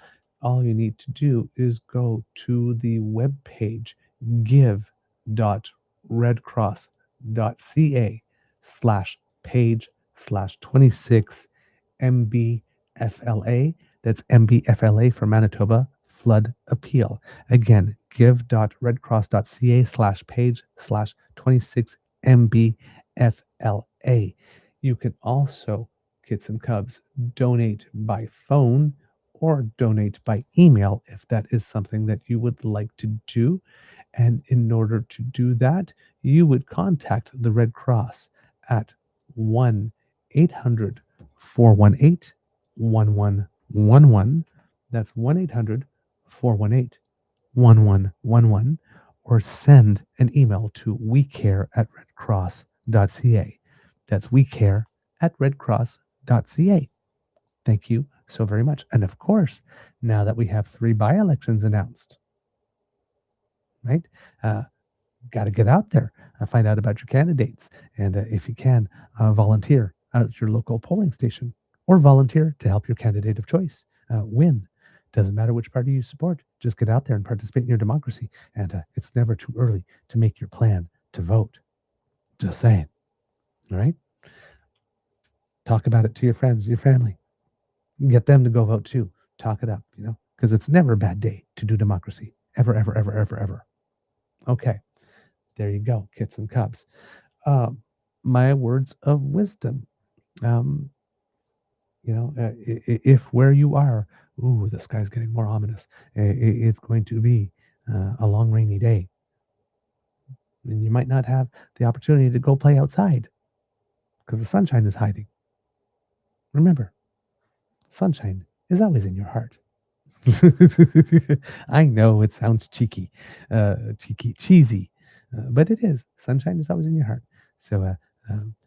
all you need to do is go to the webpage give.redcross.ca/page/26 MBFLA. That's MBFLA for Manitoba Flood Appeal. Again, give.redcross.ca/page/26 MBFLA. You can also, kids and cubs, donate by phone or donate by email if that is something that you would like to do. And in order to do that, you would contact the Red Cross at 1 800 418 1111. That's 1 800 418 1111. Or send an email to wecare@redcross.ca. That's wecare@redcross.ca. Thank you so very much. And of course, now that we have 3 by-elections announced, right? Got to get out there, find out about your candidates, and if you can, volunteer at your local polling station or volunteer to help your candidate of choice win. Doesn't matter which party you support, just get out there and participate in your democracy. And it's never too early to make your plan to vote. Just saying. All right? Talk about it to your friends, your family. Get them to go vote too. Talk it up, because it's never a bad day to do democracy. Ever, ever, ever, ever, ever. Okay. There you go, kits and cubs. My words of wisdom. If where you are, the sky's getting more ominous. It's going to be a long rainy day. And you might not have the opportunity to go play outside because the sunshine is hiding. Remember, sunshine is always in your heart. I know it sounds cheeky, cheesy, but it is. Sunshine is always in your heart. So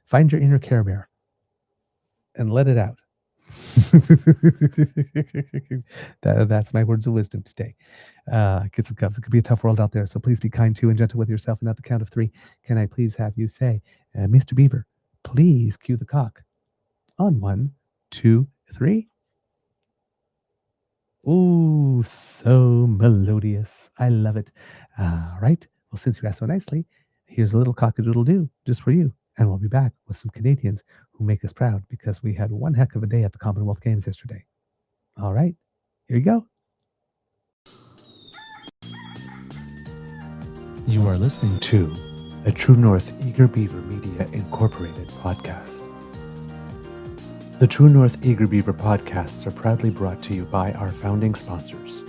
find your inner Care Bear and let it out. That's my words of wisdom today. Kids and cubs, it could be a tough world out there, so please be kind to and gentle with yourself. And at the count of 3, can I please have you say, Mr. Beaver, please cue the cock on 1, 2, 3. Ooh, so melodious. I love it. All right. Well, since you asked so nicely, here's a little cock-a-doodle-doo just for you. And we'll be back with some Canadians who make us proud because we had one heck of a day at the Commonwealth Games yesterday. All right. Here you go. You are listening to a True North Eager Beaver Media Incorporated podcast. The True North Eager Beaver podcasts are proudly brought to you by our founding sponsors,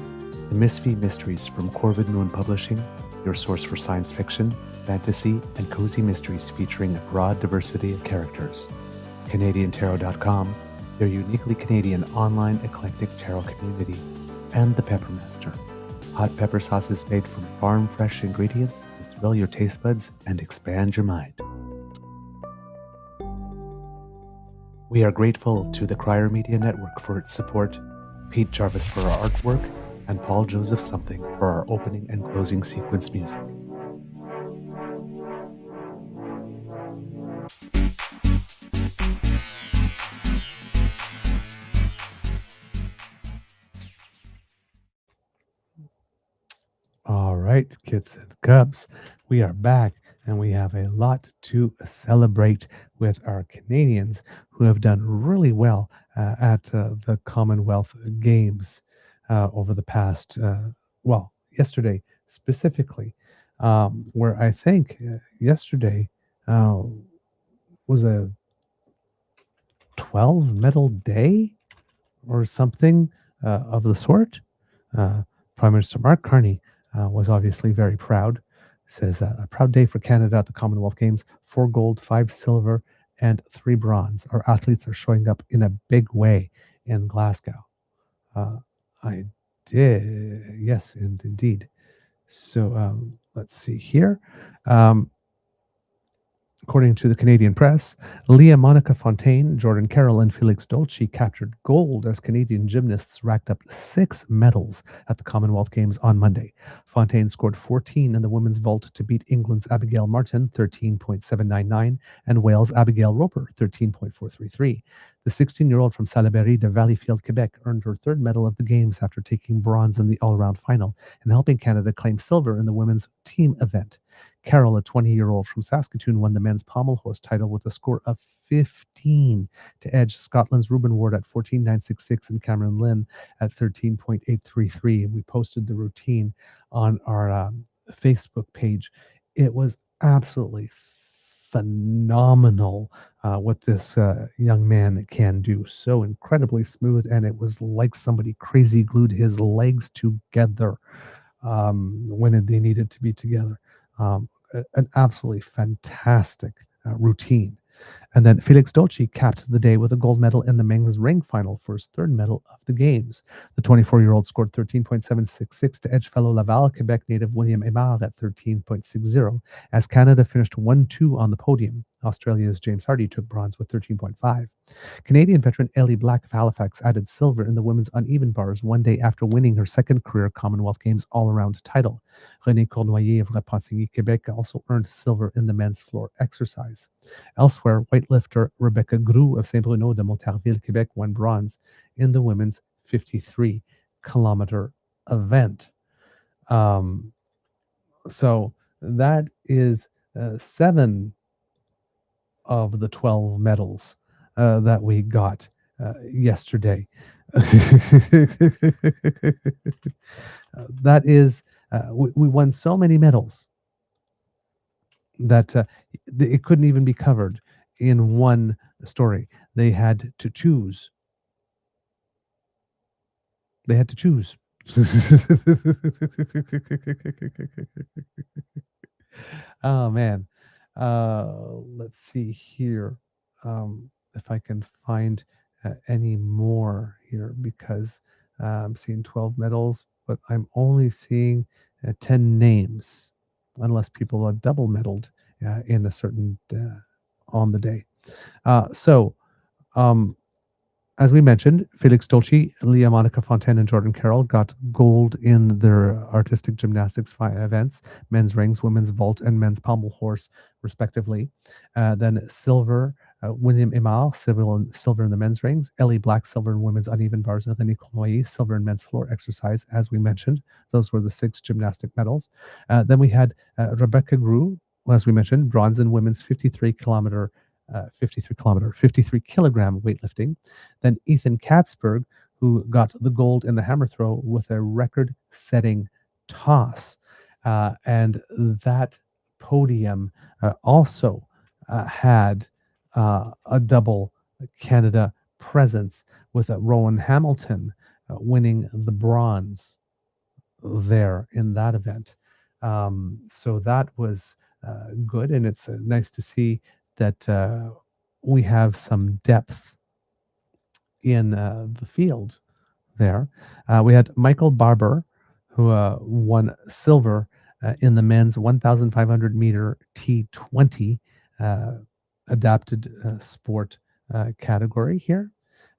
the Misfit Mysteries from Corvid Moon Publishing, your source for science fiction, fantasy, and cozy mysteries featuring a broad diversity of characters, CanadianTarot.com, their uniquely Canadian online eclectic tarot community, and the Peppermaster, hot pepper sauces made from farm-fresh ingredients to thrill your taste buds and expand your mind. We are grateful to the Crier Media Network for its support, Pete Jarvis for our artwork, and Paul Joseph Something for our opening and closing sequence music. All right, kids and cubs, we are back and we have a lot to celebrate with our Canadians who have done really well at the Commonwealth Games over the past, yesterday specifically, where I think yesterday was a 12 medal day or something of the sort. Prime Minister Mark Carney was obviously very proud. Says a proud day for Canada at the Commonwealth Games, 4 gold, 5 silver, and 3 bronze. Our athletes are showing up in a big way in Glasgow. I did, yes, and indeed. So let's see here. According to the Canadian press, Leah Monica Fontaine, Jordan Carroll, and Felix Dolce captured gold as Canadian gymnasts racked up 6 medals at the Commonwealth Games on Monday. Fontaine scored 14 in the women's vault to beat England's Abigail Martin, 13.799, and Wales' Abigail Roper, 13.433. The 16-year-old from Salaberry de Valleyfield, Quebec, earned her 3rd medal of the Games after taking bronze in the all-around final and helping Canada claim silver in the women's team event. Carroll, a 20-year-old from Saskatoon, won the men's pommel horse title with a score of 15 to edge Scotland's Ruben Ward at 14.966 and Cameron Lynn at 13.833. We posted the routine on our Facebook page. It was absolutely phenomenal what this young man can do. So incredibly smooth, and it was like somebody crazy glued his legs together when they needed to be together. An absolutely fantastic routine. And then Felix Dolce capped the day with a gold medal in the men's ring final for his 3rd medal of the Games. The 24-year-old scored 13.766 to edge fellow Laval, Quebec native William Aymar at 13.60, as Canada finished 1-2 on the podium. Australia's James Hardy took bronze with 13.5. Canadian veteran Ellie Black of Halifax added silver in the women's uneven bars one day after winning her 2nd career Commonwealth Games all-around title. Renée Cournoyer of Repentigny, Quebec also earned silver in the men's floor exercise. Elsewhere, weightlifter Rebecca Groux of Saint-Bruno de Montarville, Quebec won bronze in the women's 53-kilometer event. So that is 7 of the 12 medals that we got yesterday. That is, we won so many medals that it couldn't even be covered in one story. They had to choose. They had to choose. Oh, man. Let's see here. If I can find any more here, because I'm seeing 12 medals, but I'm only seeing 10 names, unless people are double medaled in a certain on the day. As we mentioned, Felix Dolce, Leah Monica Fontaine, and Jordan Carroll got gold in their artistic gymnastics events, men's rings, women's vault, and men's pommel horse, respectively. Then silver, William Aymar, silver in the men's rings, Ellie Black, silver in women's uneven bars, and Renée Cournoyer, silver in men's floor exercise, as we mentioned. Those were the 6 gymnastic medals. Then we had Rebecca Groux, as we mentioned, bronze in women's 53 kilogram weightlifting. Then Ethan Katzberg, who got the gold in the hammer throw with a record-setting toss. And that podium also had a double Canada presence, with Rowan Hamilton winning the bronze there in that event. So that was good, and it's nice to see that we have some depth in the field there. We had Michael Barber, who won silver in the men's 1,500 meter T20 adapted sport category here.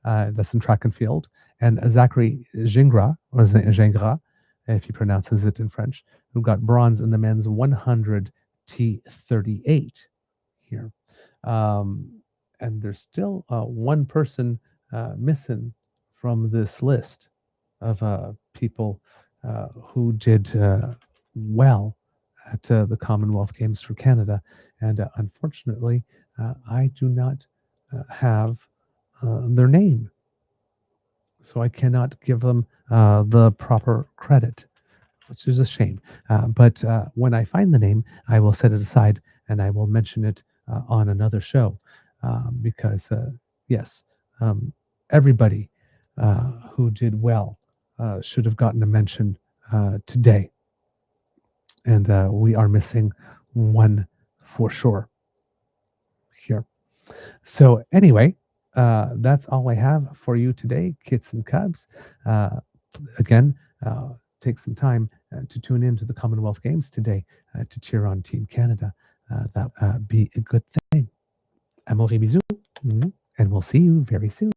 That's in track and field. And Zachary Gingras, or Gingras, if he pronounces it in French, who got bronze in the men's 100 T38 here. And there's still one person missing from this list of people who did well at the Commonwealth Games for Canada. And unfortunately, I do not have their name. So I cannot give them the proper credit, which is a shame. But when I find the name, I will set it aside and I will mention it on another show, because yes, everybody who did well should have gotten a mention today, and we are missing one for sure here. So anyway, that's all I have for you today, kits and cubs. Again, take some time to tune in to the Commonwealth Games today to cheer on Team Canada. that be a good thing. Amour et bisous. And we'll see you very soon.